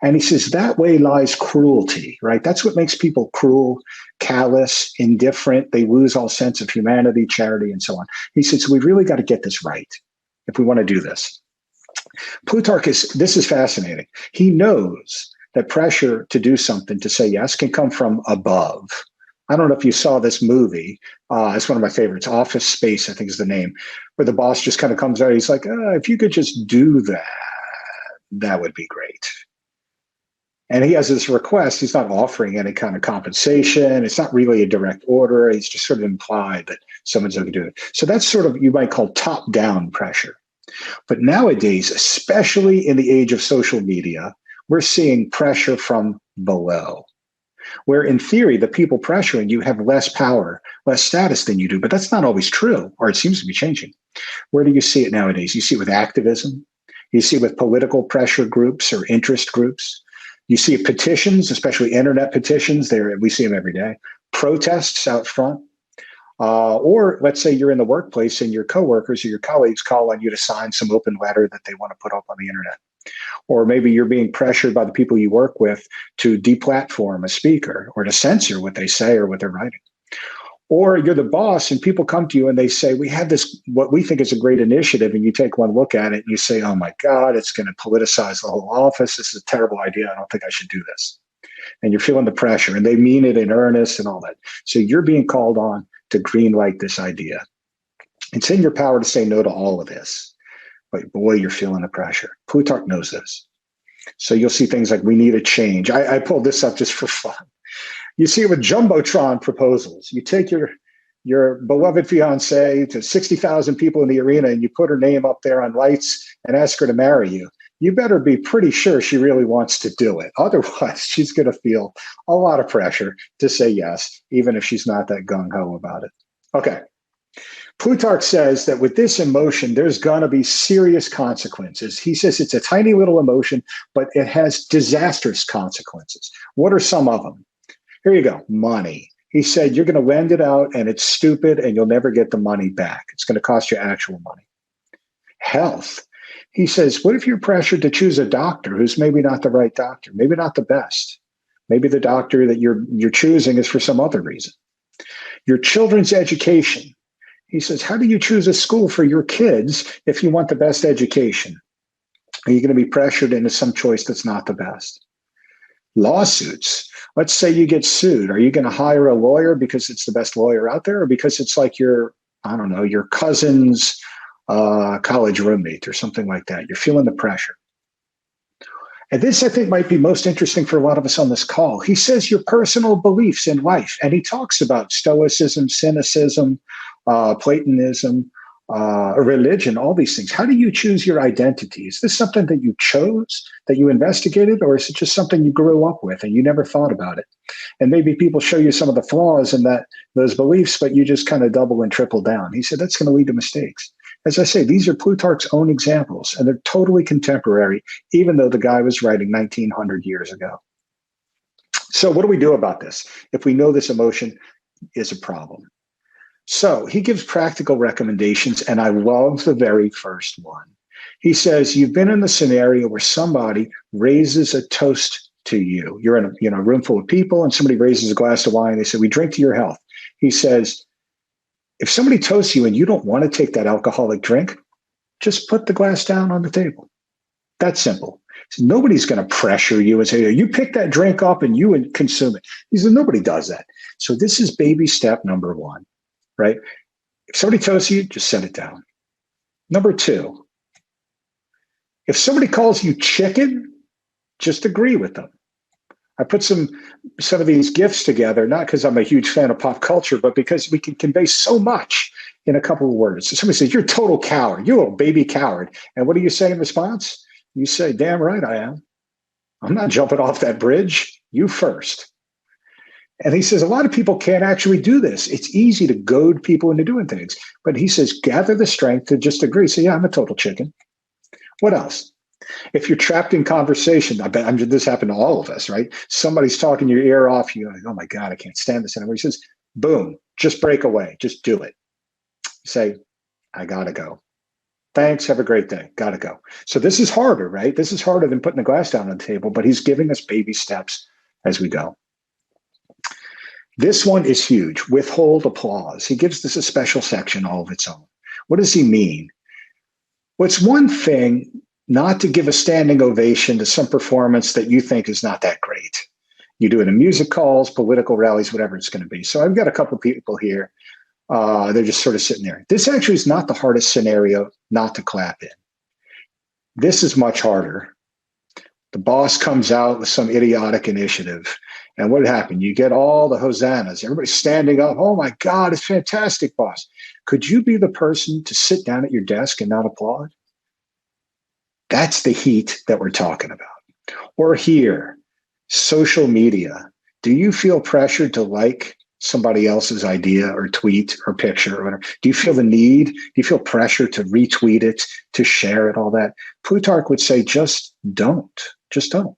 Speaker 9: And he says that way lies cruelty, right? That's what makes people cruel, callous, indifferent. They lose all sense of humanity, charity, and so on. He says, we've really got to get this right if we want to do this. Plutarch this is fascinating. He knows that pressure to do something, to say yes, can come from above. I don't know if you saw this movie. It's one of my favorites, Office Space, I think is the name, where the boss just kind of comes out. He's like, if you could just do that, that would be great. And he has this request. He's not offering any kind of compensation. It's not really a direct order. He's just sort of implied that someone's going to do it. So that's sort of, you might call top-down pressure. But nowadays, especially in the age of social media, we're seeing pressure from below, where in theory, the people pressuring you have less power, less status than you do. But that's not always true, or it seems to be changing. Where do you see it nowadays? You see it with activism. You see it with political pressure groups or interest groups. You see petitions, especially internet petitions. We see them every day. Protests out front. Or let's say you're in the workplace and your coworkers or your colleagues call on you to sign some open letter that they want to put up on the internet. Or maybe you're being pressured by the people you work with to deplatform a speaker or to censor what they say or what they're writing. Or you're the boss and people come to you and they say, we have this, what we think is a great initiative. And you take one look at it and you say, oh my God, it's going to politicize the whole office. This is a terrible idea. I don't think I should do this. And you're feeling the pressure and they mean it in earnest and all that. So you're being called on to greenlight this idea. It's in your power to say no to all of this. But boy, you're feeling the pressure. Plutarch knows this. So you'll see things like, we need a change. I pulled this up just for fun. You see it with Jumbotron proposals. You take your beloved fiancée to 60,000 people in the arena and you put her name up there on lights and ask her to marry you. You better be pretty sure she really wants to do it. Otherwise, she's going to feel a lot of pressure to say yes, even if she's not that gung-ho about it. Okay. Plutarch says that with this emotion, there's going to be serious consequences. He says it's a tiny little emotion, but it has disastrous consequences. What are some of them? Here you go. Money. He said, you're going to lend it out and it's stupid and you'll never get the money back. It's going to cost you actual money. Health. He says, what if you're pressured to choose a doctor who's maybe not the right doctor, maybe not the best? Maybe the doctor that you're choosing is for some other reason. Your children's education. He says, how do you choose a school for your kids if you want the best education? Are you going to be pressured into some choice that's not the best? Lawsuits. Let's say you get sued. Are you going to hire a lawyer because it's the best lawyer out there or because it's like your cousin's college roommate or something like that? You're feeling the pressure. And this, I think, might be most interesting for a lot of us on this call. He says your personal beliefs in life, and he talks about Stoicism, cynicism, Platonism, religion, all these things. How do you choose your identity? Is this something that you chose, that you investigated, or is it just something you grew up with and you never thought about it? And maybe people show you some of the flaws in those beliefs, but you just kind of double and triple down. He said that's going to lead to mistakes. As I say, these are Plutarch's own examples, and they're totally contemporary, even though the guy was writing 1900 years ago. So what do we do about this if we know this emotion is a problem? So he gives practical recommendations, and I love the very first one. He says, you've been in the scenario where somebody raises a toast to you. You're in a room full of people, and somebody raises a glass of wine. They say, we drink to your health. He says, if somebody toasts you and you don't want to take that alcoholic drink, just put the glass down on the table. That's simple. So nobody's going to pressure you and say, you pick that drink up and you consume it. He says, nobody does that. So this is baby step number one, right? If somebody toasts you, just set it down. Number two, if somebody calls you chicken, just agree with them. I put some of these GIFs together, not because I'm a huge fan of pop culture, but because we can convey so much in a couple of words. So somebody says, you're a total coward. You're a little baby coward. And what do you say in response? You say, damn right I am. I'm not jumping off that bridge. You first. And he says, a lot of people can't actually do this. It's easy to goad people into doing things. But he says, gather the strength to just agree. Say, yeah, I'm a total chicken. What else? If you're trapped in conversation, this happened to all of us, right? Somebody's talking your ear off. You're like, oh my God, I can't stand this anymore. He says, boom, just break away. Just do it. Say, I gotta go. Thanks. Have a great day. Gotta go. So this is harder, right? This is harder than putting the glass down on the table, but he's giving us baby steps as we go. This one is huge. Withhold applause. He gives this a special section all of its own. What does he mean? Well, it's one thing not to give a standing ovation to some performance that you think is not that great. You do it in music calls, political rallies, whatever it's going to be. So I've got a couple of people here. They're just sort of sitting there. This actually is not the hardest scenario not to clap in. This is much harder. The boss comes out with some idiotic initiative. And what happened? You get all the hosannas. Everybody's standing up. Oh my God, it's fantastic, boss. Could you be the person to sit down at your desk and not applaud? That's the heat that we're talking about. Or here, social media. Do you feel pressured to like somebody else's idea or tweet or picture or whatever? Do you feel the need? Do you feel pressure to retweet it, to share it, all that? Plutarch would say, just don't. Just don't.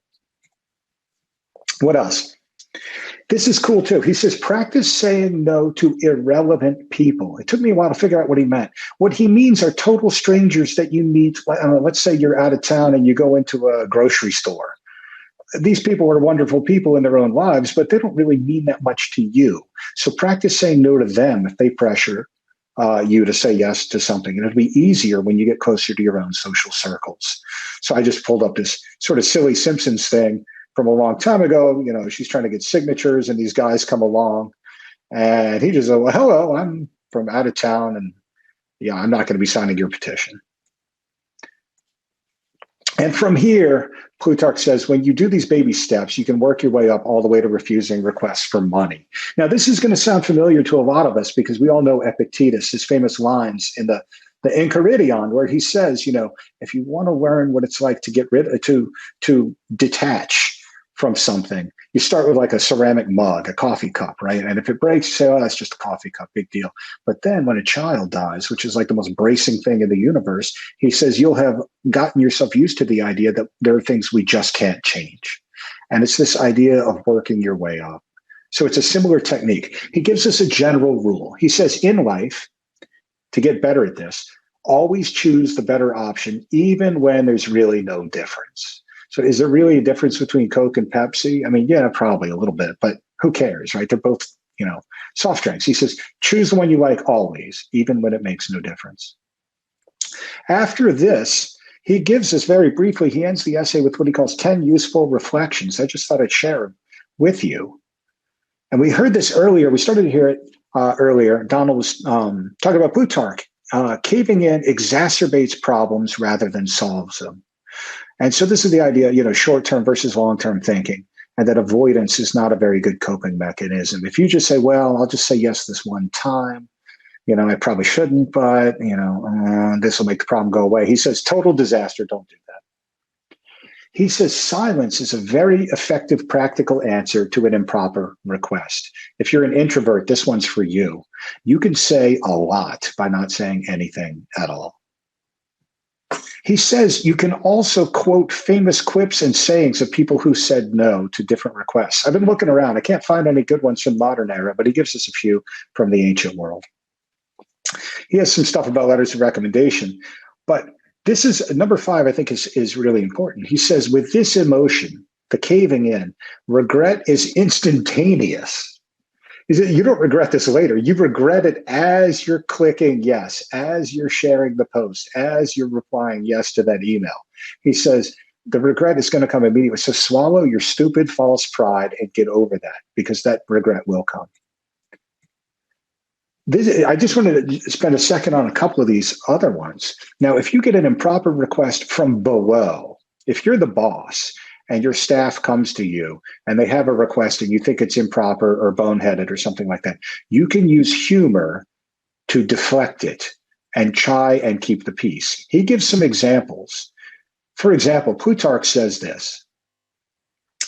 Speaker 9: What else? This is cool too. He says, practice saying no to irrelevant people. It took me a while to figure out what he meant. What he means are total strangers that you meet. Let's say you're out of town and you go into a grocery store. These people are wonderful people in their own lives, but they don't really mean that much to you. So practice saying no to them if they pressure you to say yes to something. And it'll be easier when you get closer to your own social circles. So I just pulled up this sort of silly Simpsons thing from a long time ago. You know, she's trying to get signatures and these guys come along and he just said, well, hello, I'm from out of town and yeah, I'm not going to be signing your petition. And from here, Plutarch says, when you do these baby steps, you can work your way up all the way to refusing requests for money. Now, this is going to sound familiar to a lot of us because we all know Epictetus, his famous lines in the Enchiridion, where he says, you know, if you want to learn what it's like to get rid of, to detach from something, you start with like a ceramic mug, a coffee cup, right? And if it breaks, you say, oh, that's just a coffee cup, big deal. But then when a child dies, which is like the most bracing thing in the universe, he says, you'll have gotten yourself used to the idea that there are things we just can't change. And it's this idea of working your way up. So it's a similar technique. He gives us a general rule. He says, in life, to get better at this, always choose the better option, even when there's really no difference. So is there really a difference between Coke and Pepsi? I mean, yeah, probably a little bit, but who cares, right? They're both, you know, soft drinks. He says, choose the one you like always, even when it makes no difference. After this, he gives us very briefly, he ends the essay with what he calls 10 useful reflections. I just thought I'd share them with you. And we heard this earlier. We started to hear it earlier. Donald was talking about Plutarch. Caving in exacerbates problems rather than solves them. And so this is the idea, you know, short-term versus long-term thinking, and that avoidance is not a very good coping mechanism. If you just say, well, I'll just say yes this one time, you know, I probably shouldn't, but, you know, this will make the problem go away. He says, total disaster, don't do that. He says, silence is a very effective practical answer to an improper request. If you're an introvert, this one's for you. You can say a lot by not saying anything at all. He says you can also quote famous quips and sayings of people who said no to different requests. I've been looking around. I can't find any good ones from modern era, but he gives us a few from the ancient world. He has some stuff about letters of recommendation, but this is number 5, I think is really important. He says, with this emotion, the caving in, regret is instantaneous. He said, you don't regret this later. You regret it as you're clicking yes, as you're sharing the post, as you're replying yes to that email. He says, the regret is going to come immediately. So swallow your stupid false pride and get over that, because that regret will come. I just wanted to spend a second on a couple of these other ones. Now, if you get an improper request from below, if you're the boss and your staff comes to you and they have a request and you think it's improper or boneheaded or something like that, you can use humor to deflect it and try and keep the peace. He gives some examples. For example, Plutarch says this.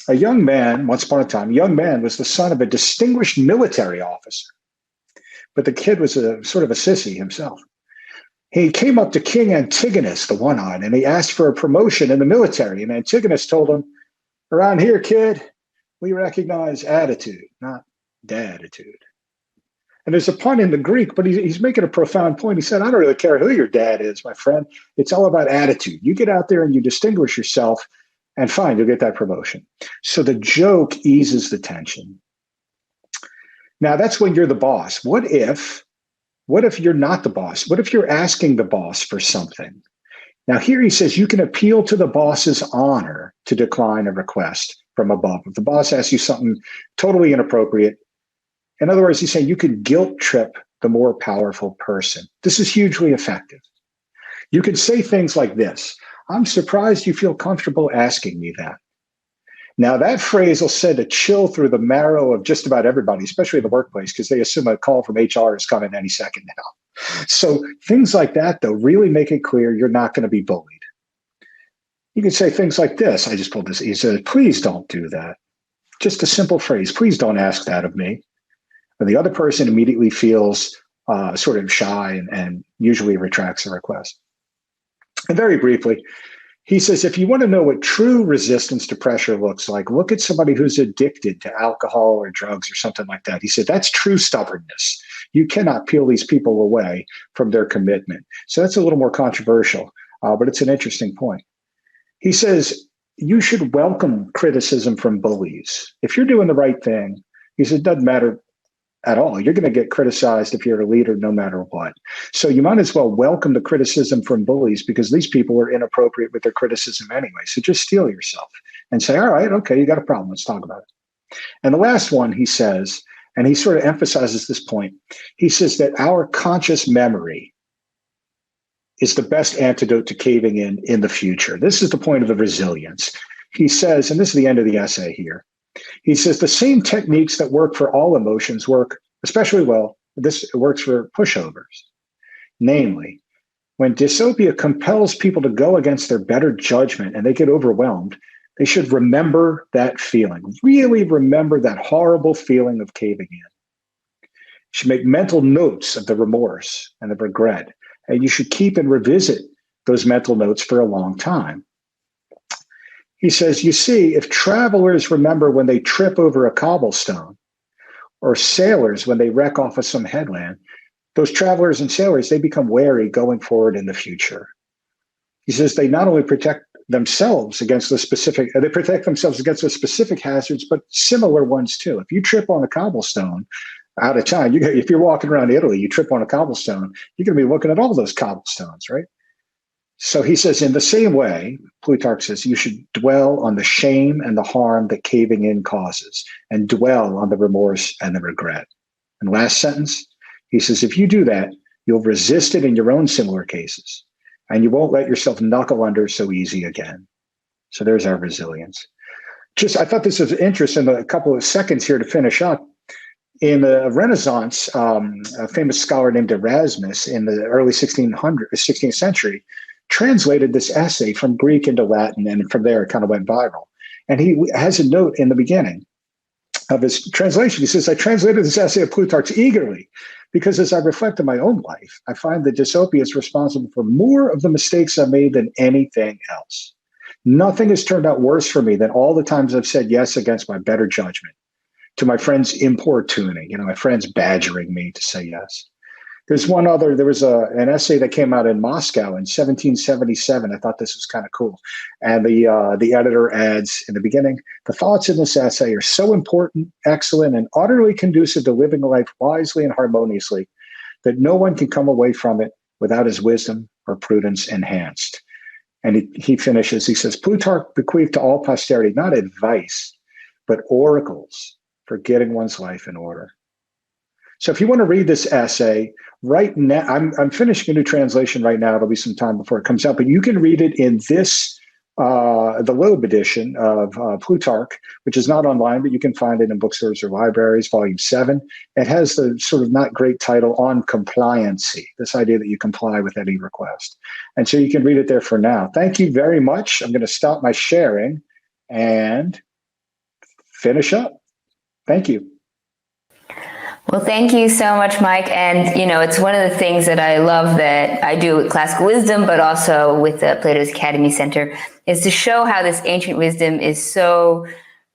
Speaker 9: A young man, once upon a time, a young man was the son of a distinguished military officer. But the kid was a sort of a sissy himself. He came up to King Antigonus, the one-eyed, and he asked for a promotion in the military. And Antigonus told him, around here, kid, we recognize attitude, not dad-attitude. And there's a pun in the Greek, but he's making a profound point. He said, I don't really care who your dad is, my friend. It's all about attitude. You get out there and you distinguish yourself, and fine, you'll get that promotion. So the joke eases the tension. Now, that's when you're the boss. What if you're not the boss? What if you're asking the boss for something? Now, here he says you can appeal to the boss's honor to decline a request from above. If the boss asks you something totally inappropriate, in other words, he's saying you could guilt trip the more powerful person. This is hugely effective. You could say things like this: I'm surprised you feel comfortable asking me that. Now, that phrase will send a chill through the marrow of just about everybody, especially in the workplace, because they assume a call from HR is coming any second now. So things like that, though, really make it clear you're not going to be bullied. You can say things like this. I just pulled this. He says, please don't do that. Just a simple phrase. Please don't ask that of me. And the other person immediately feels sort of shy and usually retracts the request. And very briefly, he says, if you want to know what true resistance to pressure looks like, look at somebody who's addicted to alcohol or drugs or something like that. He said, that's true stubbornness. You cannot peel these people away from their commitment. So that's a little more controversial, but it's an interesting point. He says, you should welcome criticism from bullies. If you're doing the right thing, he said, it doesn't matter at all. You're going to get criticized if you're a leader, no matter what. So you might as well welcome the criticism from bullies, because these people are inappropriate with their criticism anyway. So just steel yourself and say, all right, okay, you got a problem. Let's talk about it. And the last one, he says, and he sort of emphasizes this point, he says that our conscious memory is the best antidote to caving in the future. This is the point of the resilience. He says, and this is the end of the essay here, he says the same techniques that work for all emotions work especially well. This works for pushovers. Namely, when dystopia compels people to go against their better judgment and they get overwhelmed, they should remember that feeling. Really remember that horrible feeling of caving in. You should make mental notes of the remorse and the regret. And you should keep and revisit those mental notes for a long time. He says, you see, if travelers remember when they trip over a cobblestone, or sailors when they wreck off of some headland, those travelers and sailors, they become wary going forward in the future. He says they not only protect themselves against the specific hazards, but similar ones too. If you trip on a cobblestone out of time, if you're walking around Italy, you trip on a cobblestone, you're going to be looking at all those cobblestones, right? So he says, in the same way, Plutarch says, you should dwell on the shame and the harm that caving in causes, and dwell on the remorse and the regret. And last sentence, he says, if you do that, you'll resist it in your own similar cases, and you won't let yourself knuckle under so easy again. So there's our resilience. I thought this was interesting, a couple of seconds here to finish up. In the Renaissance, a famous scholar named Erasmus in the early 16th century translated this essay from Greek into Latin, and from there it kind of went viral. And he has a note in the beginning of his translation. He says, I translated this essay of Plutarch's eagerly because as I reflect on my own life, I find that dystopia is responsible for more of the mistakes I've made than anything else. Nothing has turned out worse for me than all the times I've said yes against my better judgment, to my friends' importuning, my friends badgering me to say yes. There's one other. There was an essay that came out in Moscow in 1777. I thought this was kind of cool, and the editor adds in the beginning, the thoughts in this essay are so important, excellent, and utterly conducive to living life wisely and harmoniously that no one can come away from it without his wisdom or prudence enhanced. And he finishes. He says, Plutarch bequeathed to all posterity not advice, but oracles for getting one's life in order. So if you want to read this essay right now, I'm finishing a new translation right now. It'll be some time before it comes out, but you can read it in this, the Loeb edition of Plutarch, which is not online, but you can find it in bookstores or libraries, volume 7. It has the sort of not great title on compliancy, this idea that you comply with any request. And so you can read it there for now. Thank you very much. I'm going to stop my sharing and finish up. Thank you.
Speaker 1: Well, thank you so much, Mike. And, it's one of the things that I love that I do with Classical Wisdom, but also with the Plato's Academy Center, is to show how this ancient wisdom is so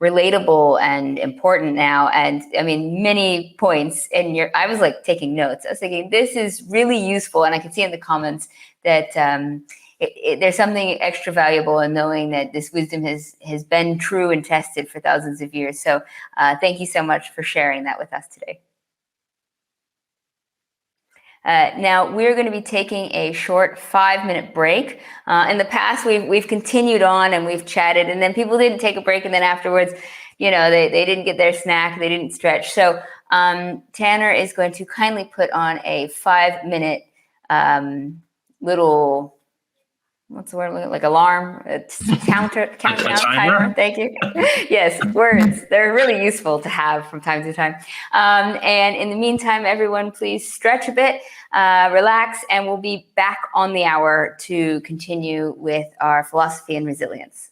Speaker 1: relatable and important now. And I mean, many points I was like taking notes. I was thinking, this is really useful. And I can see in the comments that there's something extra valuable in knowing that this wisdom has been true and tested for thousands of years. So thank you so much for sharing that with us today. Now we're going to be taking a short 5-minute break. In the past, we've continued on and we've chatted, and then people didn't take a break, and then afterwards, they didn't get their snack, they didn't stretch. So Tanner is going to kindly put on a 5-minute little, what's the word? Like alarm, countdown timer. Thank you. Yes, words. They're really useful to have from time to time. And in the meantime, everyone, please stretch a bit, relax, and we'll be back on the hour to continue with our philosophy and resilience.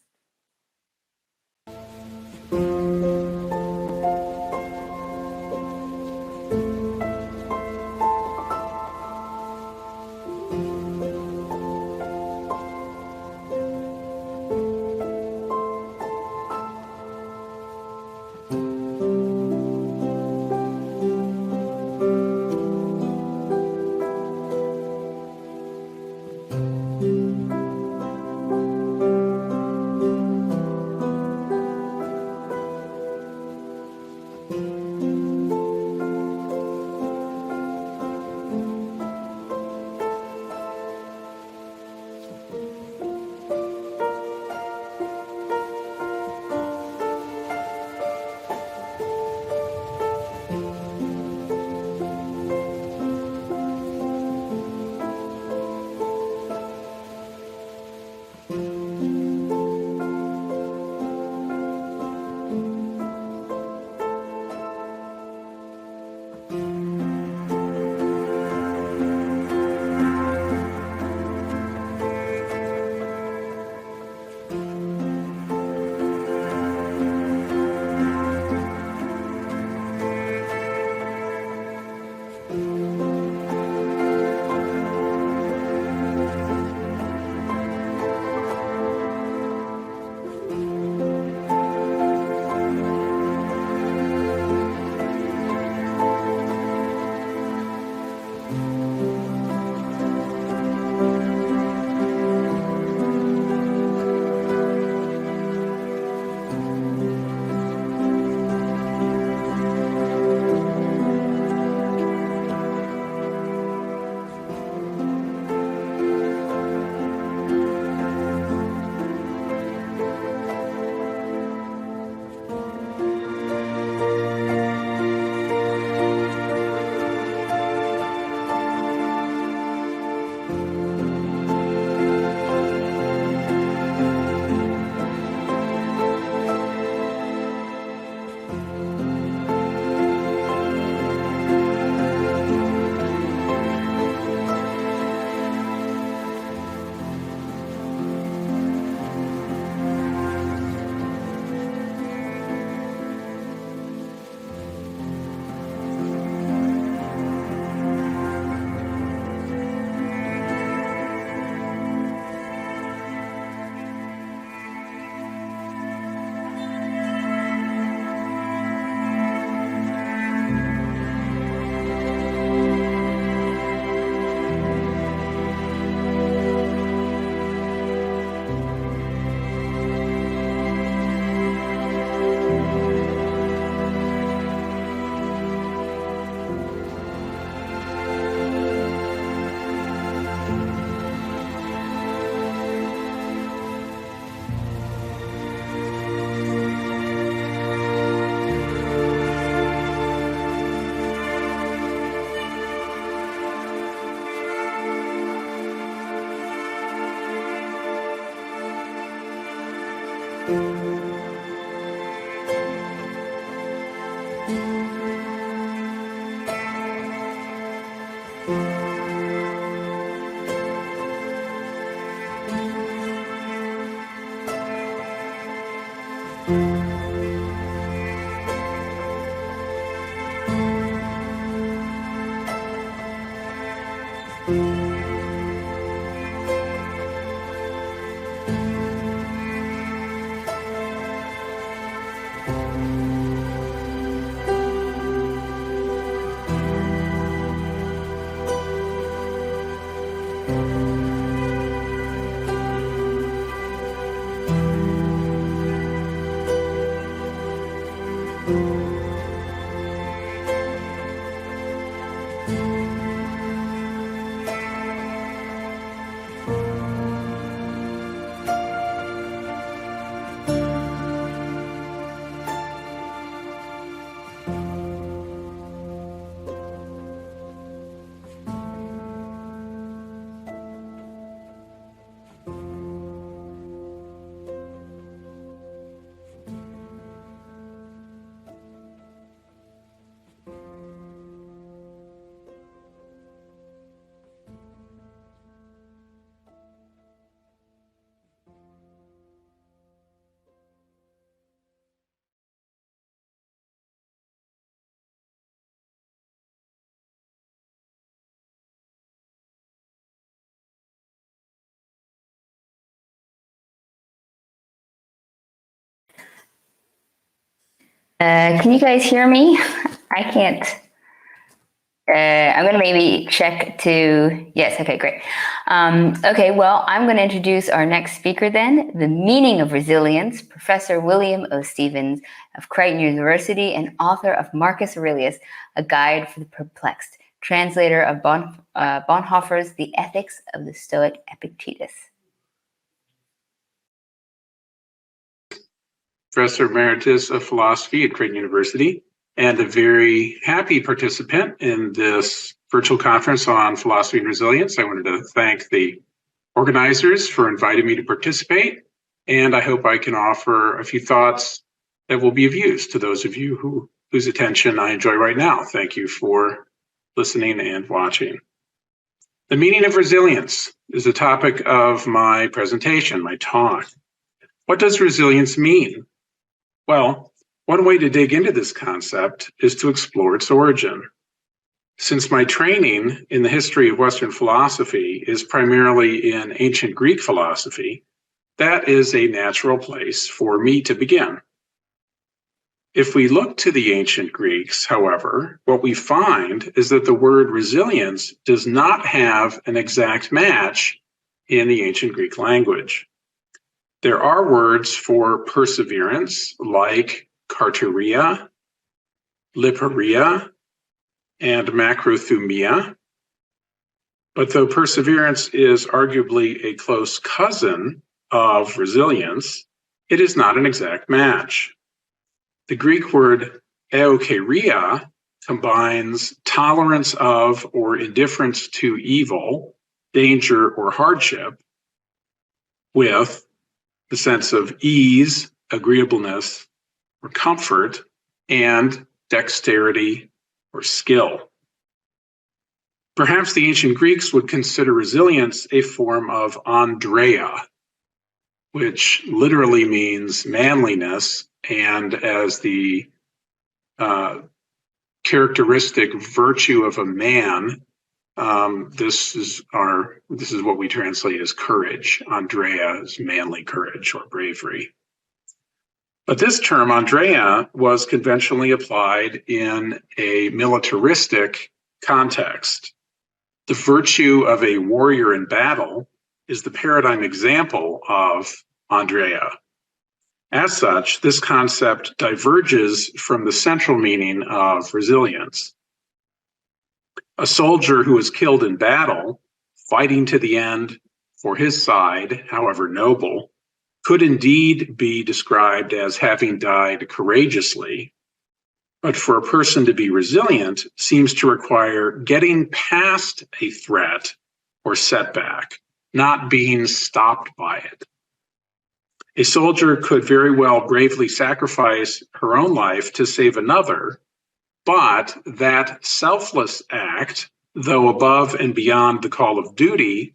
Speaker 1: Can you guys hear me? I can't. I'm going to maybe check to, yes, okay, great. Okay, well, I'm going to introduce our next speaker then, The Meaning of Resilience, Professor William O. Stevens of Creighton University and author of Marcus Aurelius, A Guide for the Perplexed, translator of Bonhoeffer's The Ethics of the Stoic Epictetus.
Speaker 10: Professor Emeritus of Philosophy at Creighton University, and a very happy participant in this virtual conference on philosophy and resilience. I wanted to thank the organizers for inviting me to participate, and I hope I can offer a few thoughts that will be of use to those of you whose attention I enjoy right now. Thank you for listening and watching. The meaning of resilience is the topic of my presentation, my talk. What does resilience mean? Well, one way to dig into this concept is to explore its origin. Since my training in the history of Western philosophy is primarily in ancient Greek philosophy, that is a natural place for me to begin. If we look to the ancient Greeks, however, what we find is that the word resilience does not have an exact match in the ancient Greek language. There are words for perseverance like karteria, liparia, and macrothumia. But though perseverance is arguably a close cousin of resilience, it is not an exact match. The Greek word eukarya combines tolerance of or indifference to evil, danger, or hardship with the sense of ease, agreeableness, or comfort, and dexterity or skill. Perhaps the ancient Greeks would consider resilience a form of andreia, which literally means manliness, and as the characteristic virtue of a man, this is what we translate as courage. Andreia is manly courage or bravery. But this term, Andreia, was conventionally applied in a militaristic context. The virtue of a warrior in battle is the paradigm example of Andreia. As such, this concept diverges from the central meaning of resilience. A soldier who is killed in battle, fighting to the end for his side, however noble, could indeed be described as having died courageously. But for a person to be resilient seems to require getting past a threat or setback, not being stopped by it. A soldier could very well bravely sacrifice her own life to save another, but that selfless act, though above and beyond the call of duty,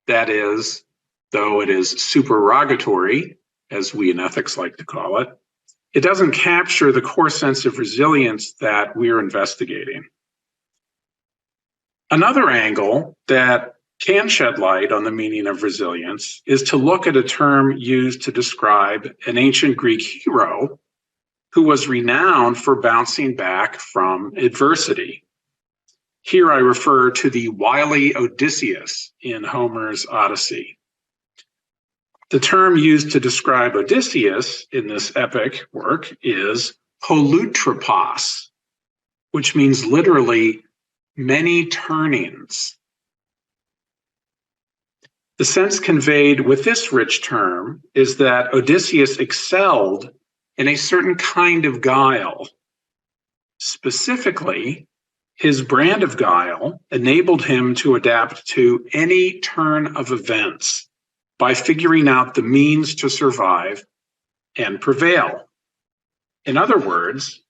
Speaker 10: that is, though it is supererogatory, as we in ethics like to call it, it doesn't capture the core sense of resilience that we're investigating. Another angle that can shed light on the meaning of resilience is to look at a term used to describe an ancient Greek hero who was renowned for bouncing back from adversity. Here I refer to the wily Odysseus in Homer's Odyssey. The term used to describe Odysseus in this epic work is holutropos, which means literally many turnings. The sense conveyed with this rich term is that Odysseus excelled in a certain kind of guile. Specifically, his brand of guile enabled him to adapt to any turn of events by figuring out the means to survive and prevail. In other words,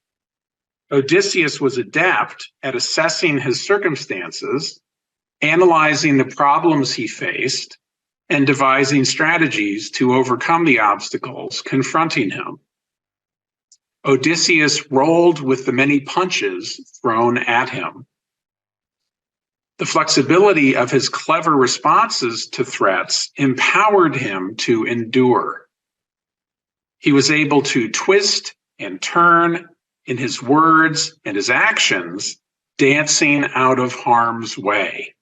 Speaker 10: Odysseus was adept at assessing his circumstances, analyzing the problems he faced, and devising strategies to overcome the obstacles confronting him. Odysseus rolled with the many punches thrown at him. The flexibility of his clever responses to threats empowered him to endure. He was able to twist and turn in his words and his actions, dancing out of harm's way.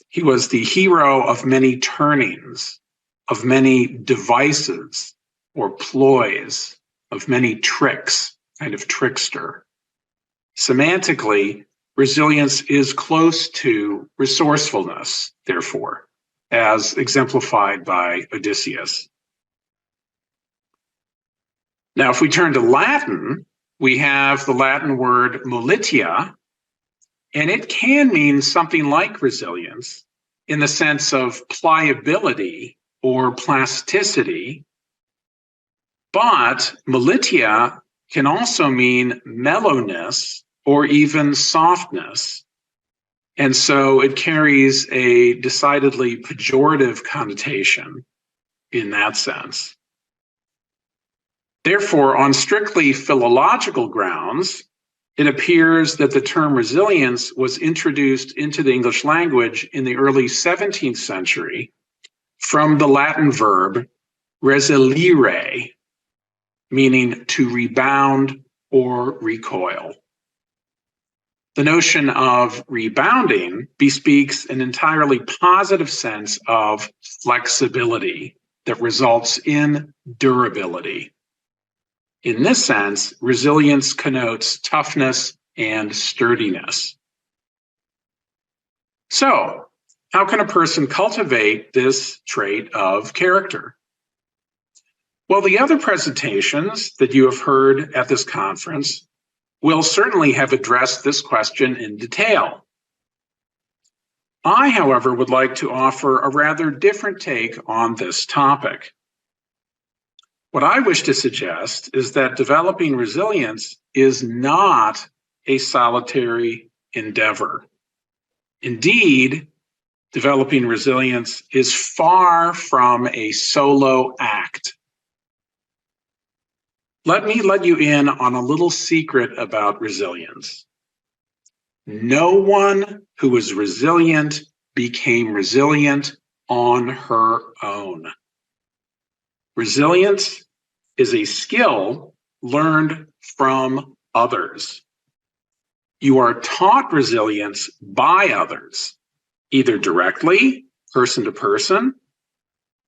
Speaker 10: He was the hero of many turnings, of many devices or ploys, of many tricks, kind of trickster. Semantically, resilience is close to resourcefulness, therefore, as exemplified by Odysseus. Now, if we turn to Latin, we have the Latin word molitia, and it can mean something like resilience in the sense of pliability or plasticity, but molitia can also mean mellowness or even softness. And so it carries a decidedly pejorative connotation in that sense. Therefore, on strictly philological grounds, it appears that the term resilience was introduced into the English language in the early 17th century from the Latin verb resilire, meaning to rebound or recoil. The notion of rebounding bespeaks an entirely positive sense of flexibility that results in durability. In this sense, resilience connotes toughness and sturdiness. So, how can a person cultivate this trait of character? Well, the other presentations that you have heard at this conference will certainly have addressed this question in detail. I, however, would like to offer a rather different take on this topic. What I wish to suggest is that developing resilience is not a solitary endeavor. Indeed, developing resilience is far from a solo act. Let me let you in on a little secret about resilience. No one who is resilient became resilient on her own. Resilience is a skill learned from others. You are taught resilience by others, either directly, person to person,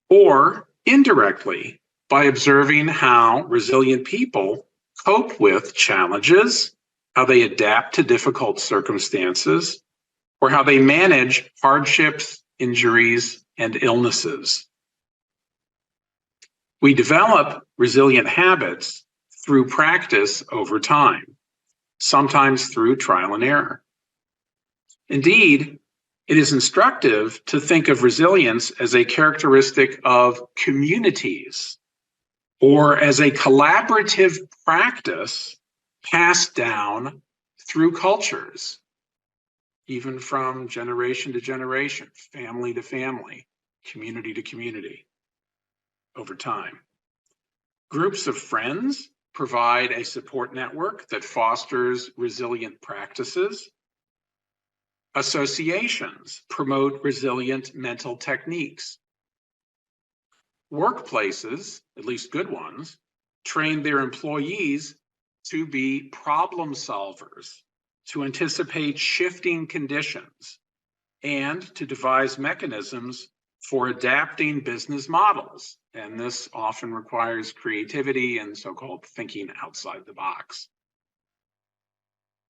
Speaker 10: or indirectly by observing how resilient people cope with challenges, how they adapt to difficult circumstances, or how they manage hardships, injuries, and illnesses. We develop resilient habits through practice over time, sometimes through trial and error. Indeed, It is instructive to think of resilience as a characteristic of communities or as a collaborative practice passed down through cultures, even from generation to generation, family to family, community to community, over time. Groups of friends provide a support network that fosters resilient practices. Associations promote resilient mental techniques. Workplaces, at least good ones, train their employees to be problem solvers, to anticipate shifting conditions, and to devise mechanisms for adapting business models. And this often requires creativity and so-called thinking outside the box.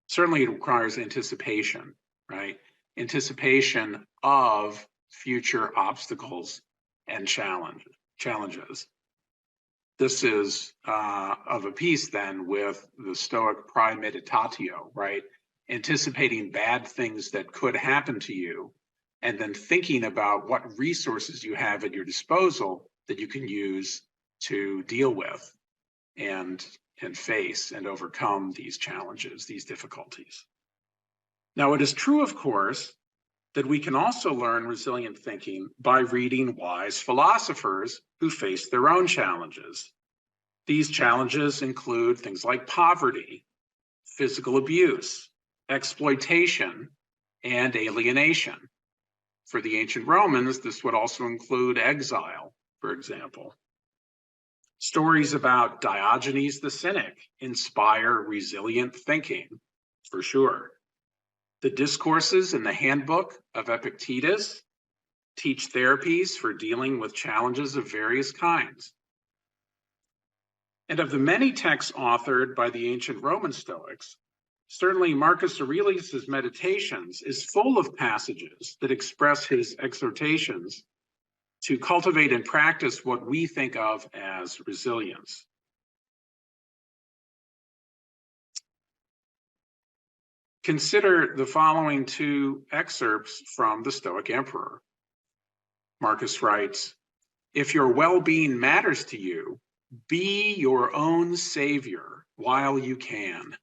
Speaker 10: Certainly it requires anticipation, right? Anticipation of future obstacles and challenges. This is of a piece then with the Stoic premeditatio, right? Anticipating bad things that could happen to you, and then thinking about what resources you have at your disposal that you can use to deal with and face and overcome these challenges, these difficulties. Now, it is true, of course, that we can also learn resilient thinking by reading wise philosophers who face their own challenges. These challenges include things like poverty, physical abuse, exploitation, and alienation. For the ancient Romans, this would also include exile, for example. Stories about Diogenes the Cynic inspire resilient thinking, for sure. The discourses in the handbook of Epictetus teach therapies for dealing with challenges of various kinds. And of the many texts authored by the ancient Roman Stoics, certainly Marcus Aurelius's Meditations is full of passages that express his exhortations to cultivate and practice what we think of as resilience. Consider the following two excerpts from the Stoic Emperor. Marcus writes, "If your well-being matters to you, be your own savior while you can."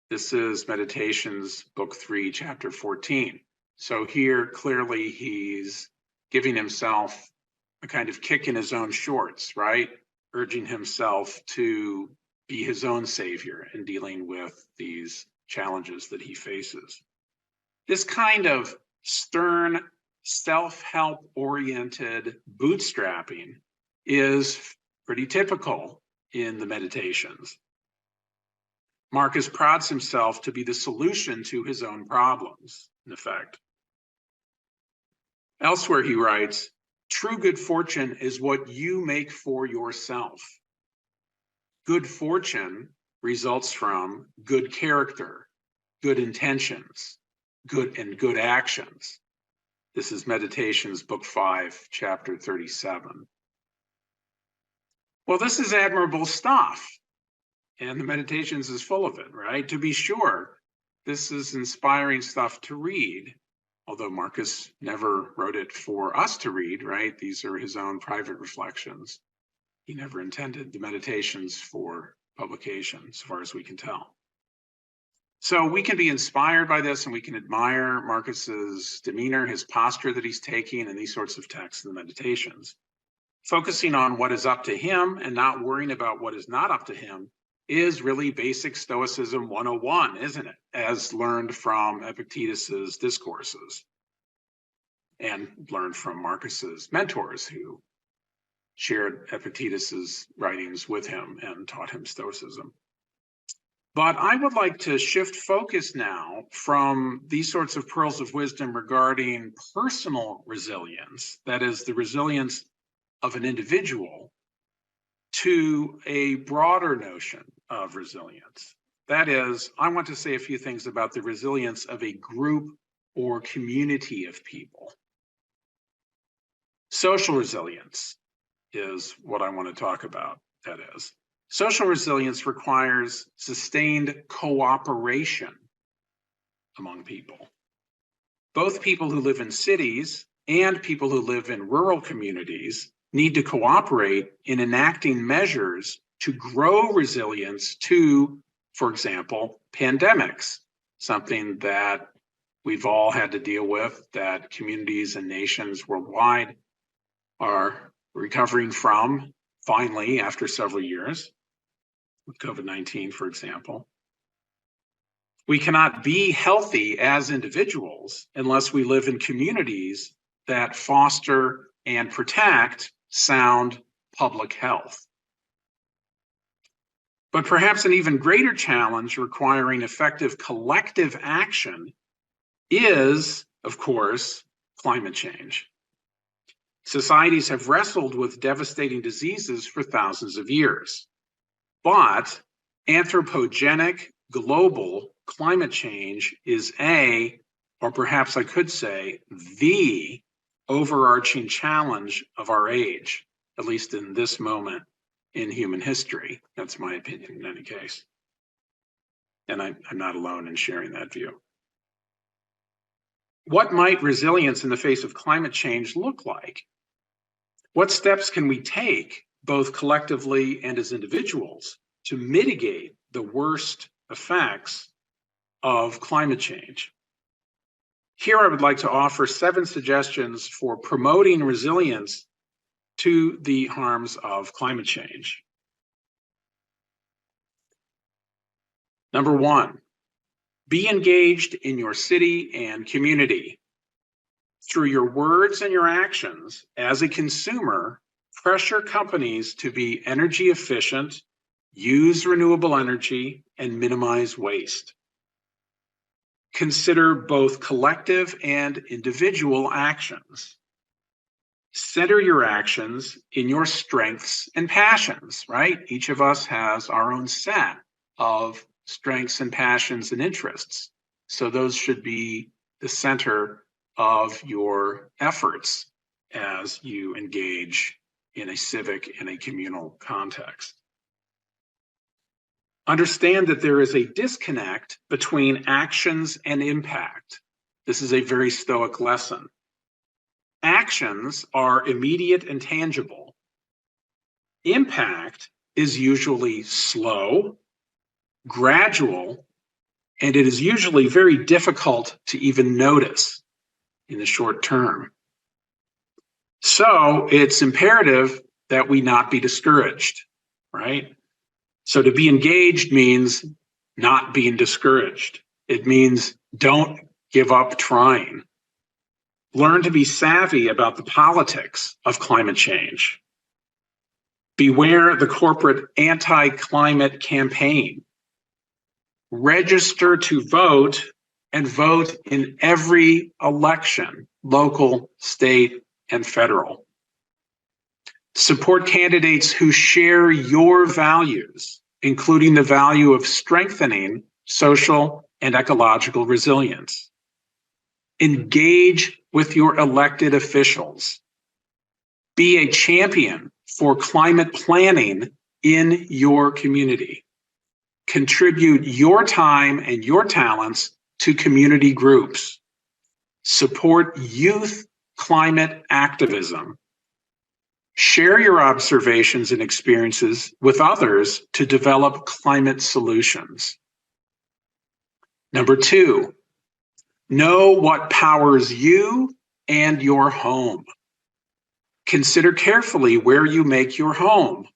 Speaker 10: This is Meditations, Book 3, Chapter 14. So here, clearly, he's giving himself a kind of kick in his own shorts, right? Urging himself to be his own savior in dealing with these challenges that he faces. This kind of stern, self-help oriented bootstrapping is pretty typical in the Meditations. Marcus prods himself to be the solution to his own problems, in effect. Elsewhere he writes, "True good fortune is what you make for yourself. Good fortune results from good character, good intentions, good actions." This is Meditations, Book 5, Chapter 37. Well, this is admirable stuff, and the Meditations is full of it, right? To be sure, this is inspiring stuff to read, although Marcus never wrote it for us to read, right? These are his own private reflections. He never intended the Meditations for publication, as far as we can tell. So we can be inspired by this, and we can admire Marcus's demeanor, his posture that he's taking in these sorts of texts in the Meditations. Focusing on what is up to him and not worrying about what is not up to him is really basic Stoicism 101, isn't it? As learned from Epictetus's discourses and learned from Marcus's mentors who shared Epictetus's writings with him and taught him Stoicism. But I would like to shift focus now from these sorts of pearls of wisdom regarding personal resilience, that is, the resilience of an individual, to a broader notion of resilience. That is, I want to say a few things about the resilience of a group or community of people. Social resilience is what I want to talk about, that is. Social resilience requires sustained cooperation among people. both people who live in cities and people who live in rural communities need to cooperate in enacting measures to grow resilience to, for example, pandemics, something that we've all had to deal with, that communities and nations worldwide are recovering from, finally, after several years, with COVID-19, for example. We cannot be healthy as individuals unless we live in communities that foster and protect sound public health. But perhaps an even greater challenge requiring effective collective action is, of course, climate change. Societies have wrestled with devastating diseases for thousands of years, but anthropogenic global climate change is or perhaps I could say, the overarching challenge of our age, at least in this moment in human history. That's my opinion in any case. And I'm not alone in sharing that view. What might resilience in the face of climate change look like? What steps can we take, both collectively and as individuals, to mitigate the worst effects of climate change? Here, I would like to offer 7 suggestions for promoting resilience to the harms of climate change. Number 1, be engaged in your city and community. Through your words and your actions, as a consumer, pressure companies to be energy efficient, use renewable energy, and minimize waste. Consider both collective and individual actions. Center your actions in your strengths and passions, right? Each of us has our own set of strengths and passions and interests. So those should be the center of your efforts as you engage in a civic and a communal context. Understand that there is a disconnect between actions and impact. This is a very Stoic lesson. Actions are immediate and tangible. Impact is usually slow, gradual, and it is usually very difficult to even notice in the short term. So it's imperative that we not be discouraged, right? So to be engaged means not being discouraged. It means don't give up trying. Learn to be savvy about the politics of climate change. Beware the corporate anti-climate campaign. Register to vote and vote in every election, local, state, and federal. Support candidates who share your values, including the value of strengthening social and ecological resilience. Engage with your elected officials. Be a champion for climate planning in your community. Contribute your time and your talents to community groups. Support youth climate activism. Share your observations and experiences with others to develop climate solutions. Number 2, know what powers you and your home. Consider carefully where you make your home.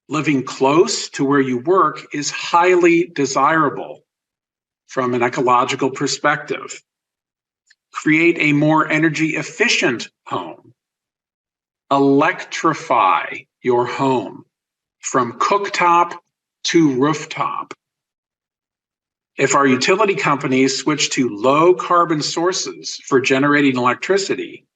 Speaker 10: Living close to where you work is highly desirable from an ecological perspective. Create a more energy efficient home. Electrify your home from cooktop to rooftop. If our utility companies switch to low carbon sources for generating electricity,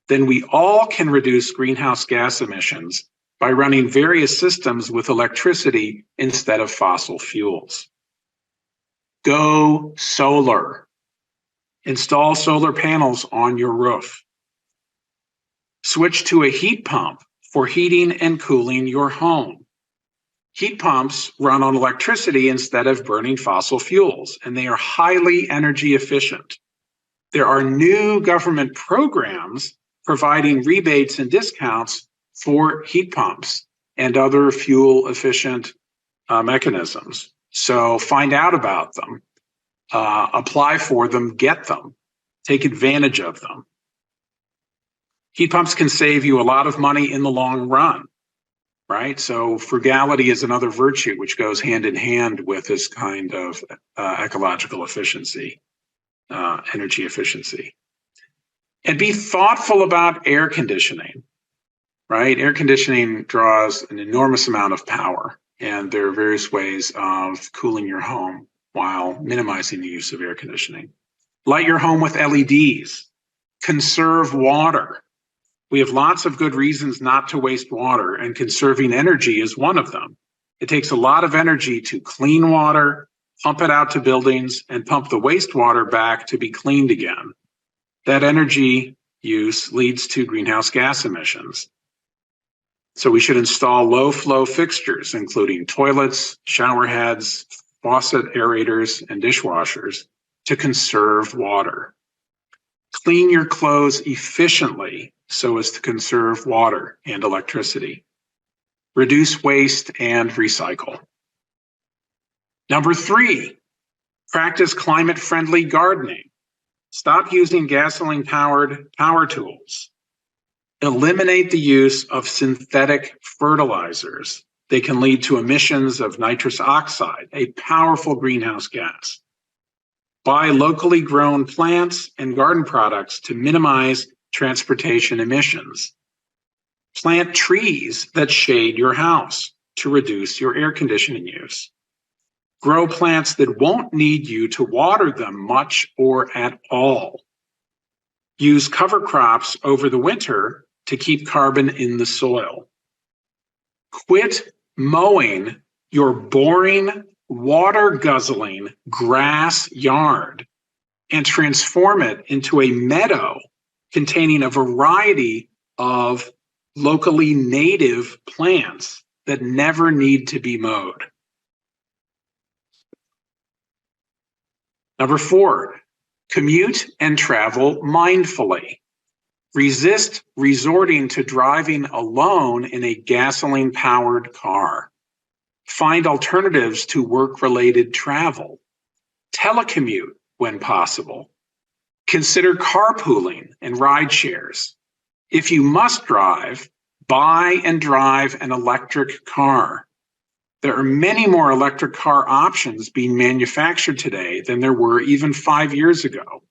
Speaker 10: then we all can reduce greenhouse gas emissions by running various systems with electricity instead of fossil fuels. Go solar. Install solar panels on your roof. Switch to a heat pump for heating and cooling your home. Heat pumps run on electricity instead of burning fossil fuels, and they are highly energy efficient. There are new government programs providing rebates and discounts for heat pumps and other fuel efficient mechanisms. So find out about them, apply for them, get them, take advantage of them. Heat pumps can save you a lot of money in the long run, right? So frugality is another virtue which goes hand in hand with this kind of ecological efficiency, energy efficiency. And be thoughtful about air conditioning, right? Air conditioning draws an enormous amount of power, and there are various ways of cooling your home while minimizing the use of air conditioning. Light your home with LEDs. Conserve water. We have lots of good reasons not to waste water, and conserving energy is one of them. It takes a lot of energy to clean water, pump it out to buildings, and pump the wastewater back to be cleaned again. That energy use leads to greenhouse gas emissions. So we should install low flow fixtures, including toilets, shower heads, faucet aerators, and dishwashers to conserve water. Clean your clothes efficiently so as to conserve water and electricity. Reduce waste and recycle. Number 3, practice climate-friendly gardening. Stop using gasoline-powered power tools. Eliminate the use of synthetic fertilizers. They can lead to emissions of nitrous oxide, a powerful greenhouse gas. Buy locally grown plants and garden products to minimize transportation emissions. Plant trees that shade your house to reduce your air conditioning use. Grow plants that won't need you to water them much or at all. Use cover crops over the winter to keep carbon in the soil. Quit mowing your boring, water-guzzling grass yard and transform it into a meadow containing a variety of locally native plants that never need to be mowed. Number 4, commute and travel mindfully. Resist resorting to driving alone in a gasoline-powered car. Find alternatives to work-related travel. Telecommute when possible. Consider carpooling and ride shares. If you must drive, buy and drive an electric car. There are many more electric car options being manufactured today than there were even 5 years ago.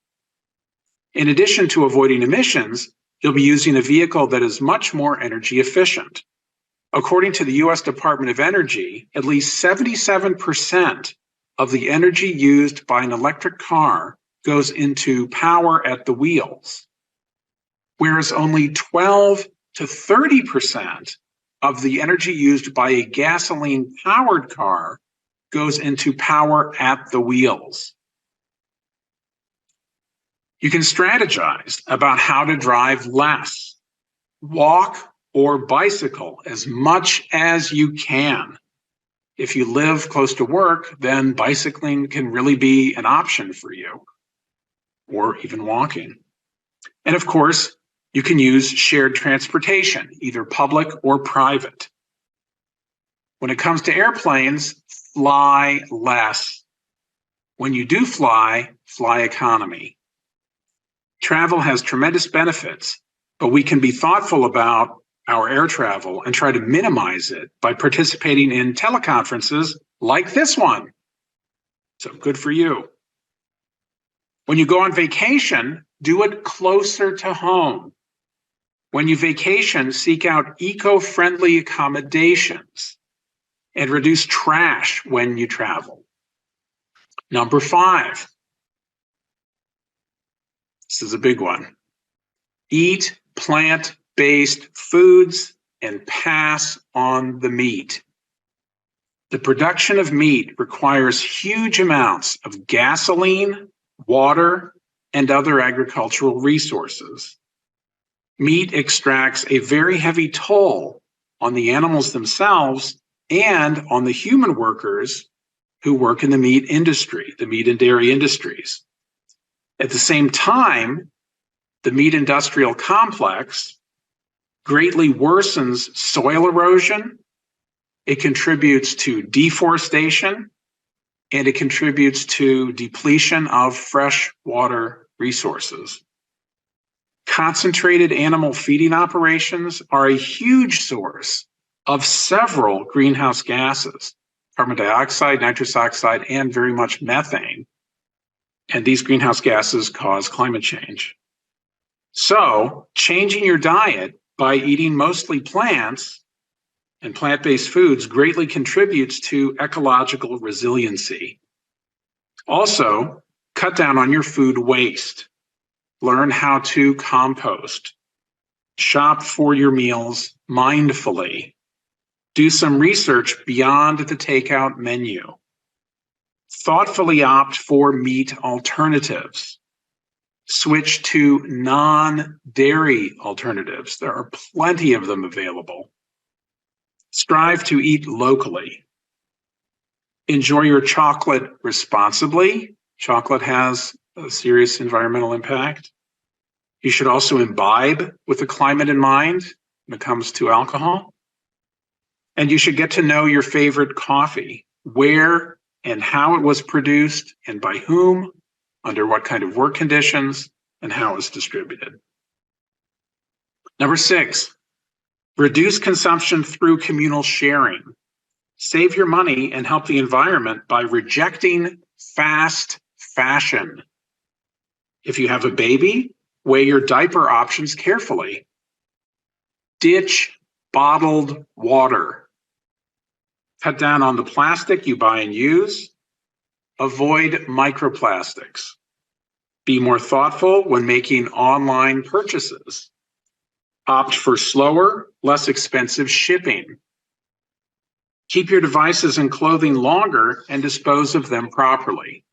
Speaker 10: In addition to avoiding emissions, you'll be using a vehicle that is much more energy efficient. According to the US Department of Energy, at least 77% of the energy used by an electric car goes into power at the wheels, whereas only 12 to 30% of the energy used by a gasoline-powered car goes into power at the wheels. You can strategize about how to drive less. Walk or bicycle as much as you can. If you live close to work, then bicycling can really be an option for you, or even walking. And of course, you can use shared transportation, either public or private. When it comes to airplanes, fly less. When you do fly, fly economy. Travel has tremendous benefits, but we can be thoughtful about our air travel and try to minimize it by participating in teleconferences like this one. So good for you. When you go on vacation, do it closer to home. When you vacation, seek out eco-friendly accommodations and reduce trash when you travel. Number 5. This is a big one. Eat plant-based foods and pass on the meat. The production of meat requires huge amounts of gasoline, water, and other agricultural resources. Meat extracts a very heavy toll on the animals themselves and on the human workers who work in the meat industry, the meat and dairy industries. At the same time, the meat industrial complex greatly worsens soil erosion, it contributes to deforestation, and it contributes to depletion of freshwater resources. Concentrated animal feeding operations are a huge source of several greenhouse gases, carbon dioxide, nitrous oxide, and very much methane. And these greenhouse gases cause climate change. So, changing your diet by eating mostly plants and plant-based foods greatly contributes to ecological resiliency. Also, cut down on your food waste. Learn how to compost. Shop for your meals mindfully. Do some research beyond the takeout menu. Thoughtfully opt for meat alternatives. Switch to non-dairy alternatives. There are plenty of them available. Strive to eat locally. Enjoy your chocolate responsibly. Chocolate has a serious environmental impact. You should also imbibe with the climate in mind when it comes to alcohol. And you should get to know your favorite coffee, where and how it was produced and by whom, under what kind of work conditions, and how it's distributed. Number 6, reduce consumption through communal sharing. Save your money and help the environment by rejecting fast fashion. If you have a baby, weigh your diaper options carefully. Ditch bottled water. Cut down on the plastic you buy and use. Avoid microplastics. Be more thoughtful when making online purchases. Opt for slower, less expensive shipping. Keep your devices and clothing longer and dispose of them properly.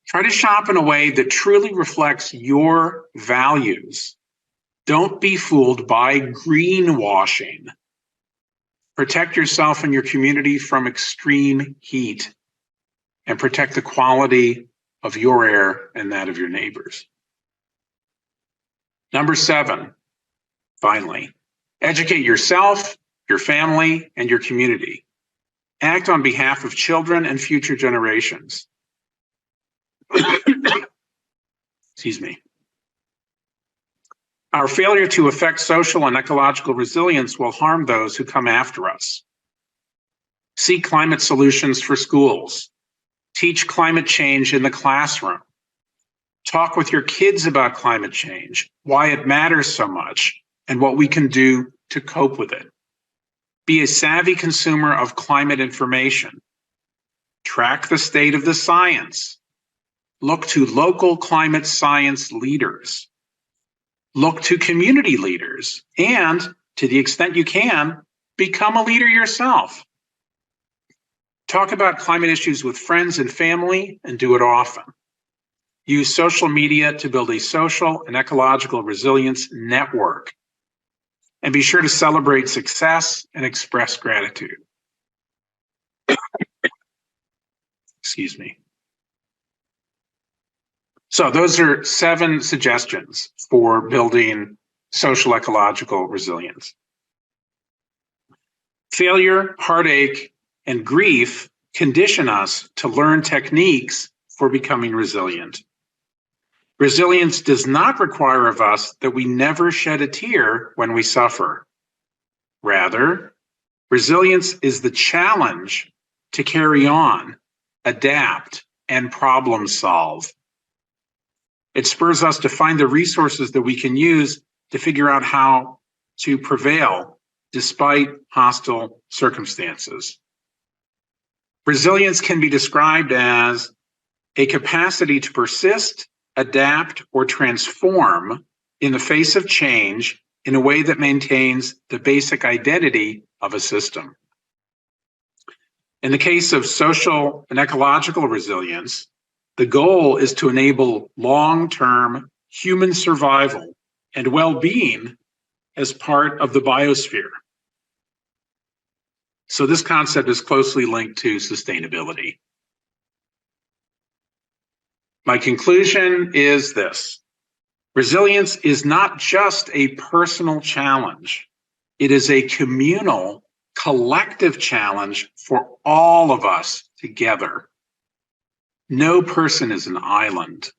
Speaker 10: Try to shop in a way that truly reflects your values. Don't be fooled by greenwashing. Protect yourself and your community from extreme heat, and protect the quality of your air and that of your neighbors. Number 7, finally, educate yourself, your family, and your community. Act on behalf of children and future generations. Excuse me. Our failure to affect social and ecological resilience will harm those who come after us. Seek climate solutions for schools. Teach climate change in the classroom. Talk with your kids about climate change, why it matters so much, and what we can do to cope with it. Be a savvy consumer of climate information. Track the state of the science. Look to local climate science leaders. Look to community leaders, and to the extent you can, become a leader yourself. Talk about climate issues with friends and family, and do it often. Use social media to build a social and ecological resilience network. And be sure to celebrate success and express gratitude. Excuse me. So those are 7 suggestions for building social ecological resilience. Failure, heartache, and grief condition us to learn techniques for becoming resilient. Resilience does not require of us that we never shed a tear when we suffer. Rather, resilience is the challenge to carry on, adapt, and problem solve. It spurs us to find the resources that we can use to figure out how to prevail despite hostile circumstances. Resilience can be described as a capacity to persist, adapt, or transform in the face of change in a way that maintains the basic identity of a system. In the case of social and ecological resilience, the goal is to enable long-term human survival and well-being as part of the biosphere. So this concept is closely linked to sustainability. My conclusion is this. Resilience is not just a personal challenge. It is a communal, collective challenge for all of us together. No person is an island.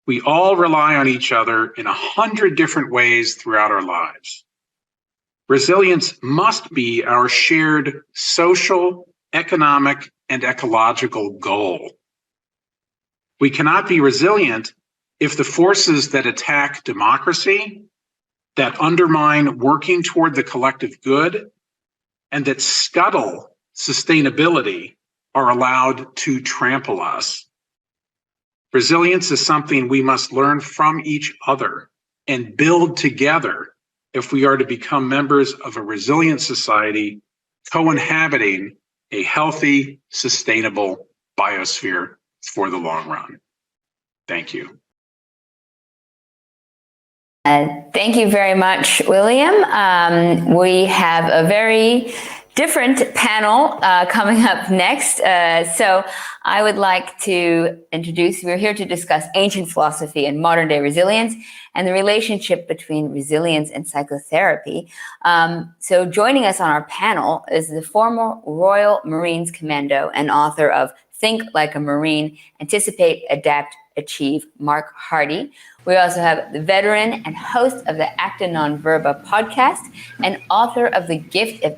Speaker 10: We all rely on each other in 100 different ways throughout our lives. Resilience must be our shared social, economic, and ecological goal. We cannot be resilient if the forces that attack democracy, that undermine working toward the collective good, and that scuttle sustainability are allowed to trample us. Resilience is something we must learn from each other and build together if we are to become members of a resilient society co-inhabiting a healthy, sustainable biosphere for the long run. Thank you.
Speaker 1: Thank you very much, William. We have a very different panel coming up next. So I would like to introduce, we're here to discuss ancient philosophy and modern day resilience and the relationship between resilience and psychotherapy. So joining us on our panel is the former Royal Marines Commando and author of Think Like a Marine, Anticipate, Adapt, Achieve, Mark Hardy. We also have the veteran and host of the Acta Non Verba podcast and author of The Gift of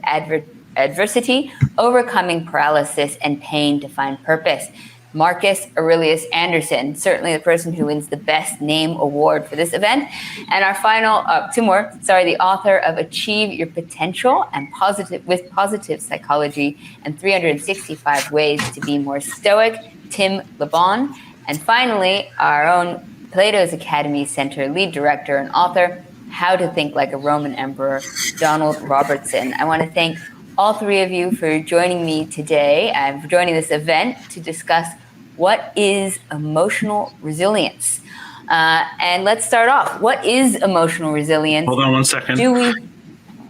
Speaker 1: Adversity, Overcoming Paralysis and Pain to Find Purpose, Marcus Aurelius Anderson, certainly the person who wins the Best Name Award for this event. And our final, the author of Achieve Your Potential and Positive Psychology and 365 Ways to Be More Stoic, Tim LeBon. And finally, our own Plato's Academy Center lead director and author, How to Think Like a Roman Emperor, Donald Robertson. I want to thank all three of you for joining me today and for joining this event to discuss what is emotional resilience. And let's start off. What is emotional resilience?
Speaker 2: Hold on one second.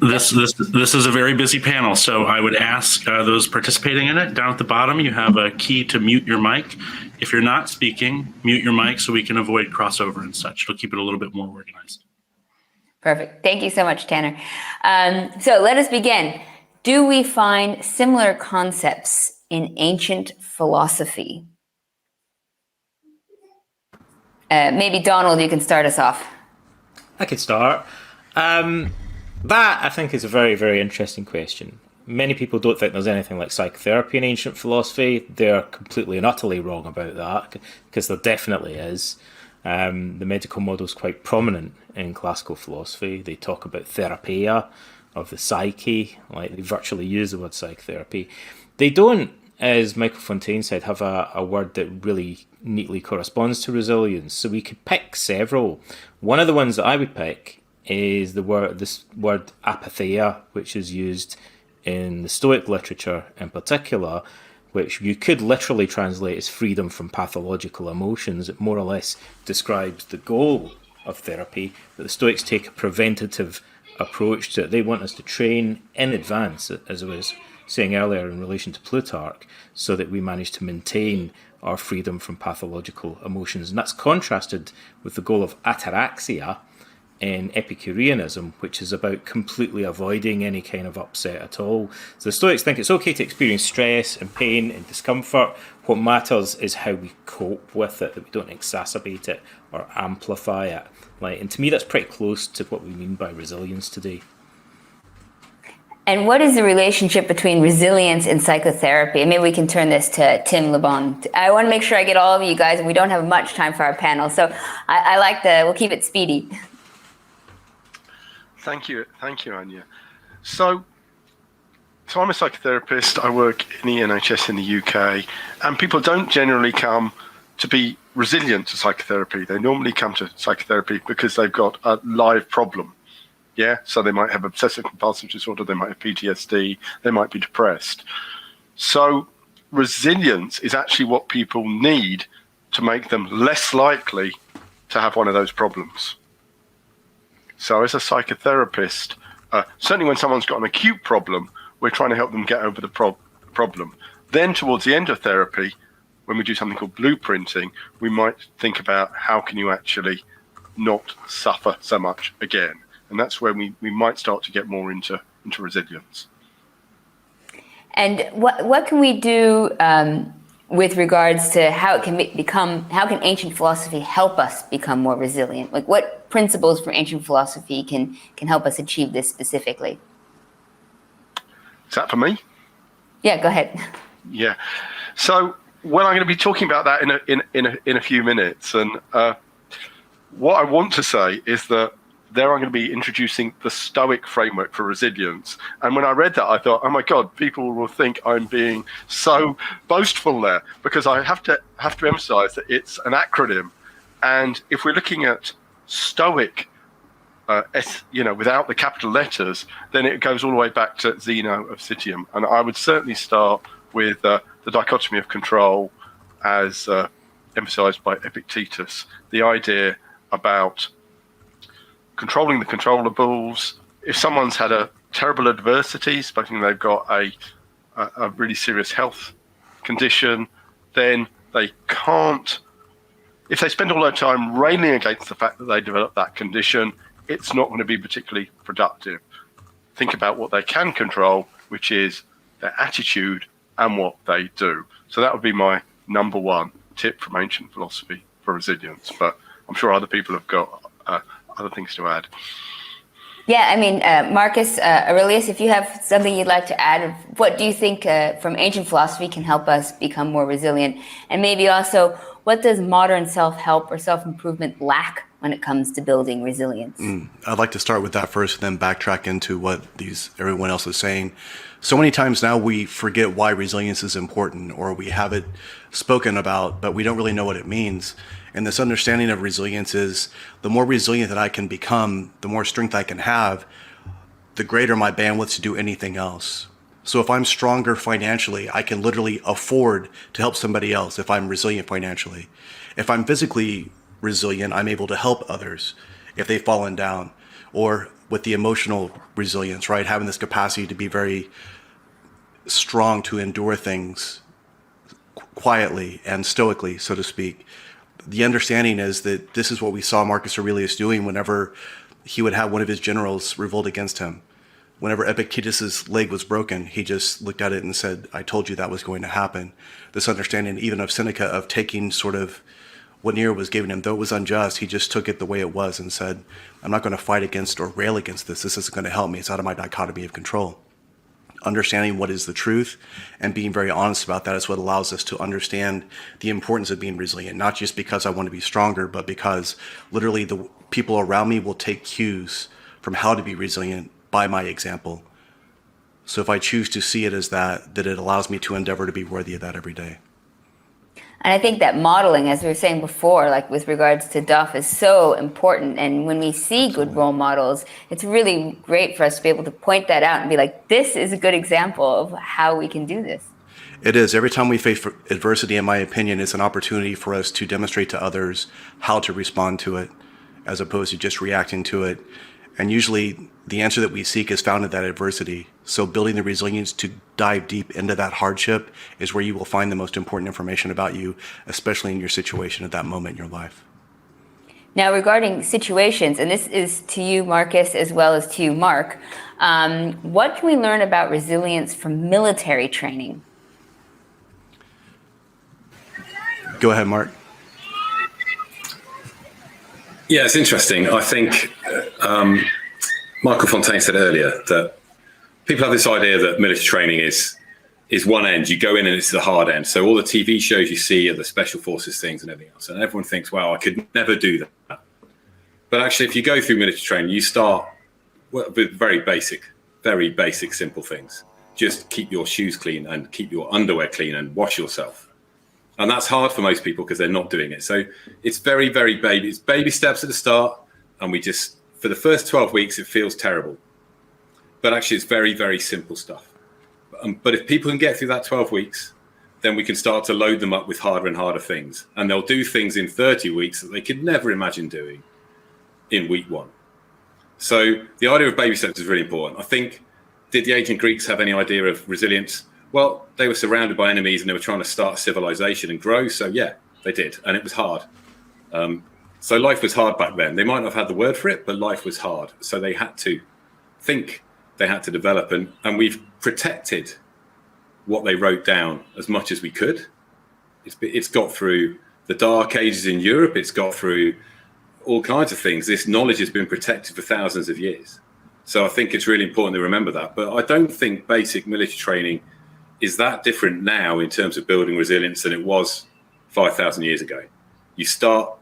Speaker 2: This is a very busy panel, so I would ask those participating in it, down at the bottom, you have a key to mute your mic. If you're not speaking, mute your mic so we can avoid crossover and such. It'll keep it a little bit more organized.
Speaker 1: Perfect. Thank you so much, Tanner. So let us begin. Do we find similar concepts in ancient philosophy? Maybe Donald, you can start us off.
Speaker 3: I could start. That, I think, is a very, very interesting question. Many people don't think there's anything like psychotherapy in ancient philosophy. They're completely and utterly wrong about that, because there definitely is. The medical model is quite prominent in classical philosophy. They talk about therapia of the psyche, like they virtually use the word psychotherapy. They don't, as Michael Fontaine said, have a word that really neatly corresponds to resilience. So we could pick several. One of the ones that I would pick is this word apatheia, which is used in the Stoic literature in particular, which you could literally translate as freedom from pathological emotions. It more or less describes the goal of therapy, but the Stoics take a preventative approach to it. They want us to train in advance, as I was saying earlier in relation to Plutarch, so that we manage to maintain our freedom from pathological emotions. And that's contrasted with the goal of ataraxia in Epicureanism, which is about completely avoiding any kind of upset at all. So the Stoics think it's okay to experience stress and pain and discomfort. What matters is how we cope with it, that we don't exacerbate it or amplify it. And to me, that's pretty close to what we mean by resilience today.
Speaker 1: And what is the relationship between resilience and psychotherapy? And maybe we can turn this to Tim LeBon. I want to make sure I get all of you guys, and we don't have much time for our panel. So we'll keep it speedy.
Speaker 11: Thank you, Anya. So I'm a psychotherapist. I work in the NHS in the UK, and people don't generally come to be resilient to psychotherapy. They normally come to psychotherapy because they've got a live problem. Yeah, so they might have obsessive compulsive disorder, they might have PTSD, they might be depressed. So resilience is actually what people need to make them less likely to have one of those problems. So as a psychotherapist, certainly when someone's got an acute problem, we're trying to help them get over the problem. Then towards the end of therapy, when we do something called blueprinting, we might think about how can you actually not suffer so much again. And that's where we might start to get more into resilience.
Speaker 1: And what can we do with regards to how it can how can ancient philosophy help us become more resilient? Like, what principles from ancient philosophy can help us achieve this specifically?
Speaker 11: Is that for me?
Speaker 1: Yeah, go ahead.
Speaker 11: Yeah. So, well, I'm going to be talking about that in a few minutes, and what I want to say is that there I'm going to be introducing the Stoic framework for resilience. And when I read that, I thought, oh my God, people will think I'm being so boastful there, because I have to emphasize that it's an acronym. And if we're looking at Stoic, without the capital letters, then it goes all the way back to Zeno of Citium. And I would certainly start with the dichotomy of control as emphasized by Epictetus, the idea about controlling the controllables. If someone's had a terrible adversity, supposing they've got a really serious health condition, then they can't, if they spend all their time railing against the fact that they developed that condition, it's not going to be particularly productive. Think about what they can control, which is their attitude and what they do. So that would be my number one tip from ancient philosophy for resilience. But I'm sure other people have got other things to add.
Speaker 1: Yeah, I mean, Marcus, Aurelius, if you have something you'd like to add, what do you think from ancient philosophy can help us become more resilient? And maybe also, what does modern self-help or self-improvement lack when it comes to building resilience?
Speaker 12: I'd like to start with that first and then backtrack into what everyone else is saying. So many times now we forget why resilience is important, or we have it spoken about, but we don't really know what it means. And this understanding of resilience is the more resilient that I can become, the more strength I can have, the greater my bandwidth to do anything else. So if I'm stronger financially, I can literally afford to help somebody else if I'm resilient financially. If I'm physically resilient, I'm able to help others if they've fallen down. Or with the emotional resilience, right? Having this capacity to be very strong to endure things quietly and stoically, so to speak. The understanding is that this is what we saw Marcus Aurelius doing whenever he would have one of his generals revolt against him. Whenever Epictetus's leg was broken, he just looked at it and said, I told you that was going to happen. This understanding even of Seneca of taking sort of what Nero was giving him, though it was unjust, he just took it the way it was and said, I'm not going to fight against or rail against this. This isn't going to help me. It's out of my dichotomy of control. Understanding what is the truth and being very honest about that is what allows us to understand the importance of being resilient, not just because I want to be stronger, but because literally the people around me will take cues from how to be resilient by my example. So if I choose to see it as that it allows me to endeavor to be worthy of that every day.
Speaker 1: And I think that modeling, as we were saying before, like with regards to Duff, is so important. And when we see good role models, it's really great for us to be able to point that out and be like, this is a good example of how we can do this.
Speaker 12: It is. Every time we face adversity, in my opinion, it's an opportunity for us to demonstrate to others how to respond to it, as opposed to just reacting to it. And usually the answer that we seek is found in that adversity. So building the resilience to dive deep into that hardship is where you will find the most important information about you, especially in your situation at that moment in your life.
Speaker 1: Now, regarding situations, and this is to you, Marcus, as well as to you, Mark, what can we learn about resilience from military training?
Speaker 12: Go ahead, Mark.
Speaker 13: Yeah, it's interesting. I think Michael Fontaine said earlier that people have this idea that military training is one end. You go in and it's the hard end. So all the TV shows you see are the special forces things and everything else. And everyone thinks, wow, I could never do that. But actually, if you go through military training, you start with very basic, simple things. Just keep your shoes clean and keep your underwear clean and wash yourself. And that's hard for most people because they're not doing it. So it's very, very baby. It's baby steps at the start. And we just, for the first 12 weeks, it feels terrible. But actually, it's very, very simple stuff. But if people can get through that 12 weeks, then we can start to load them up with harder and harder things. And they'll do things in 30 weeks that they could never imagine doing in week one. So the idea of baby steps is really important. I think, did the ancient Greeks have any idea of resilience? Well, they were surrounded by enemies and they were trying to start civilization and grow. So yeah, they did. And it was hard. So life was hard back then. They might not have had the word for it, but life was hard. So they had to think, they had to develop, and we've protected what they wrote down as much as we could. It's got through the Dark Ages in Europe. It's got through all kinds of things. This knowledge has been protected for thousands of years. So I think it's really important to remember that. But I don't think basic military training is that different now in terms of building resilience than it was 5,000 years ago. You start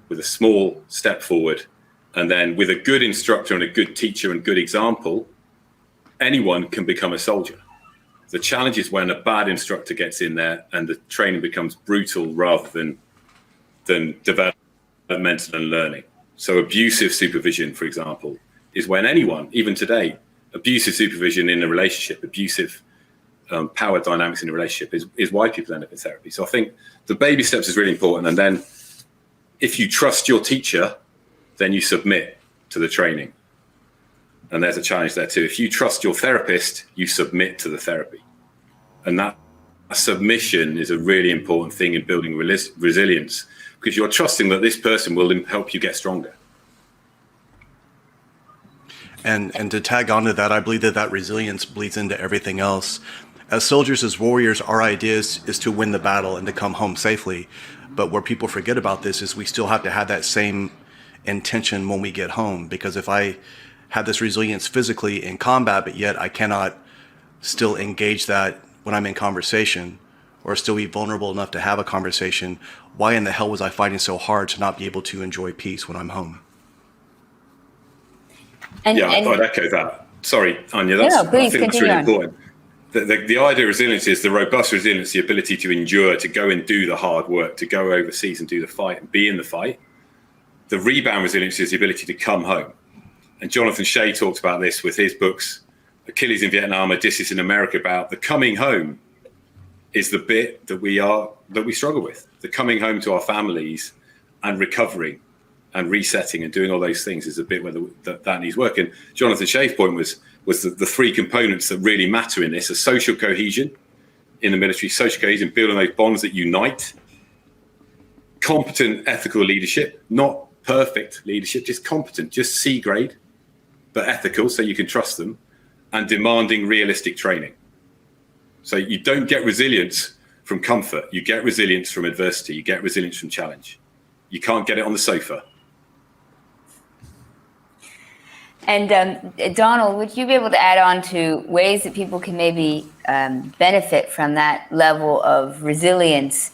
Speaker 13: with a small step forward, and then with a good instructor and a good teacher and good example, anyone can become a soldier. The challenge is when a bad instructor gets in there and the training becomes brutal rather than developmental and learning. So abusive supervision, for example, is when anyone, even today, abusive supervision in a relationship, abusive power dynamics in a relationship is why people end up in therapy. So I think the baby steps is really important. And then if you trust your teacher, then you submit to the training. And there's a challenge there too. If you trust your therapist, you submit to the therapy. And that submission is a really important thing in building resilience, because you're trusting that this person will help you get stronger.
Speaker 12: And to tag onto that, I believe that resilience bleeds into everything else. As soldiers, as warriors, our idea is to win the battle and to come home safely. But where people forget about this is we still have to have that same intention when we get home. Because if I have this resilience physically in combat, but yet I cannot still engage that when I'm in conversation, or still be vulnerable enough to have a conversation, why in the hell was I fighting so hard to not be able to enjoy peace when I'm home?
Speaker 13: I'd echo that. Sorry, Anya, I think that's really important. The idea of resilience is the robust resilience, the ability to endure, to go and do the hard work, to go overseas and do the fight and be in the fight. The rebound resilience is the ability to come home. And Jonathan Shea talks about this with his books, Achilles in Vietnam, Odysseus in America, about the coming home is the bit that we struggle with. The coming home to our families and recovering and resetting and doing all those things is a bit where that needs work. And Jonathan Shea's point was the three components that really matter in this are social cohesion in the military, social cohesion, building those bonds that unite, competent ethical leadership, not perfect leadership, just competent, just C grade, but ethical, so you can trust them, and demanding realistic training. So you don't get resilience from comfort, you get resilience from adversity, you get resilience from challenge. You can't get it on the sofa.
Speaker 1: And Donald, would you be able to add on to ways that people can maybe benefit from that level of resilience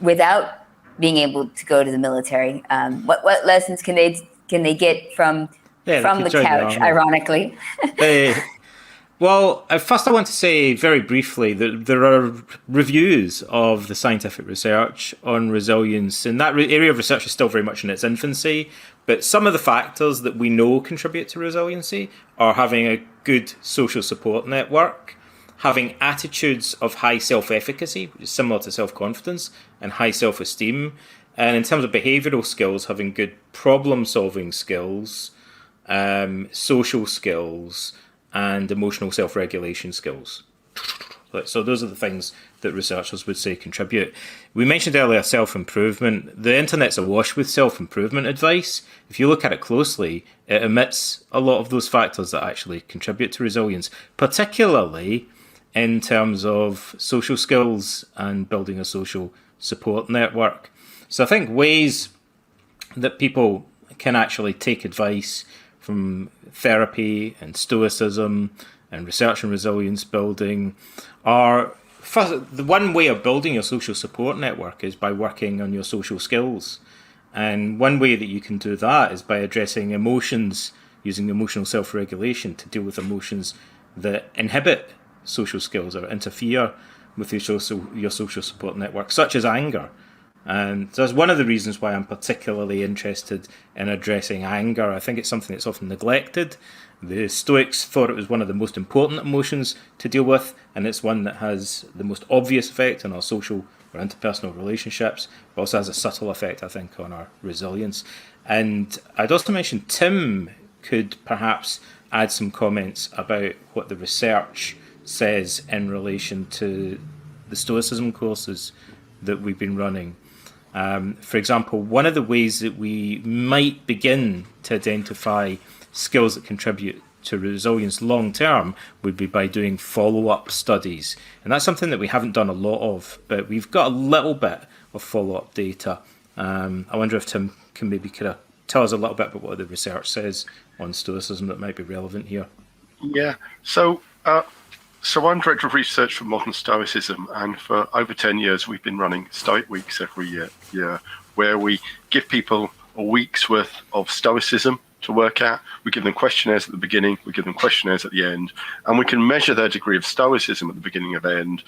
Speaker 1: without being able to go to the military? What lessons can they get from the couch, ironically?
Speaker 14: Well, first I want to say very briefly that there are reviews of the scientific research on resilience, and that area of research is still very much in its infancy, but some of the factors that we know contribute to resiliency are having a good social support network, having attitudes of high self-efficacy, which is similar to self-confidence, and high self-esteem, and in terms of behavioural skills, having good problem-solving skills, social skills, and emotional self-regulation skills. So those are the things that researchers would say contribute. We mentioned earlier self-improvement. The internet's awash with self-improvement advice. If you look at it closely, it omits a lot of those factors that actually contribute to resilience, particularly in terms of social skills and building a social support network. So I think ways that people can actually take advice from therapy and stoicism and research and resilience building are, first, the one way of building your social support network is by working on your social skills. And one way that you can do that is by addressing emotions, using emotional self-regulation to deal with emotions that inhibit social skills or interfere with your social support network, such as anger. And that's one of the reasons why I'm particularly interested in addressing anger. I think it's something that's often neglected. The Stoics thought it was one of the most important emotions to deal with, and it's one that has the most obvious effect on our social or interpersonal relationships, but also has a subtle effect, I think, on our resilience. And I'd also mention Tim could perhaps add some comments about what the research says in relation to the Stoicism courses that we've been running. For example, one of the ways that we might begin to identify skills that contribute to resilience long term would be by doing follow-up studies. And that's something that we haven't done a lot of, but we've got a little bit of follow-up data. I wonder if Tim can maybe kind of tell us a little bit about what the research says on Stoicism that might be relevant here.
Speaker 11: Yeah. So I'm Director of Research for Modern Stoicism, and for over 10 years we've been running Stoic Weeks every year where we give people a week's worth of Stoicism to work at. We give them questionnaires at the beginning, we give them questionnaires at the end, and we can measure their degree of Stoicism at the beginning and end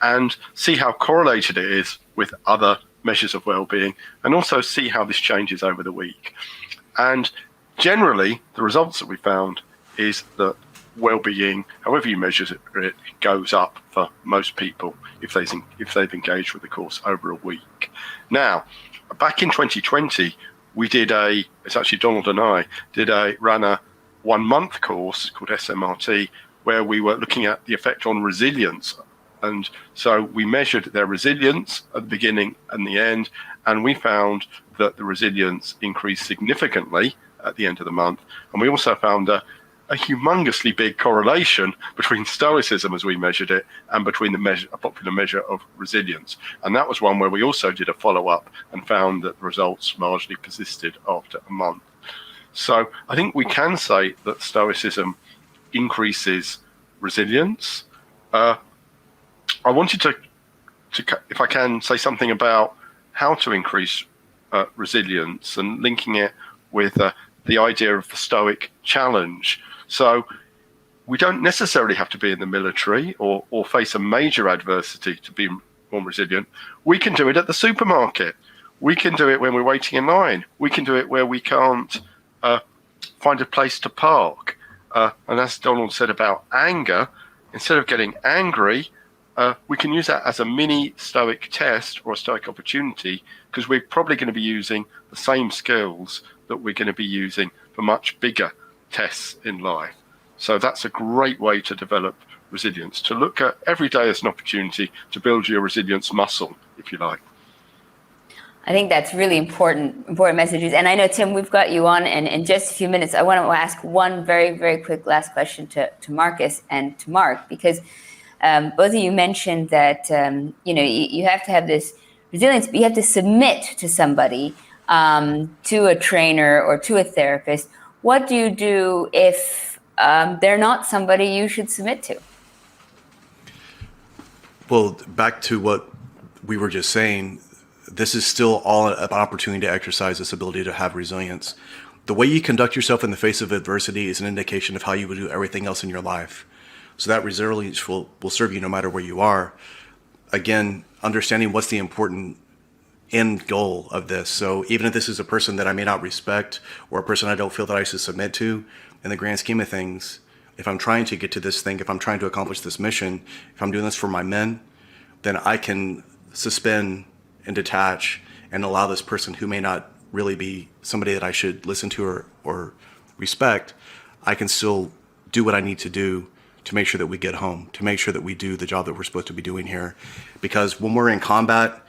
Speaker 11: and see how correlated it is with other measures of well-being, and also see how this changes over the week. And generally, the results that we found is that well-being, however you measure it, goes up for most people if they've engaged with the course over a week. Now, back in 2020, we did it's actually Donald and I ran a 1-month course called SMRT, where we were looking at the effect on resilience. And so we measured their resilience at the beginning and the end, and we found that the resilience increased significantly at the end of the month. And we also found a humongously big correlation between Stoicism as we measured it and between a popular measure of resilience. And that was one where we also did a follow-up and found that the results largely persisted after a month. So I think we can say that Stoicism increases resilience. I wanted to, if I can, say something about how to increase resilience and linking it with the idea of the Stoic challenge. So we don't necessarily have to be in the military or face a major adversity to be more resilient. We can do it at the supermarket. We can do it when we're waiting in line. We can do it where we can't find a place to park. And as Donald said about anger, instead of getting angry, we can use that as a mini Stoic test or a Stoic opportunity, because we're probably going to be using the same skills that we're going to be using for much bigger tests in life. So that's a great way to develop resilience, to look at every day as an opportunity to build your resilience muscle, if you like.
Speaker 1: I think that's really important messages. And I know, Tim, we've got you on, and in just a few minutes, I want to ask one very, very quick last question to Marcus and to Mark, because both of you mentioned that, you have to have this resilience, but you have to submit to somebody, to a trainer or to a therapist. What do you do if they're not somebody you should submit to?
Speaker 12: Well, back to what we were just saying, this is still all an opportunity to exercise this ability to have resilience. The way you conduct yourself in the face of adversity is an indication of how you would do everything else in your life. So that resilience will serve you no matter where you are. Again, understanding what's the important end goal of this. So even if this is a person that I may not respect or a person I don't feel that I should submit to, in the grand scheme of things, if I'm trying to get to this thing, if I'm trying to accomplish this mission, if I'm doing this for my men, then I can suspend and detach and allow this person who may not really be somebody that I should listen to or respect, I can still do what I need to do to make sure that we get home, to make sure that we do the job that we're supposed to be doing here. Because when we're in combat,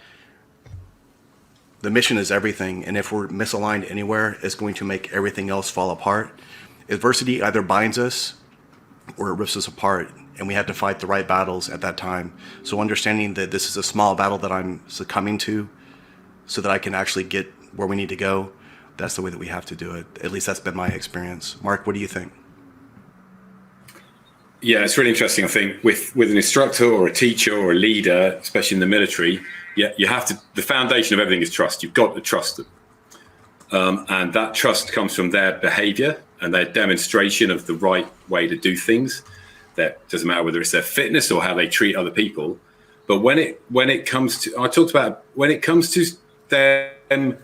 Speaker 12: the mission is everything, and if we're misaligned anywhere, it's going to make everything else fall apart. Adversity either binds us or it rips us apart, and we have to fight the right battles at that time. So understanding that this is a small battle that I'm succumbing to so that I can actually get where we need to go, that's the way that we have to do it. At least that's been my experience. Mark, what do you think?
Speaker 13: Yeah, it's really interesting. I think with an instructor or a teacher or a leader, especially in the military, you have to, the foundation of everything is trust. You've got to trust them. And that trust comes from their behavior and their demonstration of the right way to do things. That doesn't matter whether it's their fitness or how they treat other people. But when it comes to, I talked about when it comes to them,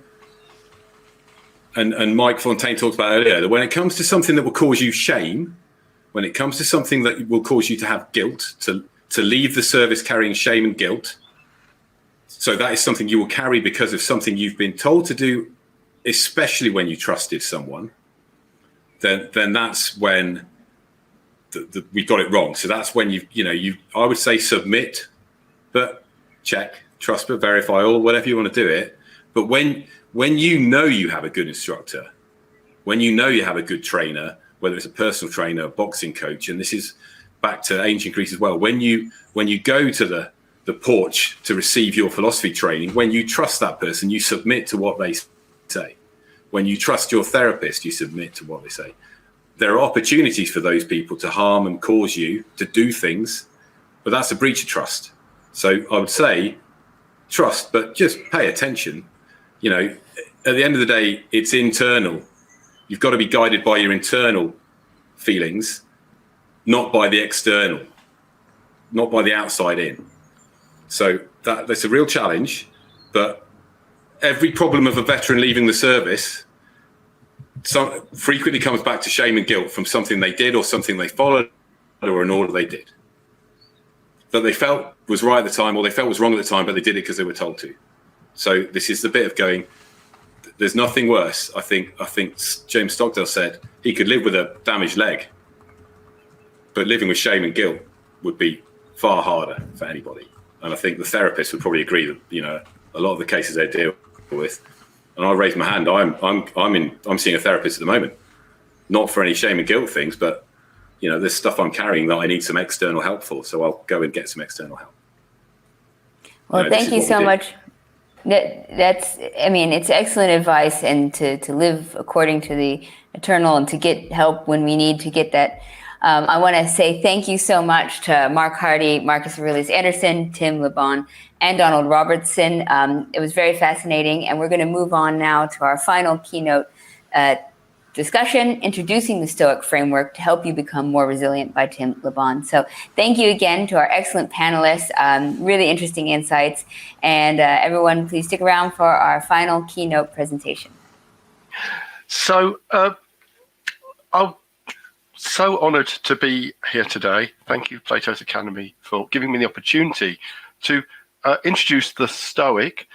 Speaker 13: and Mike Fontaine talked about earlier, that when it comes to something that will cause you shame, when it comes to something that will cause you to have guilt, to leave the service carrying shame and guilt, so that is something you will carry because of something you've been told to do, especially when you trusted someone, then that's when we got it wrong. So that's when I would say submit, but check, trust, but verify, or whatever you want to do it. But when you have a good instructor, when you have a good trainer, whether it's a personal trainer, a boxing coach, and this is back to ancient Greece as well. When you go to the porch to receive your philosophy training, when you trust that person, you submit to what they say. When you trust your therapist, you submit to what they say. There are opportunities for those people to harm and cause you to do things, but that's a breach of trust. So I would say trust, but just pay attention. At the end of the day, it's internal. You've got to be guided by your internal feelings, not by the external, not by the outside in. So that's a real challenge, but every problem of a veteran leaving the service frequently comes back to shame and guilt from something they did or something they followed or an order they did that they felt was right at the time or they felt was wrong at the time, but they did it because they were told to. So this is the bit of going, there's nothing worse. I think James Stockdale said he could live with a damaged leg, but living with shame and guilt would be far harder for anybody. And I think the therapist would probably agree that, a lot of the cases they deal with, and I raise my hand, I'm seeing a therapist at the moment, not for any shame and guilt things, but there's stuff I'm carrying that I need some external help for. So I'll go and get some external help.
Speaker 1: Well, thank you so much. It's excellent advice, and to live according to the eternal and to get help when we need to get that. I want to say thank you so much to Mark Hardy, Marcus Aurelius Anderson, Tim LeBon, and Donald Robertson. It was very fascinating, and we're going to move on now to our final keynote discussion, Introducing the Stoic Framework to Help You Become More Resilient by Tim LeBon. So thank you again to our excellent panelists, really interesting insights, and everyone please stick around for our final keynote presentation.
Speaker 11: So I'm so honoured to be here today. Thank you, Plato's Academy, for giving me the opportunity to introduce the Stoic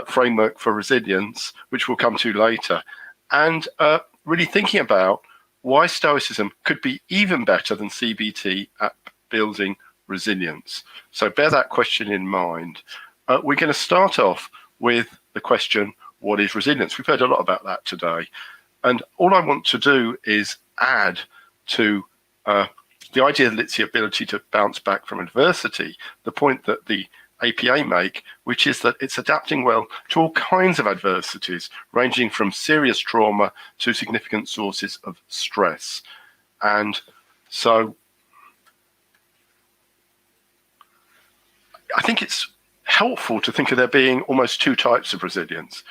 Speaker 11: framework for resilience, which we'll come to later, and really thinking about why Stoicism could be even better than CBT at building resilience. So bear that question in mind. We're going to start off with the question, what is resilience? We've heard a lot about that today. And all I want to do is add to the idea that it's the ability to bounce back from adversity, the point that the APA make, which is that it's adapting well to all kinds of adversities, ranging from serious trauma to significant sources of stress. And so I think it's helpful to think of there being almost two types of resilience.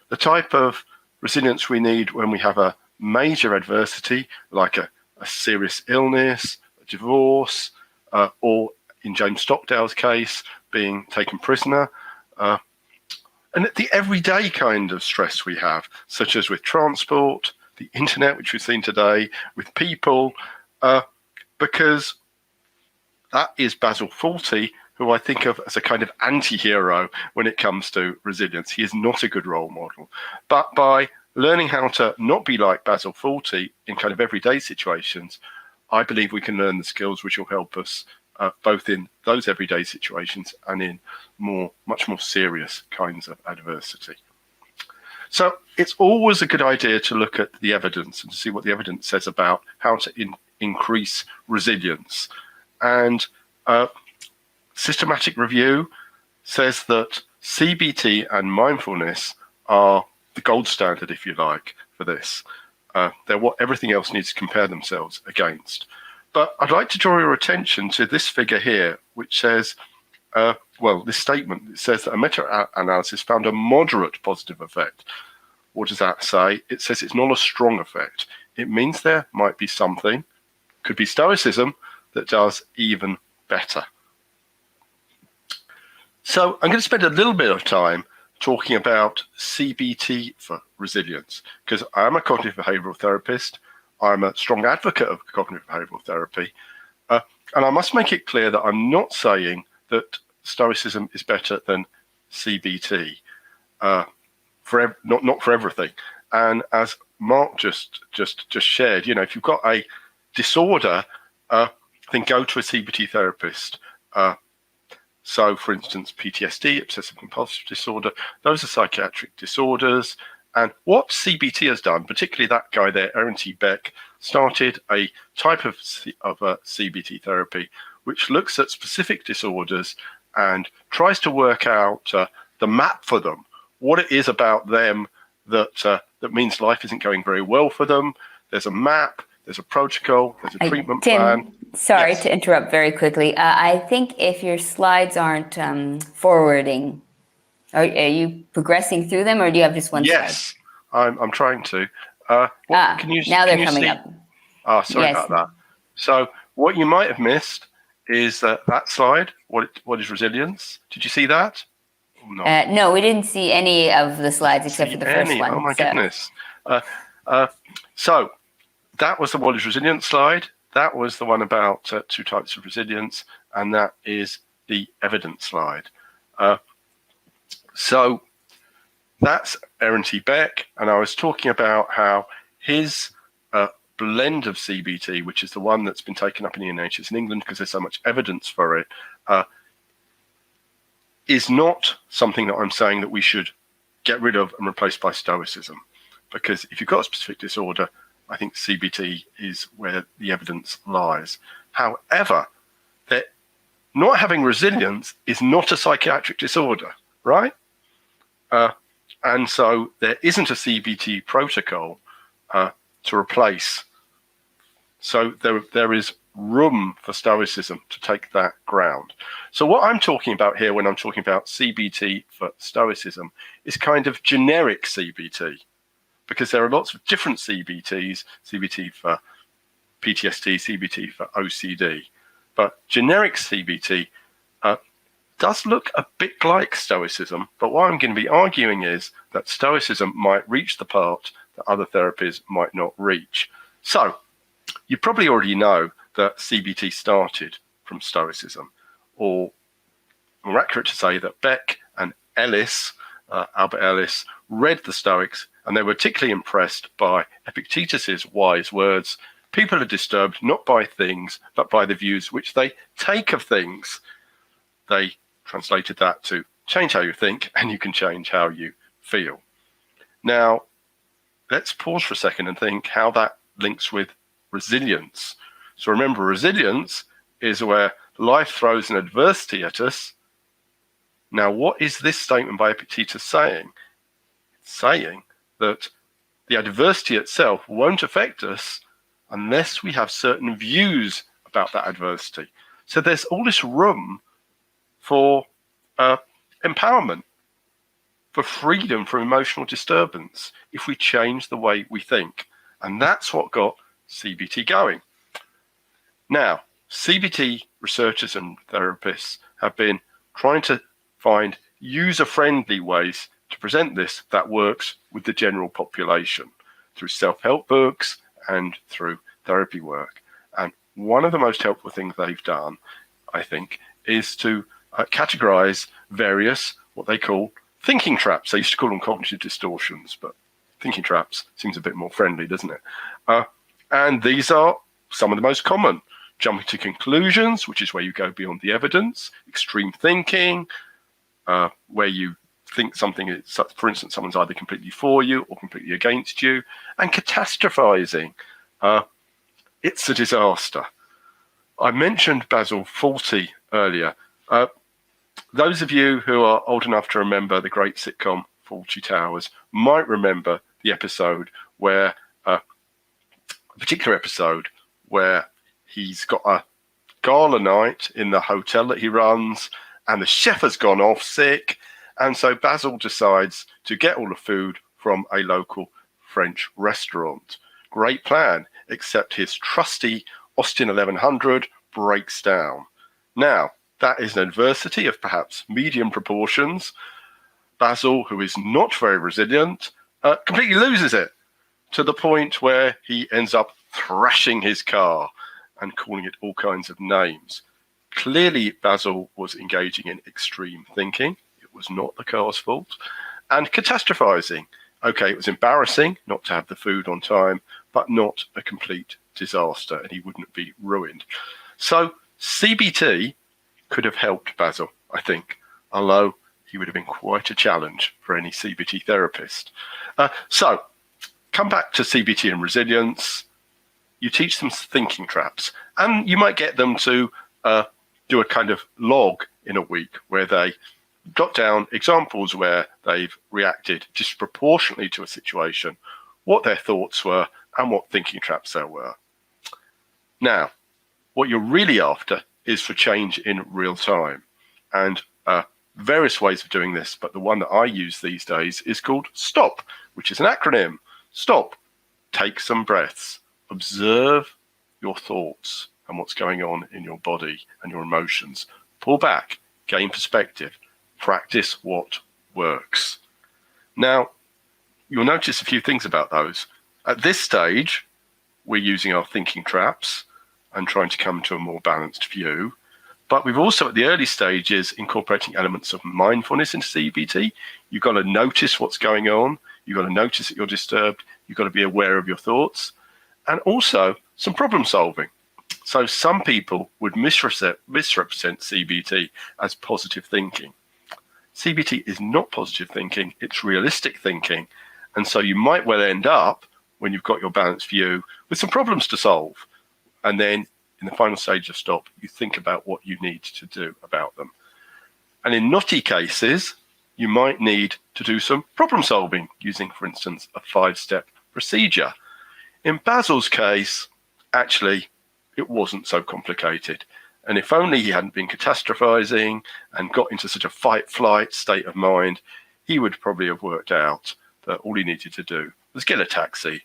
Speaker 11: The type of resilience we need when we have a major adversity, like a serious illness, a divorce, or in James Stockdale's case, being taken prisoner, and the everyday kind of stress we have, such as with transport, the internet, which we've seen today, with people, because that is Basil Fawlty, who I think of as a kind of anti-hero when it comes to resilience. He is not a good role model. But by learning how to not be like Basil Fawlty in kind of everyday situations, I believe we can learn the skills which will help us both in those everyday situations and in much more serious kinds of adversity. So it's always a good idea to look at the evidence and to see what the evidence says about how to increase resilience. And systematic review says that CBT and mindfulness are the gold standard, if you like, for this. They're what everything else needs to compare themselves against. But I'd like to draw your attention to this figure here, which says, this statement, it says that a meta-analysis found a moderate positive effect. What does that say? It says it's not a strong effect. It means there might be something, could be Stoicism, that does even better. So I'm going to spend a little bit of time talking about CBT for resilience, because I'm a cognitive behavioral therapist. I'm a strong advocate of cognitive behavioral therapy. And I must make it clear that I'm not saying that Stoicism is better than CBT, not for everything. And as Mark just shared, if you've got a disorder, then go to a CBT therapist. So, for instance, PTSD, obsessive compulsive disorder, those are psychiatric disorders. And what CBT has done, particularly that guy there, Aaron T. Beck, started a type of CBT therapy which looks at specific disorders and tries to work out the map for them, what it is about them that means life isn't going very well for them. There's a map, there's a protocol, there's a treatment plan.
Speaker 1: Sorry
Speaker 11: Yes.
Speaker 1: to interrupt very quickly. I think if your slides aren't forwarding, are you progressing through them, or do you have just one slide?
Speaker 11: Yes, I'm trying to.
Speaker 1: Now they're coming
Speaker 11: see?
Speaker 1: up.
Speaker 11: Sorry
Speaker 1: Yes.
Speaker 11: about that. So what you might have missed is that slide. What is resilience? Did you see that? No.
Speaker 1: No, we didn't see any of the slides except for the first one.
Speaker 11: Oh my goodness. So that was the what is resilience slide. That was the one about two types of resilience, and that is the evidence slide. So that's Aaron T. Beck, and I was talking about how his blend of CBT, which is the one that's been taken up in the NHS in England because there's so much evidence for it, is not something that I'm saying that we should get rid of and replace by Stoicism. Because if you've got a specific disorder, I think CBT is where the evidence lies. However, that not having resilience is not a psychiatric disorder, right? And so there isn't a CBT protocol to replace. So there is room for Stoicism to take that ground. So what I'm talking about here when I'm talking about CBT for Stoicism is kind of generic CBT, because there are lots of different CBTs, CBT for PTSD, CBT for OCD. But generic CBT does look a bit like Stoicism, but what I'm going to be arguing is that Stoicism might reach the part that other therapies might not reach. So you probably already know that CBT started from Stoicism, or more accurate to say that Beck and Ellis, Albert Ellis, read the Stoics, and they were particularly impressed by Epictetus's wise words: people are disturbed not by things, but by the views which they take of things. They translated that to change how you think, and you can change how you feel. Now, let's pause for a second and think how that links with resilience. So remember, resilience is where life throws an adversity at us. Now, what is this statement by Epictetus saying? It's saying that the adversity itself won't affect us unless we have certain views about that adversity. So there's all this room for empowerment, for freedom from emotional disturbance, if we change the way we think. And that's what got CBT going. Now, CBT researchers and therapists have been trying to find user-friendly ways to present this that works with the general population through self-help books and through therapy work. And one of the most helpful things they've done, I think, is to categorize various, what they call thinking traps. They used to call them cognitive distortions, but thinking traps seems a bit more friendly, doesn't it? And these are some of the most common: jumping to conclusions, which is where you go beyond the evidence; extreme thinking, where you think something is, for instance, someone's either completely for you or completely against you; and catastrophizing. It's a disaster. I mentioned Basil Fawlty earlier. Those of you who are old enough to remember the great sitcom Fawlty Towers might remember the episode where, a particular episode where he's got a gala night in the hotel that he runs, and the chef has gone off sick, and so Basil decides to get all the food from a local French restaurant. Great plan, except his trusty Austin 1100 breaks down. Now, that is an adversity of perhaps medium proportions. Basil, who is not very resilient, completely loses it, to the point where he ends up thrashing his car and calling it all kinds of names. Clearly, Basil was engaging in extreme thinking. It was not the car's fault. And catastrophizing. Okay, it was embarrassing not to have the food on time, but not a complete disaster, and he wouldn't be ruined. So CBT could have helped Basil, I think, although he would have been quite a challenge for any CBT therapist. So come back to CBT and resilience. You teach them thinking traps, and you might get them to do a kind of log in a week where they jot down examples where they've reacted disproportionately to a situation, what their thoughts were, and what thinking traps there were. Now, what you're really after is for change in real time. And various ways of doing this, but the one that I use these days is called STOP, which is an acronym. STOP, take some breaths, observe your thoughts and what's going on in your body and your emotions. Pull back, gain perspective, practice what works. Now, you'll notice a few things about those. At this stage, we're using our thinking traps and trying to come to a more balanced view. But we've also, at the early stages, incorporating elements of mindfulness into CBT. You've got to notice what's going on. You've got to notice that you're disturbed. You've got to be aware of your thoughts. And also some problem solving. So some people would misrepresent CBT as positive thinking. CBT is not positive thinking, it's realistic thinking. And so you might well end up, when you've got your balanced view, with some problems to solve. And then in the final stage of STOP, you think about what you need to do about them. And in naughty cases, you might need to do some problem solving using, for instance, a 5-step procedure. In Basil's case, actually, it wasn't so complicated. And if only he hadn't been catastrophizing and got into such a fight-flight state of mind, he would probably have worked out that all he needed to do was get a taxi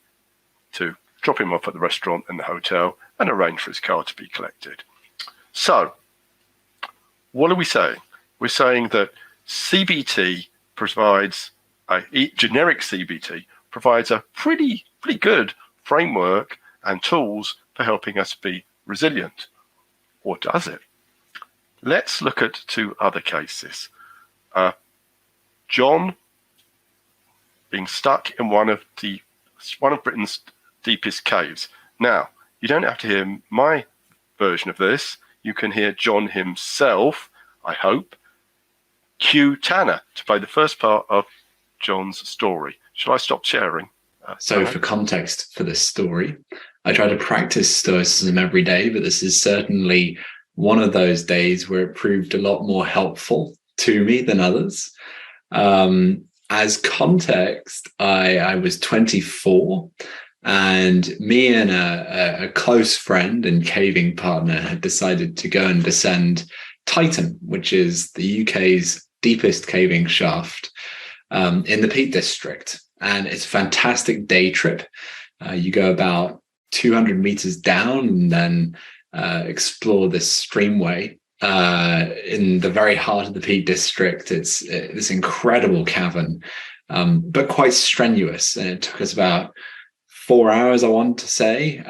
Speaker 11: to drop him off at the restaurant and the hotel and arrange for his car to be collected. So, what are we saying? We're saying that CBT provides, generic CBT provides a pretty good framework and tools for helping us be resilient. Or does it? Let's look at 2 other cases. John being stuck in one of Britain's deepest caves. Now, you don't have to hear my version of this. You can hear John himself, I hope, cue Tanner to play the first part of John's story. Shall I stop sharing?
Speaker 15: So for context for this story, I try to practice Stoicism every day, but this is certainly one of those days where it proved a lot more helpful to me than others. As context, I was 24, and me and a close friend and caving partner had decided to go and descend Titan, which is the UK's deepest caving shaft in the Peak District. And it's a fantastic day trip. You go about 200 meters down and then explore this streamway in the very heart of the Peak District. It's this incredible cavern, but quite strenuous. And it took us about 4 hours, I want to say,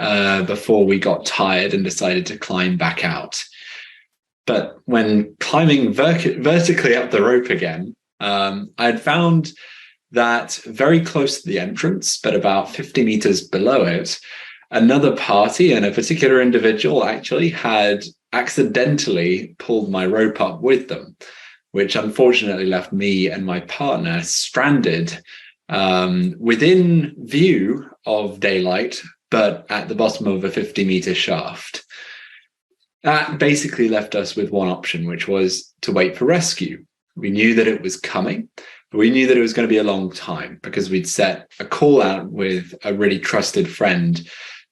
Speaker 15: before we got tired and decided to climb back out. But when climbing vertically up the rope again, I had found that very close to the entrance, but about 50 meters below it, another party and a particular individual actually had accidentally pulled my rope up with them, which unfortunately left me and my partner stranded within view of daylight, but at the bottom of a 50-meter shaft. That basically left us with one option, which was to wait for rescue. We knew that it was coming, but we knew that it was going to be a long time because we'd set a call out with a really trusted friend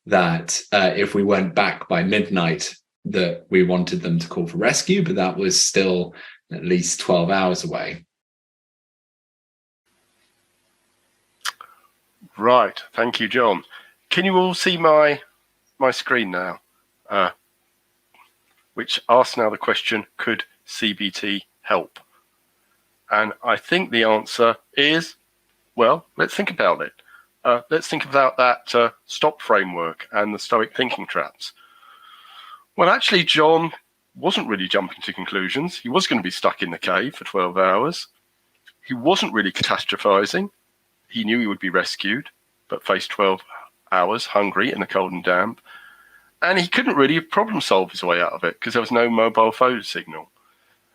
Speaker 15: that if we went back by midnight, that we wanted them to call for rescue, but that was still at least 12 hours away.
Speaker 11: Right. Thank you, John. Can you all see my screen now? Which asks now the question, could CBT help? And I think the answer is, well, let's think about it. Let's think about that STOP framework and the Stoic thinking traps. Well, actually, John wasn't really jumping to conclusions. He was going to be stuck in the cave for 12 hours. He wasn't really catastrophizing. He knew he would be rescued, but faced 12 hours hungry in the cold and damp. And he couldn't really problem solve his way out of it because there was no mobile phone signal.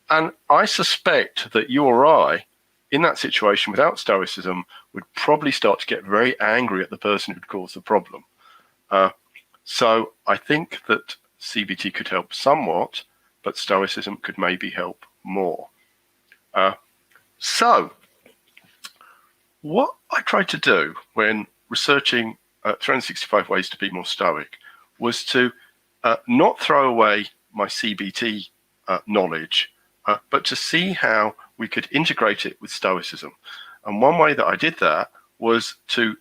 Speaker 11: And I suspect that you or I, in that situation without Stoicism, would probably start to get very angry at the person who'd caused the problem. So I think that CBT could help somewhat, but Stoicism could maybe help more. So what I tried to do when researching 365 ways to be more Stoic was to not throw away my CBT knowledge, but to see how we could integrate it with Stoicism. And one way that I did that was to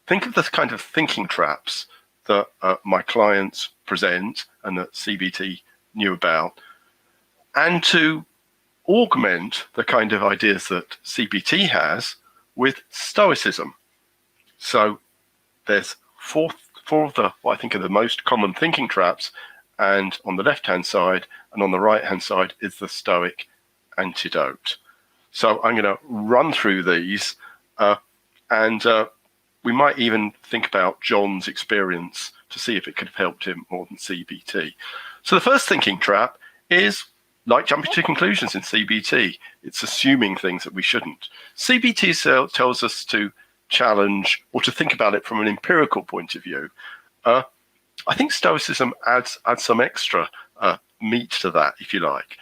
Speaker 11: think of the kind of thinking traps that my clients present and that CBT knew about, and to augment the kind of ideas that CBT has with Stoicism. So there's four of the, what I think are the most common thinking traps, and on the left-hand side and on the right-hand side is the Stoic antidote. So I'm going to run through these, and we might even think about John's experience to see if it could have helped him more than CBT. So the first thinking trap is like jumping to conclusions in CBT. It's assuming things that we shouldn't. CBT tells us to challenge or to think about it from an empirical point of view. I think Stoicism adds some extra meat to that, if you like.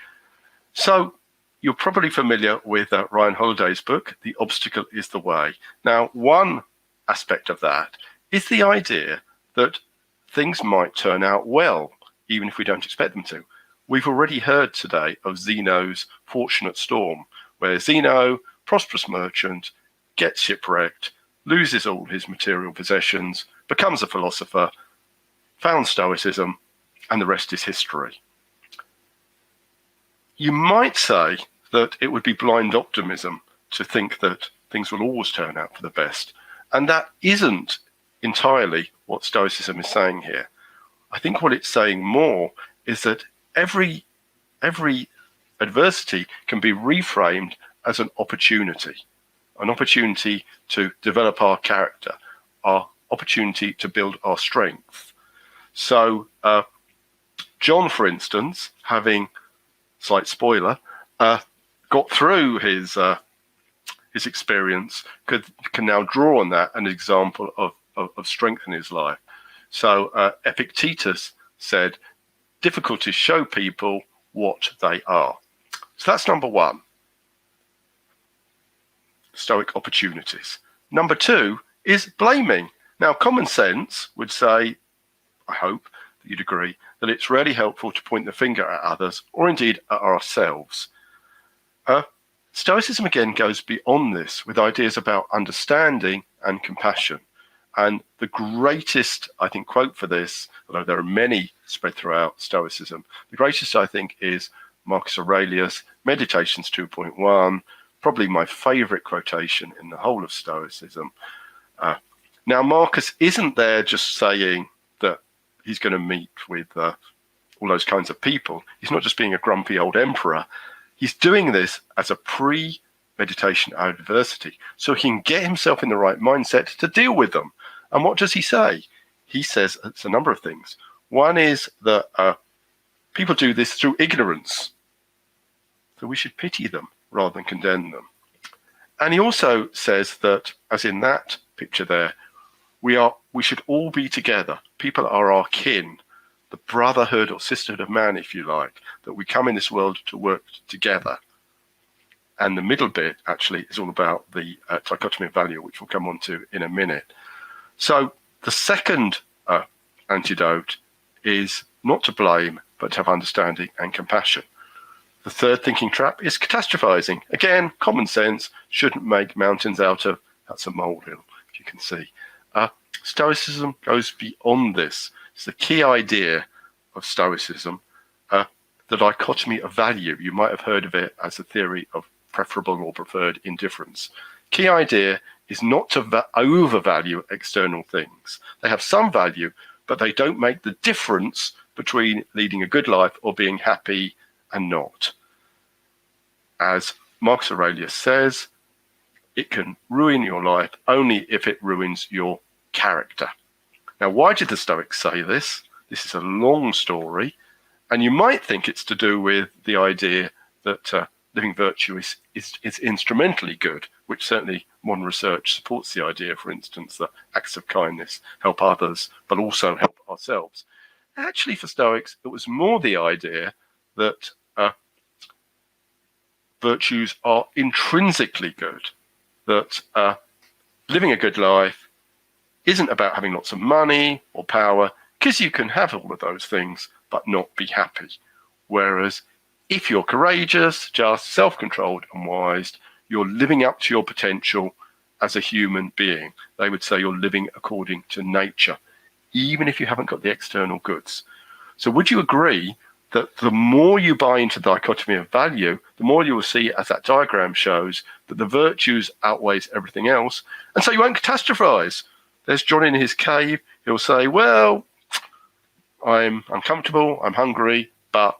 Speaker 11: So you're probably familiar with Ryan Holiday's book, The Obstacle is the Way. Now, one aspect of that is the idea that things might turn out well, even if we don't expect them to. We've already heard today of Zeno's fortunate storm, where Zeno, prosperous merchant, gets shipwrecked, loses all his material possessions, becomes a philosopher, found Stoicism, and the rest is history. You might say that it would be blind optimism to think that things will always turn out for the best. And that isn't entirely what Stoicism is saying here. I think what it's saying more is that every adversity can be reframed as an opportunity to develop our character, our opportunity to build our strength. So John, for instance, having, slight spoiler, got through his experience, can now draw on that an example of strength in his life. So Epictetus said, difficulties show people what they are. So that's number one, Stoic opportunities. Number two is blaming. Now, common sense would say, I hope that you'd agree, that it's really helpful to point the finger at others, or indeed at ourselves. Stoicism again goes beyond this with ideas about understanding and compassion. And the greatest, I think, quote for this, although there are many spread throughout Stoicism, the greatest, I think, is Marcus Aurelius, Meditations 2.1, probably my favorite quotation in the whole of Stoicism. Now, Marcus isn't there just saying that he's going to meet with all those kinds of people. He's not just being a grumpy old emperor. He's doing this as a pre-meditation adversity, so he can get himself in the right mindset to deal with them. And what does he say? He says it's a number of things. One is that people do this through ignorance, so we should pity them rather than condemn them. And he also says that, as in that picture there, we should all be together. People are our kin, the brotherhood or sisterhood of man, if you like, that we come in this world to work together. And the middle bit actually is all about the dichotomy of value, which we'll come on to in a minute. So the second antidote is not to blame, but to have understanding and compassion. The third thinking trap is catastrophizing. Again, common sense, shouldn't make mountains out of, that's a molehill, if you can see. Stoicism goes beyond this. It's the key idea of Stoicism, the dichotomy of value. You might have heard of it as a theory of preferable or preferred indifference. Key idea is not to overvalue external things. They have some value, but they don't make the difference between leading a good life or being happy and not. As Marcus Aurelius says, it can ruin your life only if it ruins your character. Now, why did the Stoics say this? This is a long story, and you might think it's to do with the idea that living virtue is instrumentally good, which certainly modern research supports the idea, for instance, that acts of kindness help others, but also help ourselves. Actually, for Stoics, it was more the idea that virtues are intrinsically good, that living a good life isn't about having lots of money or power, because you can have all of those things but not be happy. Whereas if you're courageous, just, self-controlled and wise, you're living up to your potential as a human being. They would say you're living according to nature, even if you haven't got the external goods. So would you agree that the more you buy into the dichotomy of value, the more you will see, as that diagram shows, that the virtues outweighs everything else, and so you won't catastrophize? There's John in his cave. He'll say, well, I'm uncomfortable, I'm hungry, but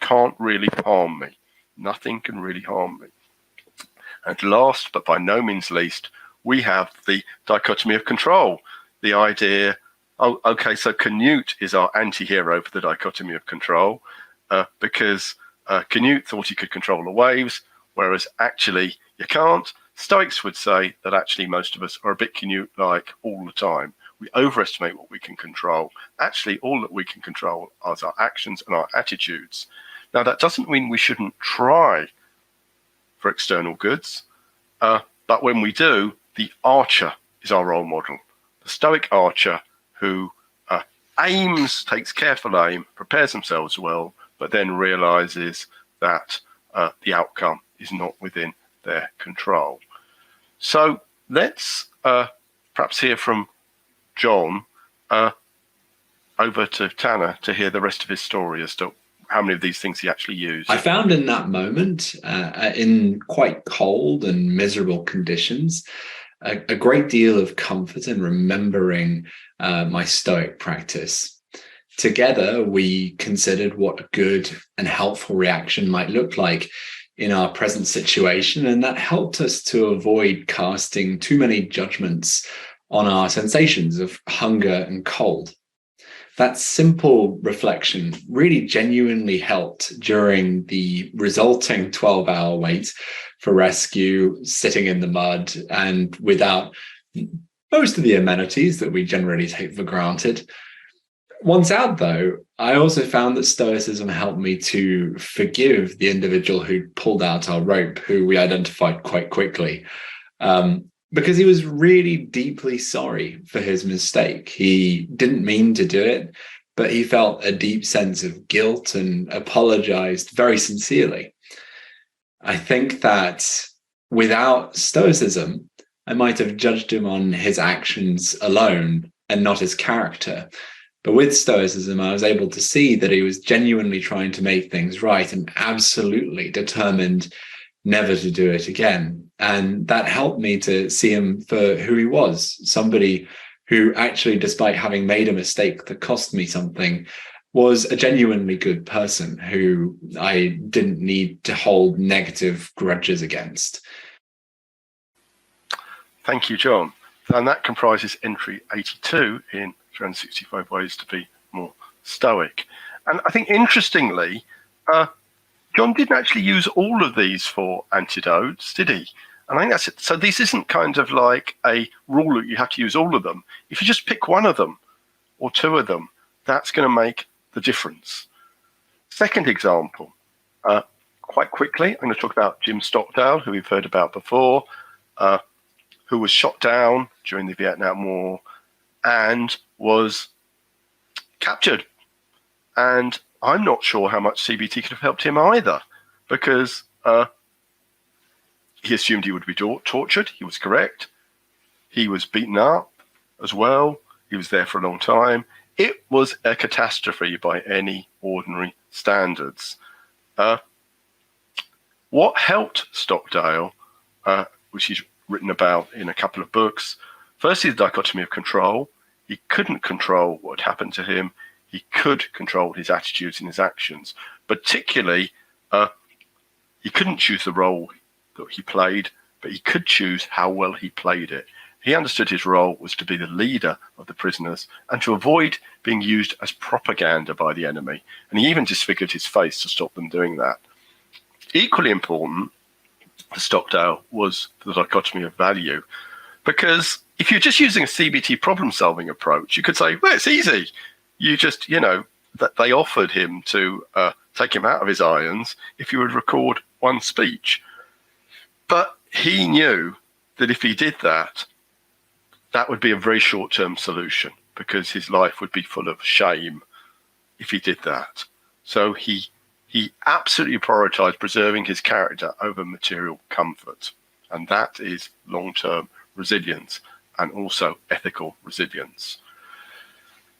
Speaker 11: can't really harm me. Nothing can really harm me. And last, but by no means least, we have the dichotomy of control. The idea, oh, okay, so Canute is our anti-hero for the dichotomy of control, because Canute thought he could control the waves, whereas actually you can't. Stoics would say that actually most of us are a bit Canute-like all the time. We overestimate what we can control. Actually, all that we can control are our actions and our attitudes. Now, that doesn't mean we shouldn't try for external goods, but when we do, the archer is our role model. The Stoic archer who aims, takes careful aim, prepares themselves well, but then realizes that the outcome is not within their control. So let's perhaps hear from John over to Tanner to hear the rest of his story as to how many of these things he actually used.
Speaker 15: I found in that moment, in quite cold and miserable conditions, a great deal of comfort in remembering my Stoic practice. Together, we considered what a good and helpful reaction might look like in our present situation, and that helped us to avoid casting too many judgments on our sensations of hunger and cold. That simple reflection really genuinely helped during the resulting 12-hour wait for rescue, sitting in the mud, and without most of the amenities that we generally take for granted. Once out, though, I also found that Stoicism helped me to forgive the individual who pulled out our rope, who we identified quite quickly, because he was really deeply sorry for his mistake. He didn't mean to do it, but he felt a deep sense of guilt and apologized very sincerely. I think that without Stoicism, I might have judged him on his actions alone and not his character. But with Stoicism, I was able to see that he was genuinely trying to make things right and absolutely determined never to do it again. And that helped me to see him for who he was, somebody who actually, despite having made a mistake that cost me something, was a genuinely good person who I didn't need to hold negative grudges against.
Speaker 11: Thank you, John. And that comprises entry 82 in 365 Ways to Be More Stoic. And I think, interestingly, John didn't actually use all of these for antidotes, did he? And I think that's it. So this isn't kind of like a rule that you have to use all of them. If you just pick one of them or two of them, that's going to make the difference. Second example, quite quickly, I'm going to talk about Jim Stockdale, who we've heard about before, who was shot down during the Vietnam War and was captured. And I'm not sure how much CBT could have helped him either, because he assumed he would be tortured. He was correct. He was beaten up as well. He was there for a long time. It was a catastrophe by any ordinary standards. What helped Stockdale, which he's written about in a couple of books, firstly, the dichotomy of control. He couldn't control what happened to him. He could control his attitudes and his actions. Particularly, he couldn't choose the role that he played, but he could choose how well he played it. He understood his role was to be the leader of the prisoners and to avoid being used as propaganda by the enemy. And he even disfigured his face to stop them doing that. Equally important for Stockdale was the dichotomy of value, because if you're just using a CBT problem-solving approach, you could say, well, it's easy. You just, that they offered him to take him out of his irons if you would record one speech. But he knew that if he did that, that would be a very short-term solution, because his life would be full of shame if he did that. So he absolutely prioritized preserving his character over material comfort. And that is long-term resilience and also ethical resilience.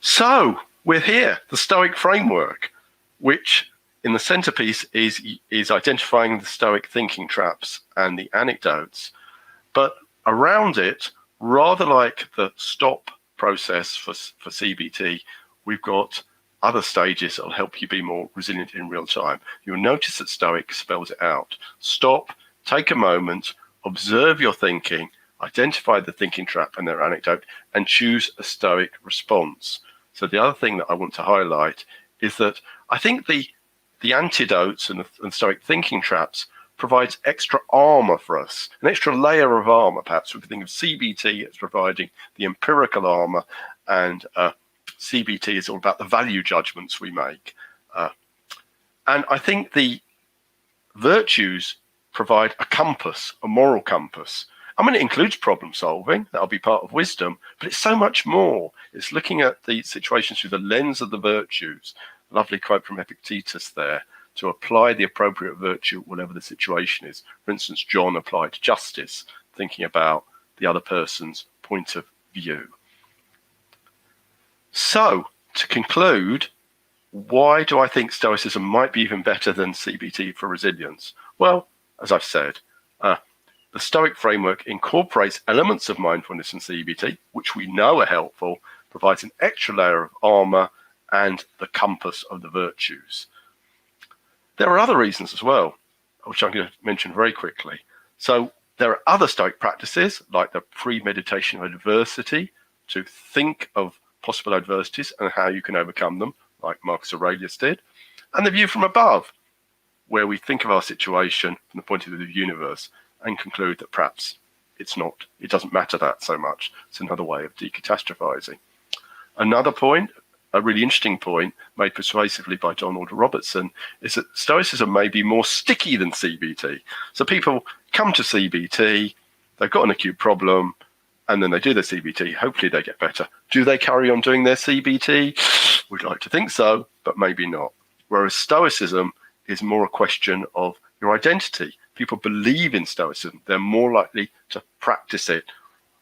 Speaker 11: So we're here, the Stoic framework, which in the centerpiece is identifying the Stoic thinking traps and the anecdotes. But around it, rather like the stop process for CBT, we've got other stages that will help you be more resilient in real time. You'll notice that Stoic spells it out. Stop, take a moment, observe your thinking, identify the thinking trap and their anecdote, and choose a Stoic response. So the other thing that I want to highlight is that I think the antidotes and the Stoic thinking traps provides extra armor for us, an extra layer of armor. Perhaps we could think of CBT as providing the empirical armor, and CBT is all about the value judgments we make. And I think the virtues provide a compass, a moral compass. I mean, it includes problem solving, that'll be part of wisdom, but it's so much more. It's looking at the situations through the lens of the virtues. Lovely quote from Epictetus there, to apply the appropriate virtue whatever the situation is. For instance, John applied justice, thinking about the other person's point of view. So, to conclude, why do I think Stoicism might be even better than CBT for resilience? Well, as I've said, the Stoic framework incorporates elements of mindfulness and CBT, which we know are helpful, provides an extra layer of armor and the compass of the virtues. There are other reasons as well, which I'm going to mention very quickly. So there are other Stoic practices, like the premeditation of adversity, to think of possible adversities and how you can overcome them, like Marcus Aurelius did, and the view from above, where we think of our situation from the point of view of the universe and conclude that perhaps it doesn't matter that so much. It's another way of decatastrophizing. Another point, a really interesting point made persuasively by Donald Robertson, is that Stoicism may be more sticky than CBT. So people come to CBT, they've got an acute problem, and then they do their CBT. Hopefully they get better. Do they carry on doing their CBT? We'd like to think so, but maybe not. Whereas Stoicism is more a question of your identity. People believe in Stoicism. They're more likely to practice it.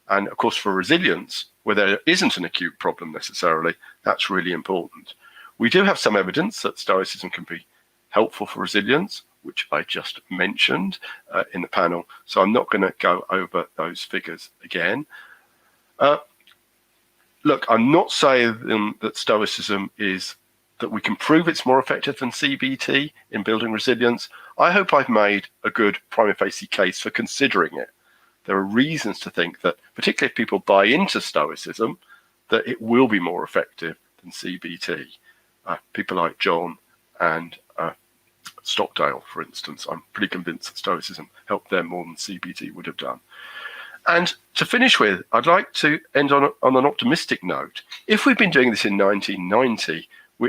Speaker 11: And of course, for resilience, where there isn't an acute problem necessarily, that's really important. We do have some evidence that Stoicism can be helpful for resilience, which I just mentioned in the panel. So I'm not going to go over those figures again. Look, I'm not saying that Stoicism is that we can prove it's more effective than CBT in building resilience. I hope I've made a good prima facie case for considering it. There are reasons to think that, particularly if people buy into Stoicism, that it will be more effective than CBT. People like John and Stockdale, for instance, I'm pretty convinced that Stoicism helped them more than CBT would have done. And to finish with, I'd like to end on an optimistic note. If we'd been doing this in 1990,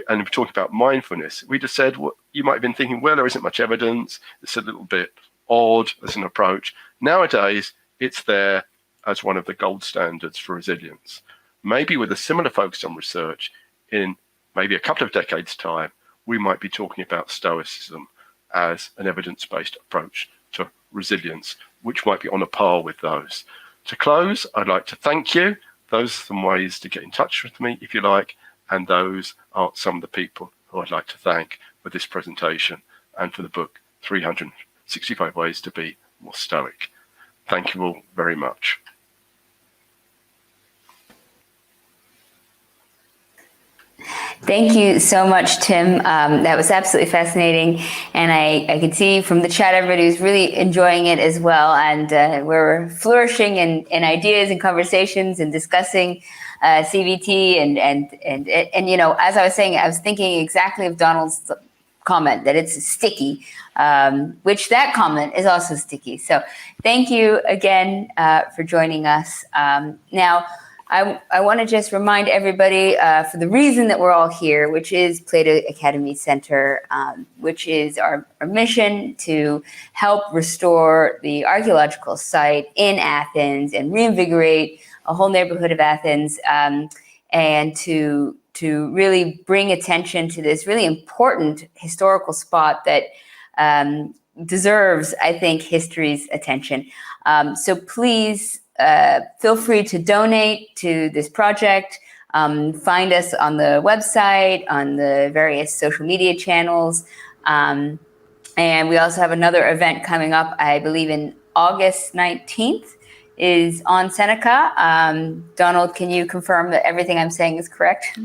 Speaker 11: and we're talking about mindfulness, we'd have said, well, you might have been thinking, well, there isn't much evidence. It's a little bit odd as an approach. Nowadays, it's there as one of the gold standards for resilience. Maybe with a similar focus on research, in maybe a couple of decades' time, we might be talking about Stoicism as an evidence-based approach to resilience, which might be on a par with those. To close, I'd like to thank you. Those are some ways to get in touch with me, if you like, and those are some of the people who I'd like to thank for this presentation and for the book, 365 Ways to Be More Stoic. Thank you all very much.
Speaker 1: Thank you so much, Tim. That was absolutely fascinating. And I could see from the chat, everybody was really enjoying it as well. And we're flourishing in ideas and conversations and discussing CBT. And, you know, as I was saying, I was thinking exactly of Donald's comment that it's sticky, which that comment is also sticky. So thank you again for joining us. Now, I want to just remind everybody for the reason that we're all here, which is Plato Academy Center, which is our mission to help restore the archaeological site in Athens and reinvigorate a whole neighborhood of Athens, and to really bring attention to this really important historical spot that deserves, I think, history's attention. So please feel free to donate to this project. Find us on the website, on the various social media channels. And we also have another event coming up, I believe in August 19th, is on Seneca. Donald, can you confirm that everything I'm saying is correct?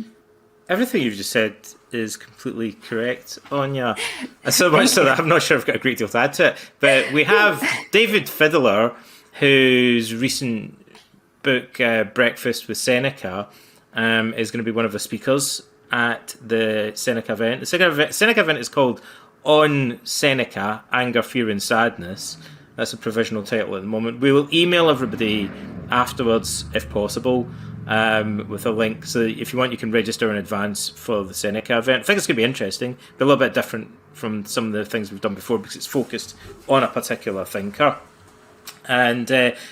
Speaker 14: Everything you've just said is completely correct, Anya. So much so that I'm not sure I've got a great deal to add to it. But we have David Fiddler, whose recent book, Breakfast with Seneca, is going to be one of the speakers at the Seneca event. The Seneca event is called On Seneca, Anger, Fear and Sadness. That's a provisional title at the moment. We will email everybody afterwards, if possible, with a link. So if you want, you can register in advance for the Seneca event. I think it's going to be interesting, but a little bit different from some of the things we've done before because it's focused on a particular thinker. And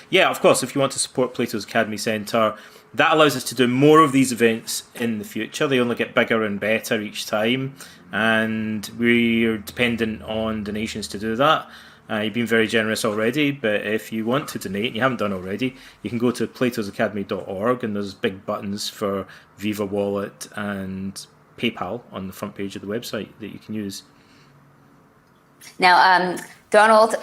Speaker 14: yeah, of course, if you want to support Plato's Academy Centre, that allows us to do more of these events in the future. They only get bigger and better each time, and we're dependent on donations to do that. You've been very generous already, but if you want to donate, and you haven't done already, you can go to platosacademy.org, and there's big buttons for Viva Wallet and PayPal on the front page of the website that you can use.
Speaker 1: Now, Donald,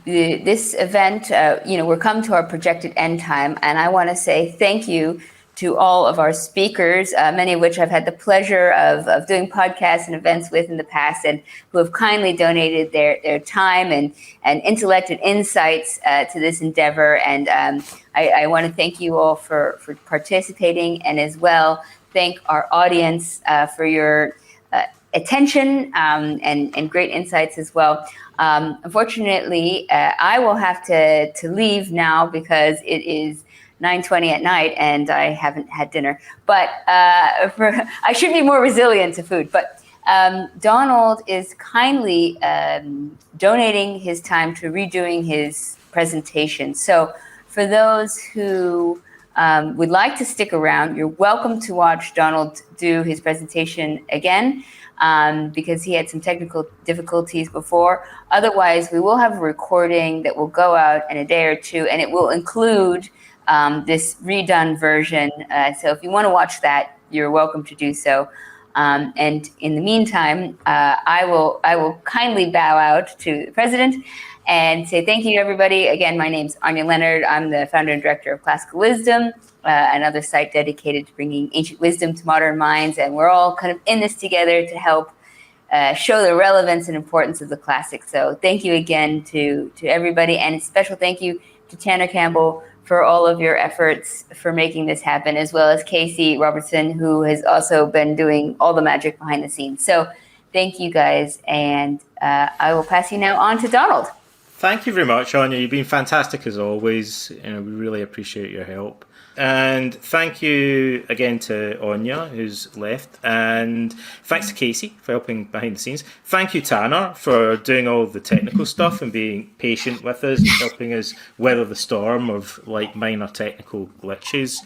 Speaker 1: this event, we're come to our projected end time, and I want to say thank you to all of our speakers, many of which I've had the pleasure of doing podcasts and events with in the past, and who have kindly donated their time and intellect and insights to this endeavor. And I want to thank you all for participating, and as well thank our audience for your attention and great insights as well. Unfortunately, I will have to leave now because it is 9:20 at night and I haven't had dinner. But I should be more resilient to food. But Donald is kindly donating his time to redoing his presentation. So for those who would like to stick around, you're welcome to watch Donald do his presentation again. Because he had some technical difficulties before. Otherwise, we will have a recording that will go out in a day or two, and it will include this redone version. So if you want to watch that, you're welcome to do so. And in the meantime, I will kindly bow out to the president and say thank you to everybody. Again, my name's Anya Leonard. I'm the founder and director of Classical Wisdom, another site dedicated to bringing ancient wisdom to modern minds. And we're all kind of in this together to help show the relevance and importance of the classics. So thank you again to everybody. And a special thank you to Tanner Campbell for all of your efforts for making this happen, as well as Casey Robertson, who has also been doing all the magic behind the scenes. So thank you guys. And I will pass you now on to Donald.
Speaker 14: Thank you very much, Anya. You've been fantastic as always. We really appreciate your help. And thank you again to Anya, who's left. And thanks to Casey for helping behind the scenes. Thank you, Tanner, for doing all the technical stuff and being patient with us and helping us weather the storm of minor technical glitches.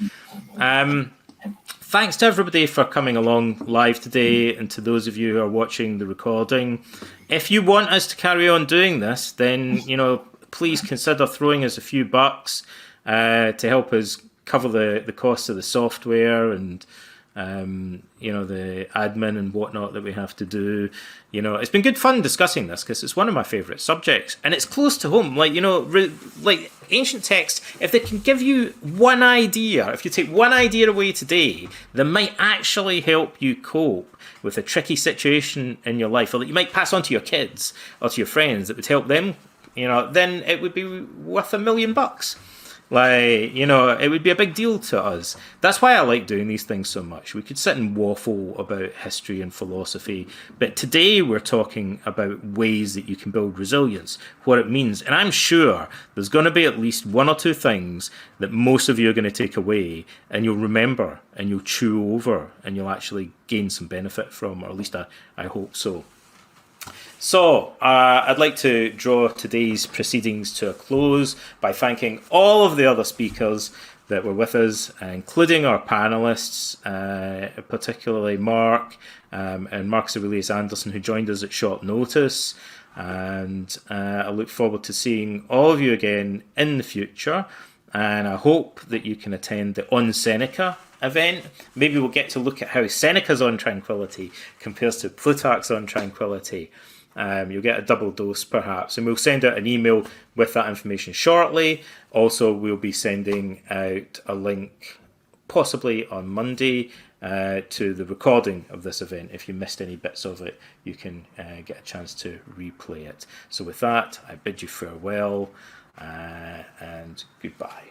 Speaker 14: Thanks to everybody for coming along live today, and to those of you who are watching the recording. If you want us to carry on doing this, then please consider throwing us a few bucks to help us cover the cost of the software and the admin and whatnot that we have to do. It's been good fun discussing this because it's one of my favourite subjects and it's close to home. Like ancient texts, if they can give you one idea, if you take one idea away today, that might actually help you cope with a tricky situation in your life, or that you might pass on to your kids or to your friends that would help them, then it would be worth $1 million. It would be a big deal to us. That's why I like doing these things so much. We could sit and waffle about history and philosophy, but today we're talking about ways that you can build resilience, what it means. And I'm sure there's going to be at least one or two things that most of you are going to take away and you'll remember and you'll chew over and you'll actually gain some benefit from, or at least I hope so. So, I'd like to draw today's proceedings to a close by thanking all of the other speakers that were with us, including our panelists, particularly Mark and Marcus Aurelius Anderson, who joined us at short notice. And I look forward to seeing all of you again in the future. And I hope that you can attend the On Seneca event. Maybe we'll get to look at how Seneca's On Tranquility compares to Plutarch's On Tranquility. You'll get a double dose perhaps, and we'll send out an email with that information shortly. Also, we'll be sending out a link possibly on Monday to the recording of this event. If you missed any bits of it, you can get a chance to replay it. So with that, I bid you farewell and goodbye.